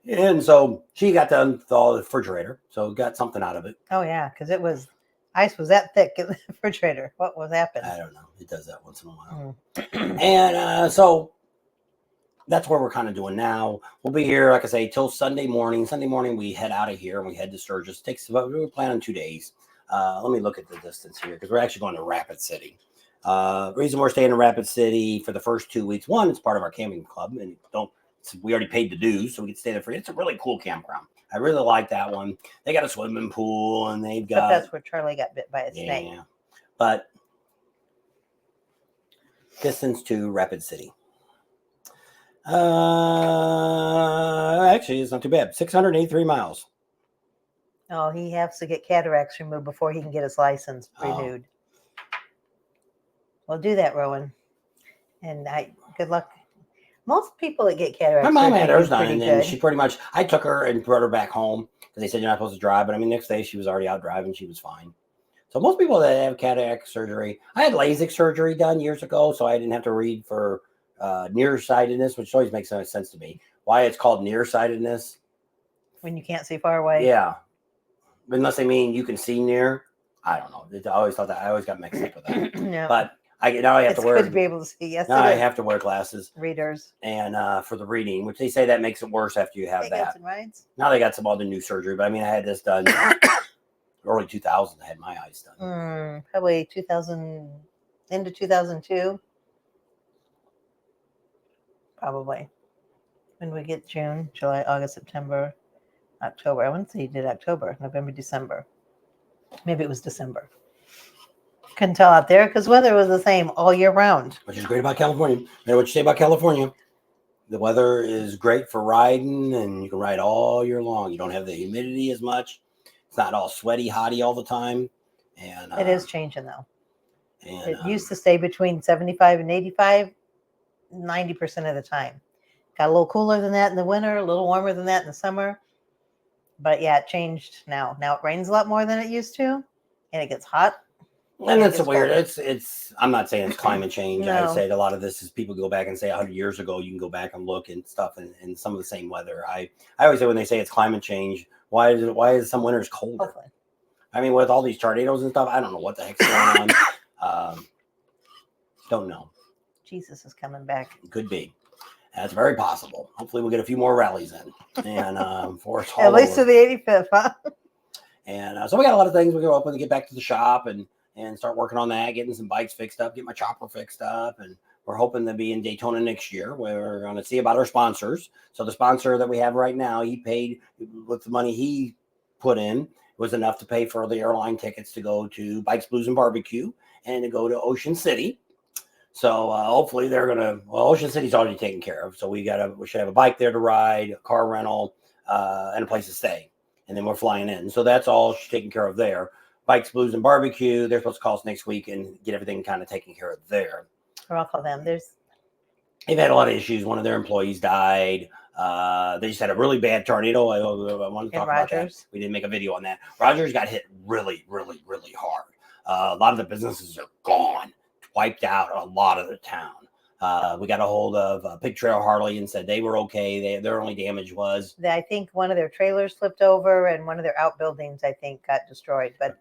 And so she got to install the refrigerator. So got something out of it. Oh yeah. Cause ice was that thick in the refrigerator. What was happening? I don't know. It does that once in a while. And so that's what we're kind of doing now. We'll be here, like I say, till Sunday morning. Sunday morning, we head out of here and we head to Sturgis. We're planning 2 days. Let me look at the distance here because we're actually going to Rapid City. The reason we're staying in Rapid City for the first 2 weeks, one, it's part of our camping club, and we already paid the dues, so we can stay there for it. It's a really cool campground. I really like that one. They got a swimming pool, and they've got. That's where Charlie got bit by a snake. Yeah, but distance to Rapid City. Actually, it's not too bad. 683 miles. Oh, he has to get cataracts removed before he can get his license renewed. Well, do that, Rowan. And good luck. Most people that get cataracts. My mom had hers done, and then she pretty much. I took her and brought her back home because they said you're not supposed to drive. But I mean, next day she was already out driving. She was fine. So most people that have cataract surgery, I had LASIK surgery done years ago, so I didn't have to read for nearsightedness, which always makes no sense to me. Why it's called nearsightedness? When you can't see far away. Yeah, unless they mean you can see near. I don't know. I always thought that. I always got mixed up with that. No. But now I have to wear. It's good to be able to see. Yes, now I have to wear glasses. Readers. And for the reading, which they say that makes it worse after you have that. Now they got some other new surgery, but I mean, I had this done early 2000. I had my eyes done. Probably 2000 into 2002. Probably. When we get June, July, August, September, October. I wouldn't say you did October, November, December. Maybe it was December. Couldn't tell out there because weather was the same all year round. Which is great about California. You know what you say about California? The weather is great for riding, and you can ride all year long. You don't have the humidity as much. It's not all sweaty, hotty all the time. And It is changing though. And it used to stay between 75 and 85, 90% of the time. Got a little cooler than that in the winter, a little warmer than that in the summer. But yeah, it changed now. Now it rains a lot more than it used to, and it gets hot. And it's weird. It's. I'm not saying it's climate change. No. I'd say a lot of this is people go back and say 100 years ago. You can go back and look and stuff, and some of the same weather. I always say when they say it's climate change, why is some winters colder? Hopefully. I mean, with all these tornadoes and stuff, I don't know what the heck's going on. Don't know. Jesus is coming back. Could be. That's very possible. Hopefully, we'll get a few more rallies in, and for us all at least over. to the 85th, huh? And so we got a lot of things we go up and get back to the shop and start working on that, getting some bikes fixed up, get my chopper fixed up. And we're hoping to be in Daytona next year. We're going to see about our sponsors. So the sponsor that we have right now, he paid with the money he put in was enough to pay for the airline tickets to go to Bikes, Blues, and Barbecue and to go to Ocean City. So hopefully they're going to, Ocean City's already taken care of. So we should have a bike there to ride, a car rental, and a place to stay. And then we're flying in. So that's all taken care of there. Bikes, Blues, and Barbecue, they're supposed to call us next week and get everything kind of taken care of there. Or I'll call them. They've had a lot of issues. One of their employees died. They just had a really bad tornado. I wanted to talk about that. We didn't make a video on that. Rogers got hit really, really, really hard. A lot of the businesses are gone, wiped out a lot of the town. We got a hold of Pig Trail Harley and said they were okay. Their only damage was I think one of their trailers flipped over and one of their outbuildings, I think, got destroyed. But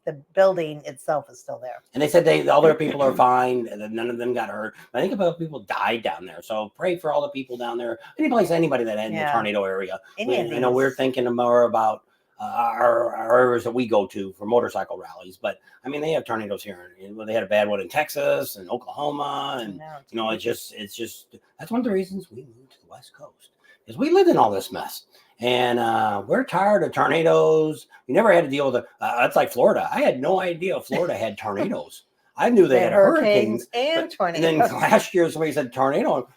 the building itself is still there. And they said all their people are fine and none of them got hurt. I think about people died down there. So pray for all the people down there. Anybody that had in the tornado area. We're thinking more about our areas that we go to for motorcycle rallies. But I mean, they have tornadoes here. They had a bad one in Texas and Oklahoma. And, it's just, that's one of the reasons we moved to the West Coast is we lived in all this mess. And we're tired of tornadoes. We never had to deal with it. That's like Florida. I had no idea Florida had tornadoes. I knew they had hurricanes and tornadoes. And then last year somebody said tornado.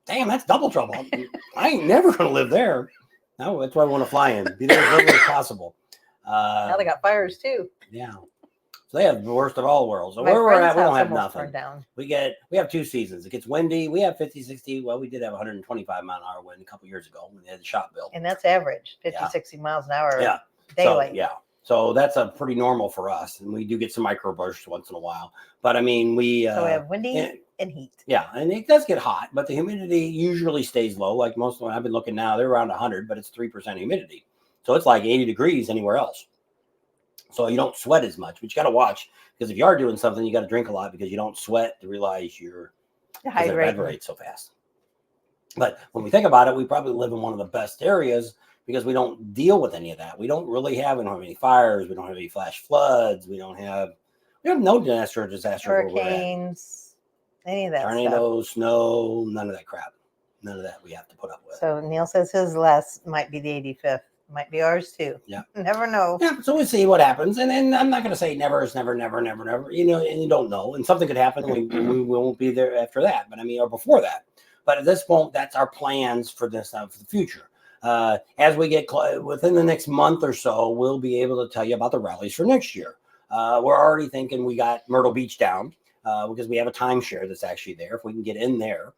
Damn, that's double trouble. I ain't never going to live there. No, that's why I want to fly in. Be there as little as possible. Now they got fires too. Yeah. So they have the worst of all worlds. So where we're at, we don't have nothing. Down. We have 2 seasons. It gets windy. We have 50, 60. Well, we did have 125 mile an hour wind a couple years ago when they had the shop built. And that's average, 50, 60 miles an hour daily. So that's a pretty normal for us. And we do get some microbursts once in a while. But I mean, so we have windy and heat. Yeah, and it does get hot, but the humidity usually stays low. Like most of them I've been looking now, they're around 100, but it's 3% humidity. So it's like 80 degrees anywhere else. So you don't sweat as much, but you got to watch because if you are doing something, you got to drink a lot because you don't sweat to realize you're dehydrated so fast. But when we think about it, we probably live in one of the best areas because we don't deal with any of that. We don't have any fires. We don't have any flash floods. We have no natural disaster. Hurricanes, any of that tornadoes, snow, none of that crap. None of that we have to put up with. So Neil says his last might be the 85th. Might be ours too. Yeah. Never know. Yeah. So we'll see what happens. And then I'm not going to say never is never, never, never, never, and you don't know. And something could happen. We won't be there after that, but I mean, or before that. But at this point, that's our plans for this, for the future. As we get within the next month or so, we'll be able to tell you about the rallies for next year. We're already thinking we got Myrtle Beach down because we have a timeshare that's actually there. If we can get in there,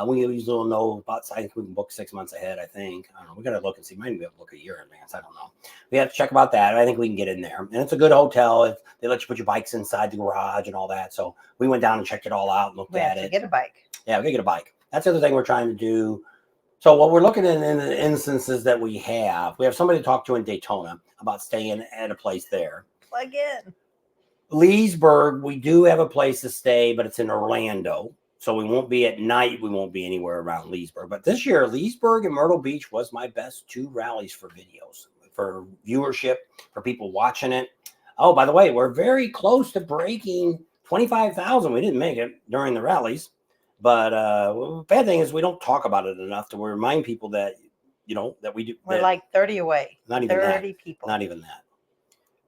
we usually will know about. I think we can book 6 months ahead. I think. I don't know. We got to look and see. Might be able to book a year in advance. I don't know. We have to check about that. I think we can get in there, and it's a good hotel. They let you put your bikes inside the garage and all that. So we went down and checked it all out and looked at it. Get a bike. Yeah, we can get a bike. That's the other thing we're trying to do. So what we're looking at in the instances that we have somebody to talk to in Daytona about staying at a place there. Plug in. Leesburg, we do have a place to stay, but it's in Orlando. So we won't be at night. We won't be anywhere around Leesburg. But this year, Leesburg and Myrtle Beach was my best 2 rallies for videos, for viewership, for people watching it. Oh, by the way, we're very close to breaking 25,000. We didn't make it during the rallies. But bad thing is we don't talk about it enough to remind people that, that we do. We're like 30 away. Not even 30 that. people. Not even that.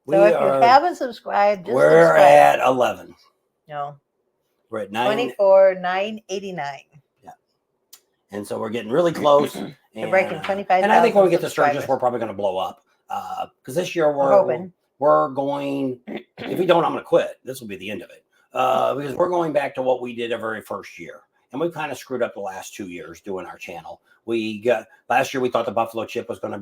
So if you haven't subscribed, we're subscribe. At 11. No. We're at 9. 24,989. Yeah. And so we're getting really close. They're breaking 25,000. And I think when we get to Sturgis, we're probably going to blow up. Because this year we're going, if we don't, I'm going to quit. This will be the end of it. Because we're going back to what we did the very first year. And we kind of screwed up the last 2 years doing our channel. Last year we thought the Buffalo Chip was going to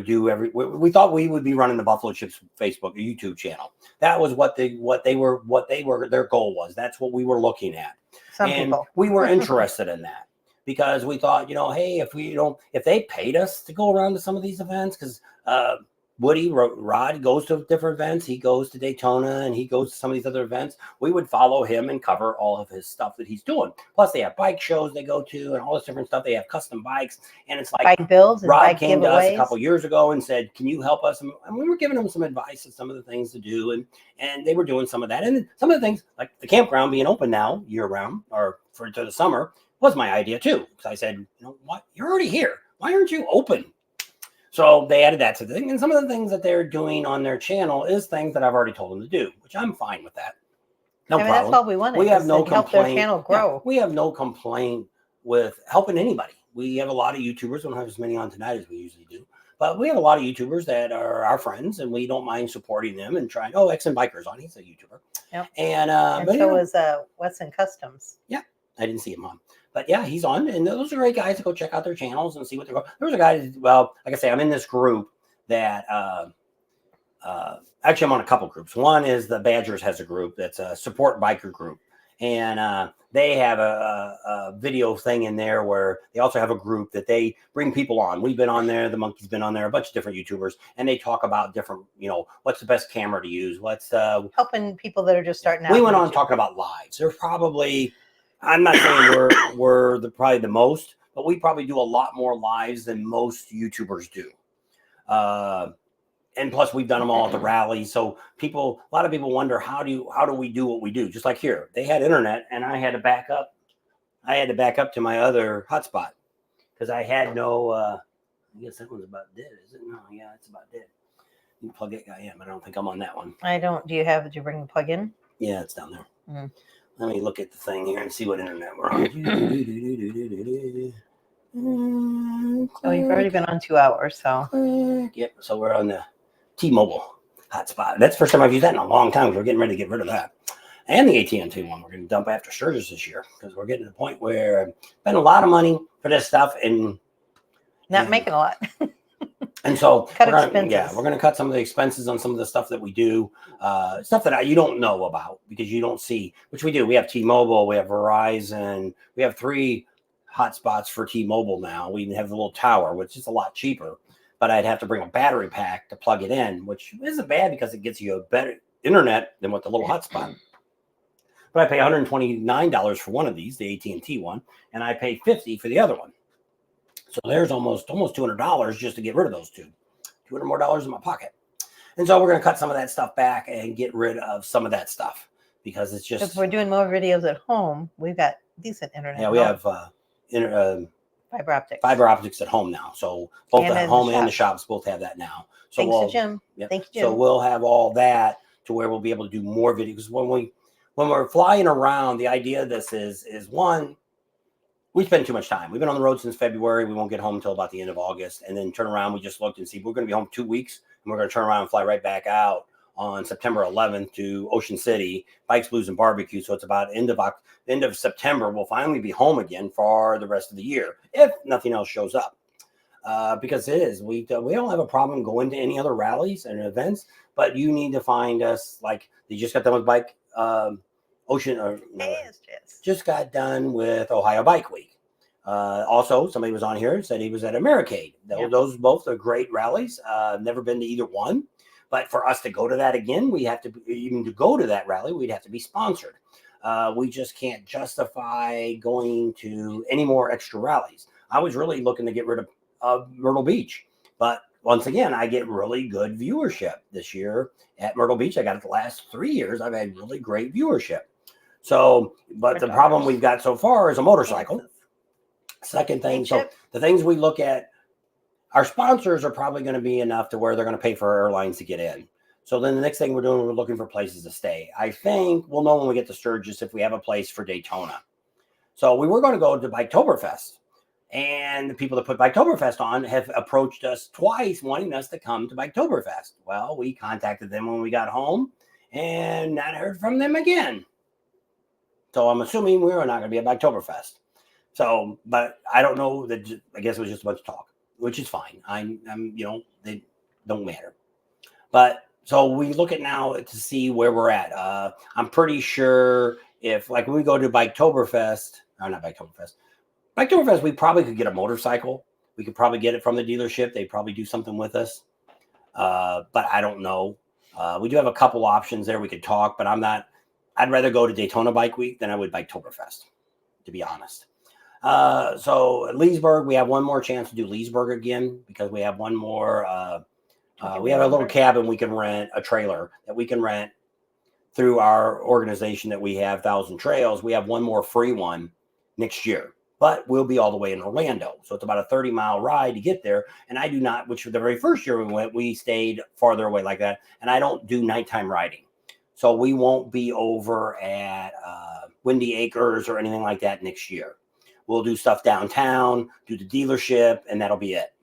do we thought we would be running the Buffalo Chips Facebook YouTube channel. That was what their goal was. That's what we were looking at. We were interested in that because we thought, hey, if they paid us to go around to some of these events, because Rod goes to different events. He goes to Daytona and he goes to some of these other events. We would follow him and cover all of his stuff that he's doing. Plus, they have bike shows they go to and all this different stuff. They have custom bikes. And it's like bike builds and Rod bike came giveaways. to us a couple years ago and said, can you help us? And we were giving them some advice on some of the things to do. And they were doing some of that. And some of the things, like the campground being open now year round or to the summer, was my idea too. Because I said, what? You're already here. Why aren't you open? So they added that to the thing. And some of the things that they're doing on their channel is things that I've already told them to do, which I'm fine with that. No problem. That's all we wanted. We have no complaint. Help their channel grow. Yeah, we have no complaint with helping anybody. We have a lot of YouTubers. We don't have as many on tonight as we usually do. But we have a lot of YouTubers that are our friends, and we don't mind supporting them and trying. Oh, X and Biker's on. He's a YouTuber. Yep. And so was Wesson Customs. Yeah, I didn't see him on. But yeah, he's on, and those are great guys to go check out their channels and see what they're going. There was a guy, like I say, I'm in this group that actually I'm on a couple groups. One is the Badgers has a group that's a support biker group, and they have a video thing in there where they also have a group that they bring people on. We've been on there, the Monkey's been on there, a bunch of different YouTubers, and they talk about different, what's the best camera to use, what's helping people that are just starting out. We went on talking about lives. There's probably. I'm not saying we're probably the most, but we probably do a lot more lives than most YouTubers do. And plus, we've done them all at the rally. So a lot of people wonder how do we do what we do? Just like here, they had internet, and I had to back up. I had to back up to my other hotspot because I had no. I guess that one's about dead, is it? No, yeah, it's about dead. You can plug that guy in, but I don't think I'm on that one. I don't. Did you bring the plug in? Yeah, it's down there. Mm. Let me look at the thing here and see what internet we're on. Oh, you've already been on 2 hours, so. Yep. So we're on the T-Mobile hotspot. That's the first time I've used that in a long time. We're getting ready to get rid of that. And the AT&T one we're going to dump after Sturgis this year because we're getting to the point where I spend a lot of money for this stuff and not making a lot. And so cut expenses. Yeah, we're going to cut some of the expenses on some of the stuff that we do, stuff that you don't know about because you don't see, which we do. We have T-Mobile, we have Verizon, we have 3 hotspots for T-Mobile now. We even have the little tower, which is a lot cheaper, but I'd have to bring a battery pack to plug it in, which isn't bad because it gets you a better internet than what the little hotspot. But I pay $129 for one of these, the AT&T one, and I pay $50 for the other one. So there's almost $200 just to get rid of those two. $200 more in my pocket. And so we're going to cut some of that stuff back and get rid of some of that stuff because it's just. If we're doing more videos at home, we've got decent internet. Yeah, we have fiber optics. Fiber optics at home now. So both at home and the shops both have that now. So thanks to Jim. Yep. Thank you, Jim. So we'll have all that to where we'll be able to do more videos. When we're flying around, the idea of this is one. We spend too much time. We've been on the road since February. We won't get home until about the end of August. And then turn around. We just looked and see we're going to be home 2 weeks. And we're going to turn around and fly right back out on September 11th to Ocean City, Bikes, Blues, and Barbecue. So it's about end of September. We'll finally be home again for the rest of the year if nothing else shows up. Because it is. We don't have a problem going to any other rallies and events. But you need to find us. Like they just got done with Bike just got done with Ohio Bike Week. Also, somebody was on here and said he was at Americade. Those both are great rallies. Never been to either one. But for us to go to that again, we have to, even to go to that rally, we'd have to be sponsored. We just can't justify going to any more extra rallies. I was really looking to get rid of Myrtle Beach. But once again, I get really good viewership this year at Myrtle Beach. I got it the last 3 years. I've had really great viewership. So, but the problem we've got so far is a motorcycle. Second thing, so the things we look at, our sponsors are probably going to be enough to where they're going to pay for our airlines to get in. So then the next thing we're doing, we're looking for places to stay. I think we'll know when we get to Sturgis if we have a place for Daytona. So we were going to go to Biketoberfest. And the people that put Biketoberfest on have approached us twice wanting us to come to Biketoberfest. Well, we contacted them when we got home and not heard from them again. So I'm assuming we're not going to be at Biketoberfest. So, but I don't know that. I guess it was just a bunch of talk, which is fine. I'm they don't matter. But so we look at now to see where we're at. I'm pretty sure if like when we go to Biketoberfest, or not Biketoberfest, Biketoberfest, we probably could get a motorcycle. We could probably get it from the dealership. They'd probably do something with us. But I don't know. We do have a couple options there. We could talk, but I'd rather go to Daytona Bike Week than I would Biketoberfest, to be honest. So at Leesburg, we have one more chance to do Leesburg again because we have one more. We have a little cabin we can rent, a trailer that we can rent through our organization that we have, Thousand Trails. We have one more free one next year. But we'll be all the way in Orlando. So it's about a 30-mile ride to get there. And I do not, which the very first year we went, we stayed farther away like that. And I don't do nighttime riding. So we won't be over at Windy Acres or anything like that next year. We'll do stuff downtown, do the dealership, and that'll be it.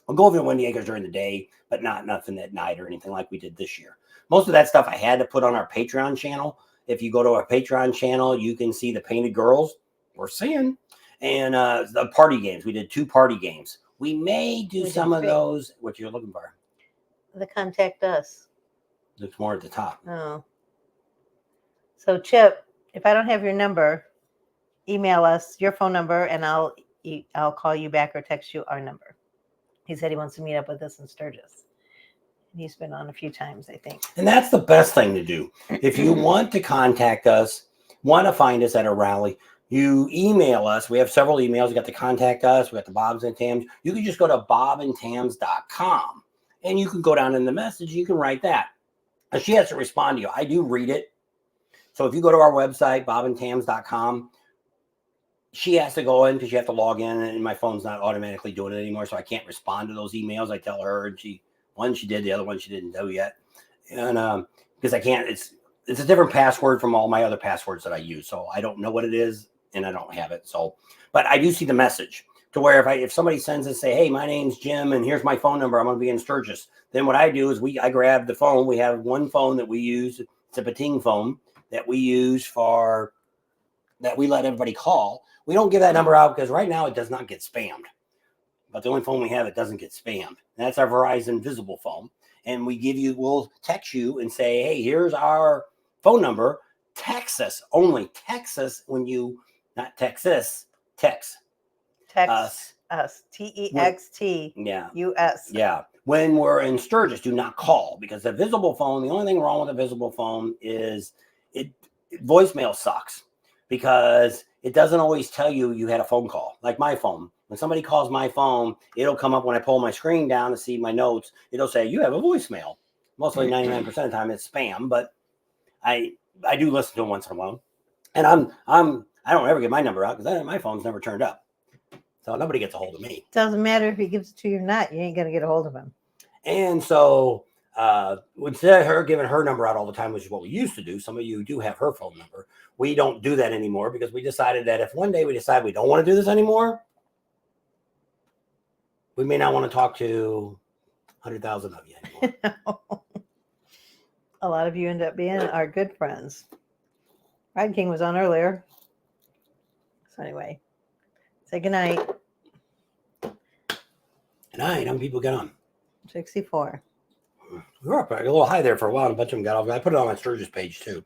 I'll go over to Windy Acres during the day, but nothing at night or anything like we did this year. Most of that stuff I had to put on our Patreon channel. If you go to our Patreon channel, you can see the painted girls we're seeing. And the party games. We did 2 party games. We may do some of those. What you're looking for? The contact us. Looks more at the top. Oh. So Chip, if I don't have your number, email us your phone number and I'll call you back or text you our number. He said he wants to meet up with us in Sturgis. He's been on a few times, I think. And that's the best thing to do. If you want to contact us, want to find us at a rally, you email us. We have several emails. We got to contact us. We got the Bobs and Tams. You can just go to bobandtams.com and you can go down in the message. You can write that. And she has to respond to you. I do read it. So if you go to our website, bobandtams.com, she has to go in because you have to log in and my phone's not automatically doing it anymore. So I can't respond to those emails. I tell her and one she did, the other one she didn't do yet. And because I can't, it's a different password from all my other passwords that I use. So I don't know what it is. And I don't have it. So, but I do see the message to where if somebody sends and say, hey, my name's Jim and here's my phone number, I'm going to be in Sturgis. Then what I do is I grab the phone. We have one phone that we use. It's a Pating phone that we use that we let everybody call. We don't give that number out because right now it does not get spammed. But the only phone we have, it doesn't get spammed. That's our Verizon Visible phone. And we'll text you and say, hey, here's our phone number. Text us only. Text us when you, not Texas, text us. TEXT. Yeah. US. Yeah. When we're in Sturgis, do not call because the visible phone, the only thing wrong with the visible phone is voicemail sucks because it doesn't always tell you had a phone call. Like my phone. When somebody calls my phone, it'll come up when I pull my screen down to see my notes. It'll say, you have a voicemail. Mostly 99% of the time it's spam, but I do listen to them once in a while. And I don't ever get my number out because my phone's never turned up. So nobody gets a hold of me. Doesn't matter if he gives it to you or not. You ain't going to get a hold of him. And so instead of her giving her number out all the time, which is what we used to do, some of you do have her phone number. We don't do that anymore because we decided that if one day we decide we don't want to do this anymore, we may not want to talk to 100,000 of you anymore. A lot of you end up being our good friends. Ride King was on earlier. So anyway, say goodnight. Good night. How many people get on? 64. We were up a little high there for a while, and a bunch of them got off. I put it on my Sturgis page too,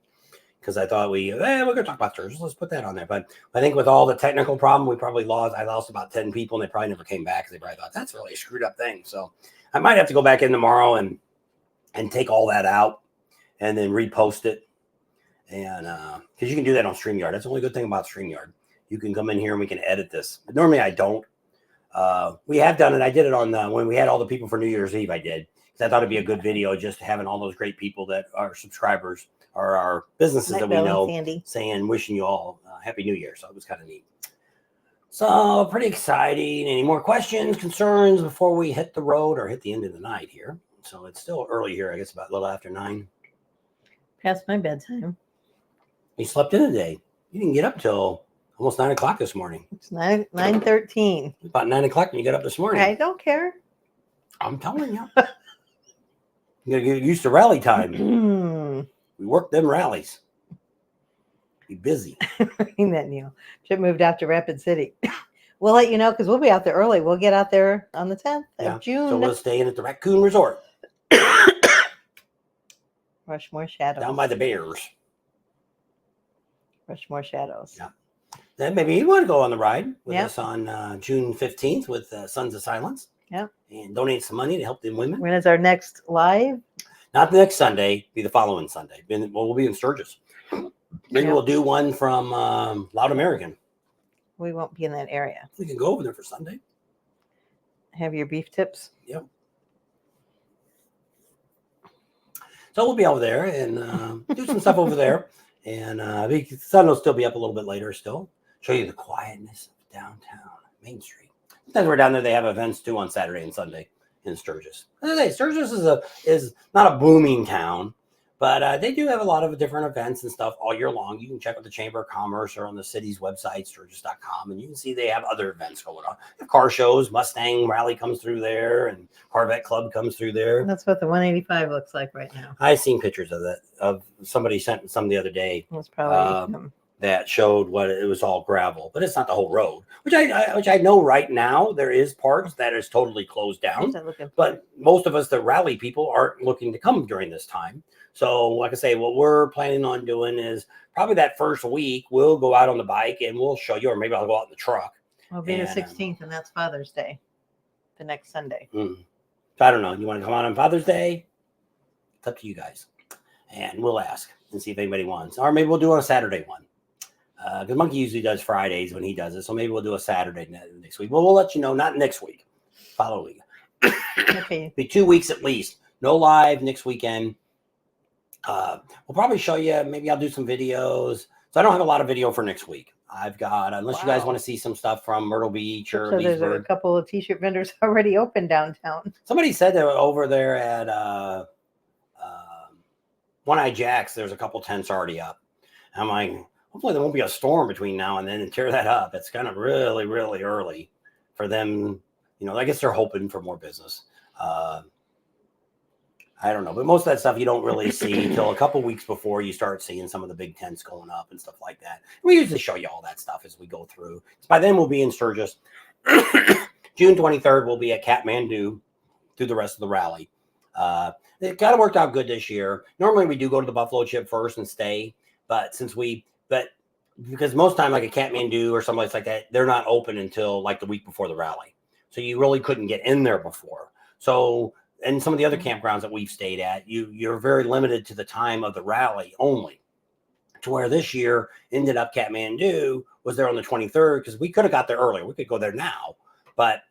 because I thought we're going to talk about Sturgis. Let's put that on there. But I think with all the technical problem, I lost about 10 people, and they probably never came back because they probably thought that's really a screwed up thing. So I might have to go back in tomorrow and take all that out and then repost it. And because you can do that on StreamYard. That's the only good thing about StreamYard. You can come in here and we can edit this. But normally I don't. We have done it. I did it on when we had all the people for New Year's Eve. I did because I thought it'd be a good video, just having all those great people that are subscribers or our businesses that we know saying, wishing you all Happy New Year. So it was kind of neat. So pretty exciting. Any more questions, concerns before we hit the road or hit the end of the night here? So it's still early here. I guess about a little after 9. Past my bedtime. You slept in today. You didn't get up till Almost 9 o'clock this morning. It's 9:13. About 9 o'clock when you get up this morning. I don't care. I'm telling you. You gotta get used to rally time. We work them rallies. Be busy. Reading that, Neil. Chip moved out to Rapid City. We'll let you know because we'll be out there early. We'll get out there on the 10th of June. So we'll stay in at the Raccoon Resort. Rushmore Shadows. Down by the Bears. Rushmore Shadows. Yeah. Then maybe you want to go on the ride with us on June 15th with Sons of Silence. Yep. And donate some money to help them women. When is our next live? Not the next Sunday, be the following Sunday. We'll be in Sturgis. Maybe we'll do one from Loud American. We won't be in that area. We can go over there for Sunday. Have your beef tips? Yep. So we'll be over there and do some stuff over there. And the sun will still be up a little bit later still. Show you the quietness of downtown Main Street. Sometimes we're down there. They have events too on Saturday and Sunday in Sturgis. As I say, Sturgis is not a booming town, but they do have a lot of different events and stuff all year long. You can check out the Chamber of Commerce or on the city's website, sturgis.com, and you can see they have other events going on. They have car shows, Mustang Rally comes through there, and Corvette Club comes through there. That's what the 185 looks like right now. I've seen pictures of that. Of somebody sent some the other day. That's probably that showed what it was all gravel, but it's not the whole road, which I know right now there is parts that is totally closed down, but most of us, the rally people, aren't looking to come during this time. So like I say, what we're planning on doing is probably that first week, we'll go out on the bike and we'll show you, or maybe I'll go out in the truck. It'll be the 16th and that's Father's Day, the next Sunday. So I don't know. You want to come on Father's Day? It's up to you guys. And we'll ask and see if anybody wants, or maybe we'll do it on a Saturday one. Because Monkey usually does Fridays when he does it, so maybe we'll do a Saturday next week. Well, we'll let you know, not next week, following week. Okay. Be 2 weeks at least. No live next weekend. We'll probably show you. Maybe I'll do some videos. So I don't have a lot of video for next week. I've got, unless you guys want to see some stuff from Myrtle Beach or so there's a couple of t-shirt vendors already open downtown. Somebody said they were over there at One Eye Jack's. There's a couple tents already up. I'm like, hopefully there won't be a storm between now and then and tear that up. It's kind of really, really early for them. You know, I guess they're hoping for more business. I don't know, but most of that stuff you don't really see until a couple weeks before you start seeing some of the big tents going up and stuff like that. We usually show you all that stuff as we go through. So by then we'll be in Sturgis. June 23rd, we'll be at Kathmandu through the rest of the rally. It kind of worked out good this year. Normally we do go to the Buffalo Chip first and stay, but because most time like a Kathmandu or someplace like that, they're not open until like the week before the rally. So you really couldn't get in there before. So, and some of the other campgrounds that we've stayed at, you're very limited to the time of the rally only. To where this year ended up Kathmandu was there on the 23rd because we could have got there earlier. We could go there now, but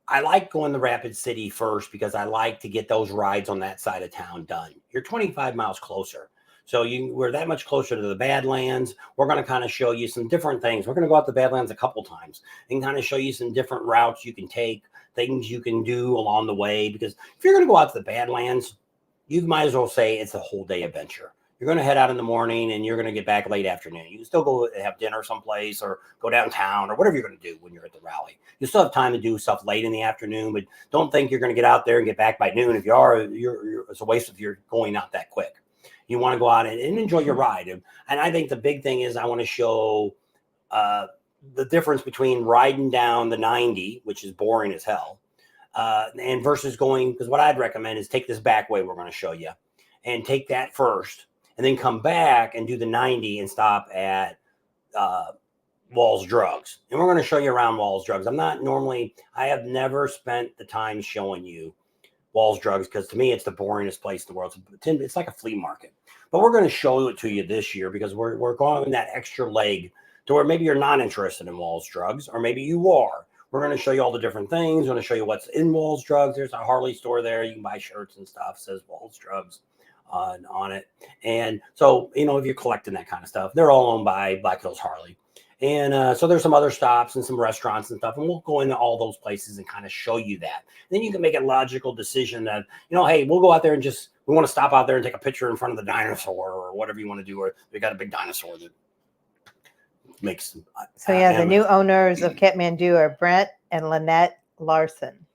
I like going to Rapid City first because I like to get those rides on that side of town done. You're 25 miles closer. So we're that much closer to the Badlands. We're going to kind of show you some different things. We're going to go out to the Badlands a couple times and kind of show you some different routes you can take, things you can do along the way. Because if you're going to go out to the Badlands, you might as well say it's a whole day adventure. You're going to head out in the morning and you're going to get back late afternoon. You can still go have dinner someplace or go downtown or whatever you're going to do when you're at the rally. You still have time to do stuff late in the afternoon, but don't think you're going to get out there and get back by noon. If you are, it's a waste if you're going out that quick. You want to go out and enjoy your ride. And I think the big thing is I want to show the difference between riding down the 90, which is boring as hell, and versus going, because what I'd recommend is take this back way we're going to show you and take that first and then come back and do the 90 and stop at Walls Drugs. And we're going to show you around Walls Drugs. I have never spent the time showing you Walls Drugs because to me it's the boringest place in the world. It's like a flea market, but we're going to show it to you this year because we're going that extra leg to where maybe you're not interested in Walls Drugs or maybe you are. We're going to show you all the different things. We're going to show you what's in Walls Drugs. There's a Harley store there. You can buy shirts and stuff. It says Walls Drugs on it. And so, if you're collecting that kind of stuff, they're all owned by Black Hills Harley. And so there's some other stops and some restaurants and stuff, and we'll go into all those places and kind of show you that. Then you can make a logical decision that, hey, we'll go out there and we want to stop out there and take a picture in front of the dinosaur or whatever you want to do. Or we got a big dinosaur that makes. So yeah, the new owners of Kathmandu are Brent and Lynette Larson.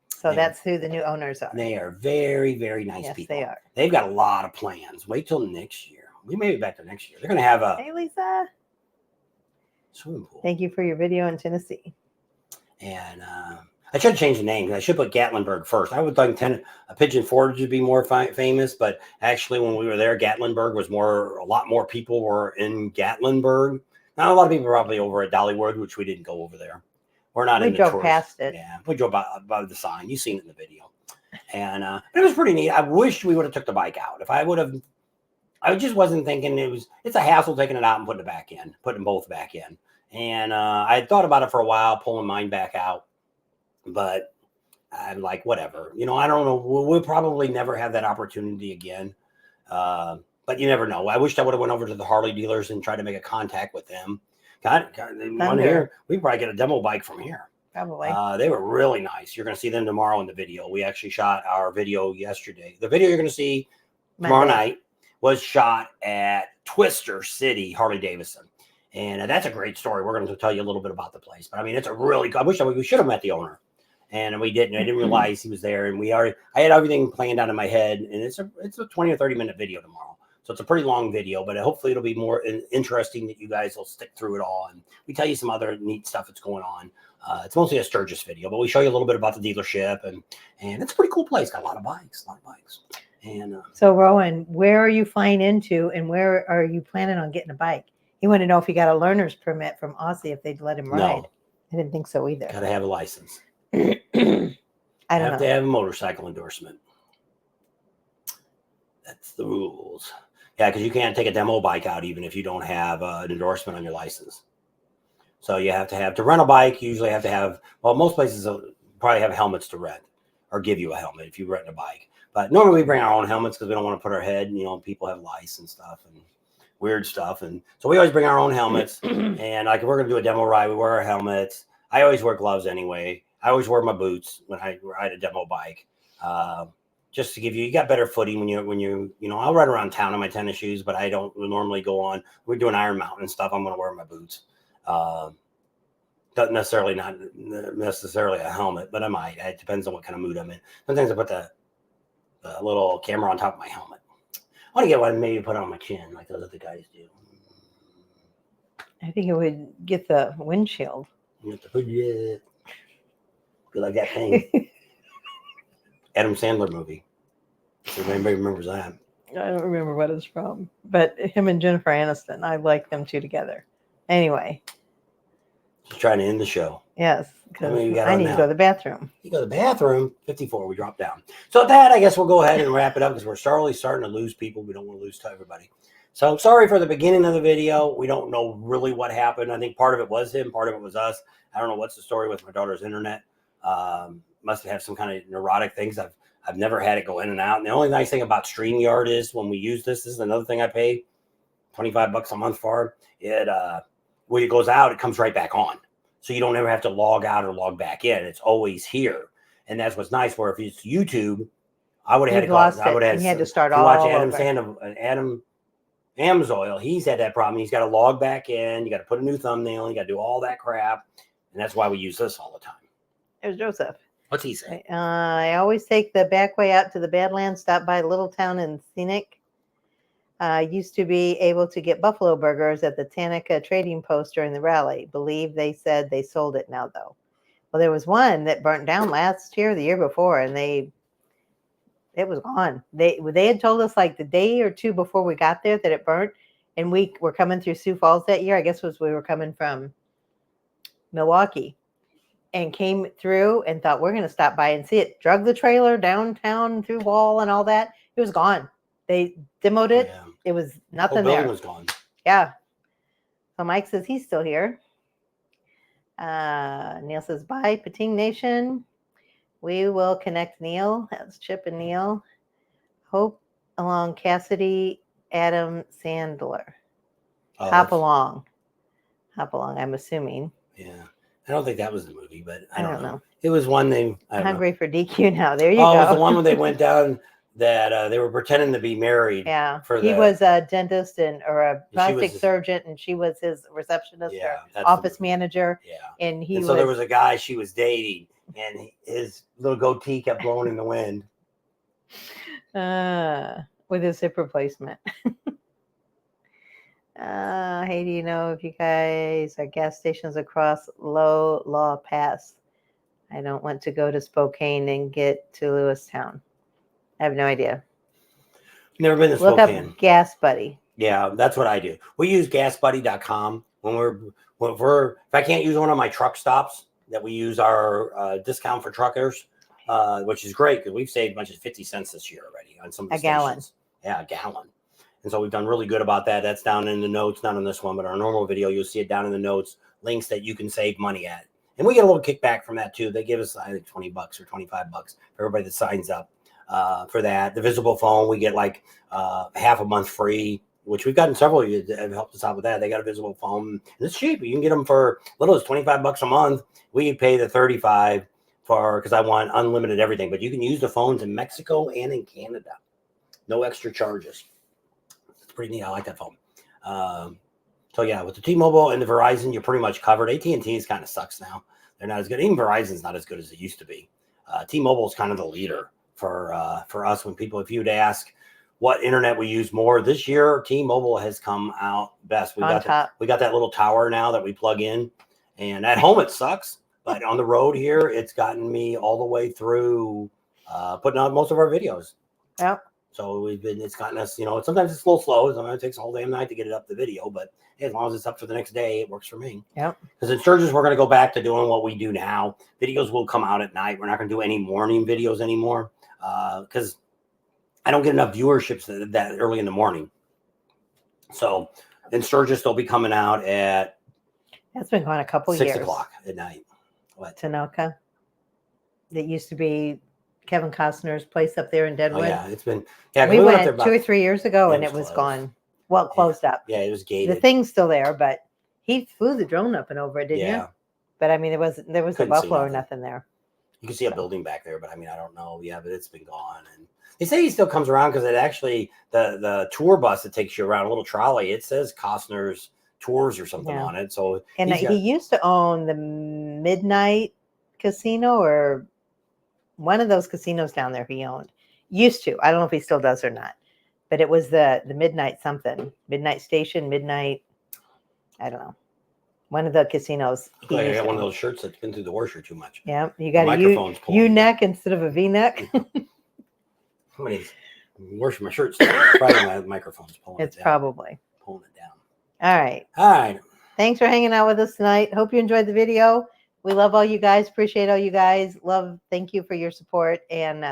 So that's who the new owners are. They are very, very nice people. Yes, they are. They've got a lot of plans. Wait till next year. We may be back to next year. They're going to have a Hey, Lisa. swimming pool. Thank you for your video in Tennessee. And I should change the name. I should put Gatlinburg first. I would think Pigeon Forge would be more famous, but actually when we were there, Gatlinburg was a lot more people were in Gatlinburg. Not a lot of people probably over at Dollywood, which we didn't go over there. We're not in the drove tourist. past it. Yeah, we drove by the sign. You've seen it in the video. And it was pretty neat. I wish we would have took the bike out. If I would have, I just wasn't thinking it's a hassle taking it out and putting them both back in. And I had thought about it for a while, pulling mine back out. But I'm like, whatever. I don't know. We'll probably never have that opportunity again. But you never know. I wished I would have went over to the Harley dealers and tried to make a contact with them. God, one here, we probably get a demo bike from here. Probably. They were really nice. You're going to see them tomorrow in the video. We actually shot our video yesterday. The video you're going to see tomorrow night was shot at Twister City, Harley Davidson. And that's a great story. We're going to tell you a little bit about the place. But I mean, it's a really I wish we should have met the owner. And we didn't. I didn't realize he was there. And I had everything planned out in my head. And it's a 20 or 30 minute video tomorrow. So it's a pretty long video, but hopefully it'll be more interesting that you guys will stick through it all. And we tell you some other neat stuff that's going on. It's mostly a Sturgis video, but we show you a little bit about the dealership. And it's a pretty cool place. Got a lot of bikes. And so Rowan, where are you flying into and where are you planning on getting a bike? He wanted to know if he got a learner's permit from Aussie, if they'd let him ride. No. I didn't think so either. Got to have a license. I don't have to have a motorcycle endorsement. That's the rules. Yeah, because you can't take a demo bike out even if you don't have an endorsement on your license. So you have to rent a bike. You usually have to have, most places probably have helmets to rent or give you a helmet if you rent a bike. But normally we bring our own helmets because we don't want to put our head, people have lice and stuff and weird stuff. And so we always bring our own helmets. And like if we're going to do a demo ride, we wear our helmets. I always wear gloves anyway. I always wear my boots when I ride a demo bike. Just to give you got better footing when you I'll ride around town in my tennis shoes, but I don't normally go on. We're doing Iron Mountain and stuff. I'm going to wear my boots. Not necessarily a helmet, but I might. It depends on what kind of mood I'm in. Sometimes I put the little camera on top of my helmet. I want to get one maybe put on my chin like those other guys do. I think it would get the windshield. You have to put it. Be like that thing. Adam Sandler movie. If anybody remembers that. I don't remember what it's from, but him and Jennifer Aniston, I like them two together. Anyway. Just trying to end the show. Yes, because I need to now? go to the bathroom. You go to the bathroom, 54, we drop down. So at that, I guess we'll go ahead and wrap it up because we're starting to lose people. We don't want to lose to everybody. So sorry for the beginning of the video. We don't know really what happened. I think part of it was him, part of it was us. I don't know what's the story with my daughter's internet. Must have some kind of neurotic things. I've never had it go in and out. And the only nice thing about StreamYard is when we use this is another thing I pay $25 a month for. When it goes out, it comes right back on. So you don't ever have to log out or log back in. It's always here. And that's what's nice. Where if it's YouTube, I would have had to start all over. Adam Amsoil, he's had that problem. He's got to log back in. You got to put a new thumbnail. You got to do all that crap. And that's why we use this all the time. There's Joseph. What's he say? I always take the back way out to the Badlands, stop by a little town in Scenic. Used to be able to get buffalo burgers at the Tanica trading post during the rally. Believe they said they sold it now, though. Well, there was one that burnt down last year, the year before, and it was gone. They had told us like the day or two before we got there that it burnt, and we were coming through Sioux Falls that year. I guess we were coming from Milwaukee. And came through and thought we're going to stop by and see it. Drug the trailer downtown through wall and all that. It was gone. They demoed it. Yeah. It was nothing there. The building was gone. Yeah. So Mike says he's still here. Neil says bye, Pating Nation. We will connect Neil. That's Chip and Neil. Hope along Cassidy, Adam Sandler. Hop along. I'm assuming. Yeah. I don't think that was the movie, but I don't know. It was one thing. I'm hungry for DQ now. There you go. Oh, it was the one where they went down that they were pretending to be married. Yeah, For he was a dentist or a plastic his, surgeon, and she was his receptionist or that's office manager. Yeah, and so there was a guy she was dating, and his little goatee kept blowing in the wind. With his hip replacement. Hey, do you know if you guys are gas stations across Low Law Pass? I don't want to go to Spokane and get to Lewistown. I have no idea. Never been to Look Spokane. up Gas Buddy. Yeah, that's what I do. We use gasbuddy.com if I can't use one of my truck stops, that we use our discount for truckers, which is great because we've saved as much as 50 cents this year already on some of the stations. Yeah, a gallon. And so we've done really good about that. That's down in the notes, not on this one, but our normal video, you'll see it down in the notes, links that you can save money at. And we get a little kickback from that too. They give us, I think, $20 or $25 for everybody that signs up for that. The visible phone, we get like half a month free, which we've gotten several of you that have helped us out with that. They got a visible phone. And it's cheap. You can get them for little as $25 a month. We pay the $35 because I want unlimited everything. But you can use the phones in Mexico and in Canada. No extra charges. It's pretty neat. I like that phone. So yeah, with the T-Mobile and the Verizon, you're pretty much covered. AT&T kind of sucks now. They're not as good. Even Verizon's not as good as it used to be. T-Mobile is kind of the leader for us. When people, if you'd ask what internet we use more this year, T-Mobile has come out best. We got that little tower now that we plug in, and at home it sucks, but on the road here, it's gotten me all the way through putting out most of our videos. Yep. So it's gotten us, sometimes it's a little slow. Sometimes it takes a whole damn night to get it up the video, but as long as it's up for the next day, it works for me. Yep. Because in Sturgis, we're going to go back to doing what we do now. Videos will come out at night. We're not going to do any morning videos anymore because I don't get enough viewerships that early in the morning. So in Sturgis, they'll be coming out at that's been going a couple 6 years. 6 o'clock at night. What? Tanoka. That used to be Kevin Costner's place up there in Deadwood. Oh, yeah, it's been. Yeah, we went there 2 or 3 years ago, and it was gone. Well, closed up. Yeah, it was gated. The thing's still there, but he flew the drone up and over it, didn't you? But I mean, there was a buffalo or nothing there. You can see a building back there, but I mean, I don't know. Yeah, but it's been gone. And they say he still comes around because it actually the tour bus that takes you around, a little trolley, it says Costner's Tours or something on it. So he used to own the Midnight Casino or one of those casinos down there. He owned. Used to. I don't know if he still does or not. But it was the Midnight something. Midnight Station, Midnight. I don't know. One of the casinos. I got one of those shirts that's been through the washer too much. Yeah, you got a U-neck instead of a V-neck. Somebody's washing my shirts. Probably my microphone's pulling it down. It's probably. Pulling it down. All right. All right. Thanks for hanging out with us tonight. Hope you enjoyed the video. We love all you guys. Appreciate all you guys. Thank you for your support. And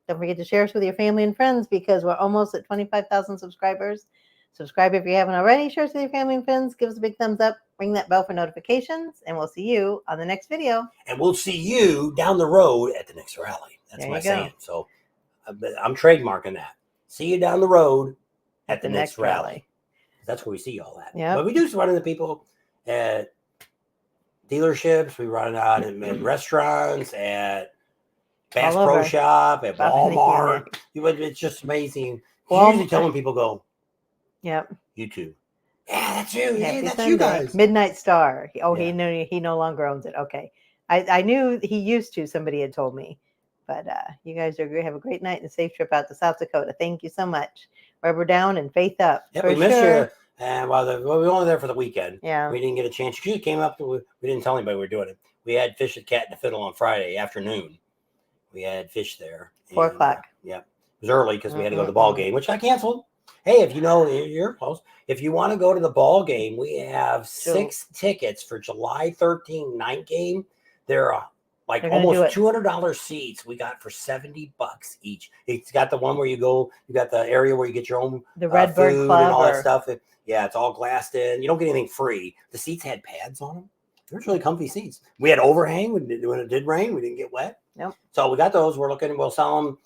don't forget to share us with your family and friends because we're almost at 25,000 subscribers. Subscribe if you haven't already. Share us with your family and friends. Give us a big thumbs up. Ring that bell for notifications. And we'll see you on the next video. And we'll see you down the road at the next rally. That's my saying. So I'm trademarking that. See you down the road at the next rally. That's where we see y'all at. Yeah. But we do run into people at dealerships. We run out at restaurants, at Bass Pro Shop, at Walmart. It's just amazing. Usually telling people go, yep. YouTube. Yeah, that's you. Yeah, that's Sunday. You guys. Midnight Star. He no longer owns it. Okay. I knew he used to. Somebody had told me. But you guys have a great night and a safe trip out to South Dakota. Thank you so much. Rubber down and faith up. Yeah, we missed you. And we were only there for the weekend. Yeah. We didn't get a chance. She came up. We didn't tell anybody we were doing it. We had Fish at Cat and the Fiddle on Friday afternoon. We had fish there. 4 o'clock. Yeah. It was early because we had to go to the ball game, which I canceled. Hey, if you're close. If you want to go to the ball game, we have 6 tickets for July 13th night game. They're almost $200 seats we got for $70 each. It's got the one where you got the area where you get your own the Redbird Club and all that stuff. It's all glassed in. You don't get anything free. The seats had pads on them. They were really comfy seats. We had overhang when it did rain. We didn't get wet. Nope. So we got those. We'll sell them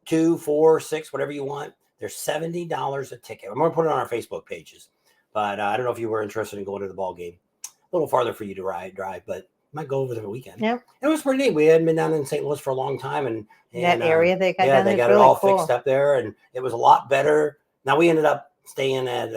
2, 4, 6, whatever you want. They're $70 a ticket. I'm going to put it on our Facebook pages. But I don't know if you were interested in going to the ball game. A little farther for you to drive, but Might go over the weekend. Yep. It was pretty neat. We hadn't been down in St. Louis for a long time, and that area they got down they there got is really it all cool. fixed up there, and it was a lot better. Now we ended up staying at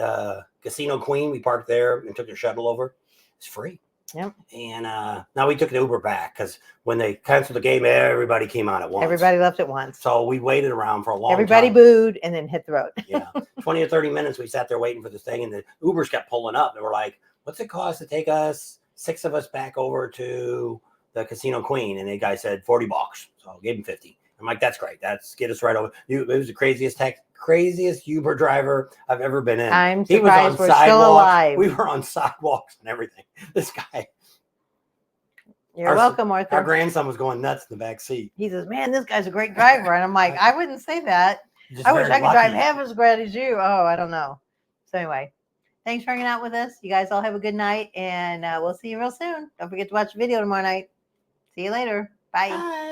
Casino Queen. We parked there and took a shuttle over. It's free. Yep. And now we took an Uber back because when they canceled the game, everybody came out at once. Everybody left at once. So we waited around for a long time. Everybody booed and then hit the road. Yeah. 20 or 30 minutes we sat there waiting for this thing, and the Ubers kept pulling up. They were like, what's it cost to take us, 6 of us, back over to the Casino Queen? And the guy said $40. So I gave him 50. I'm like, that's great. That's get us right over. It was the craziest Uber driver I've ever been in. I'm He was on surprised we're sidewalks. still alive. We were on sidewalks and everything. This guy. You're welcome, Arthur. Our grandson was going nuts in the back seat. He says, man, this guy's a great driver. And I'm like, I wouldn't say that. I wish I could drive half as great as you. Oh, I don't know. So anyway, thanks for hanging out with us. You guys all have a good night, and we'll see you real soon. Don't forget to watch the video tomorrow night. See you later. Bye. Bye.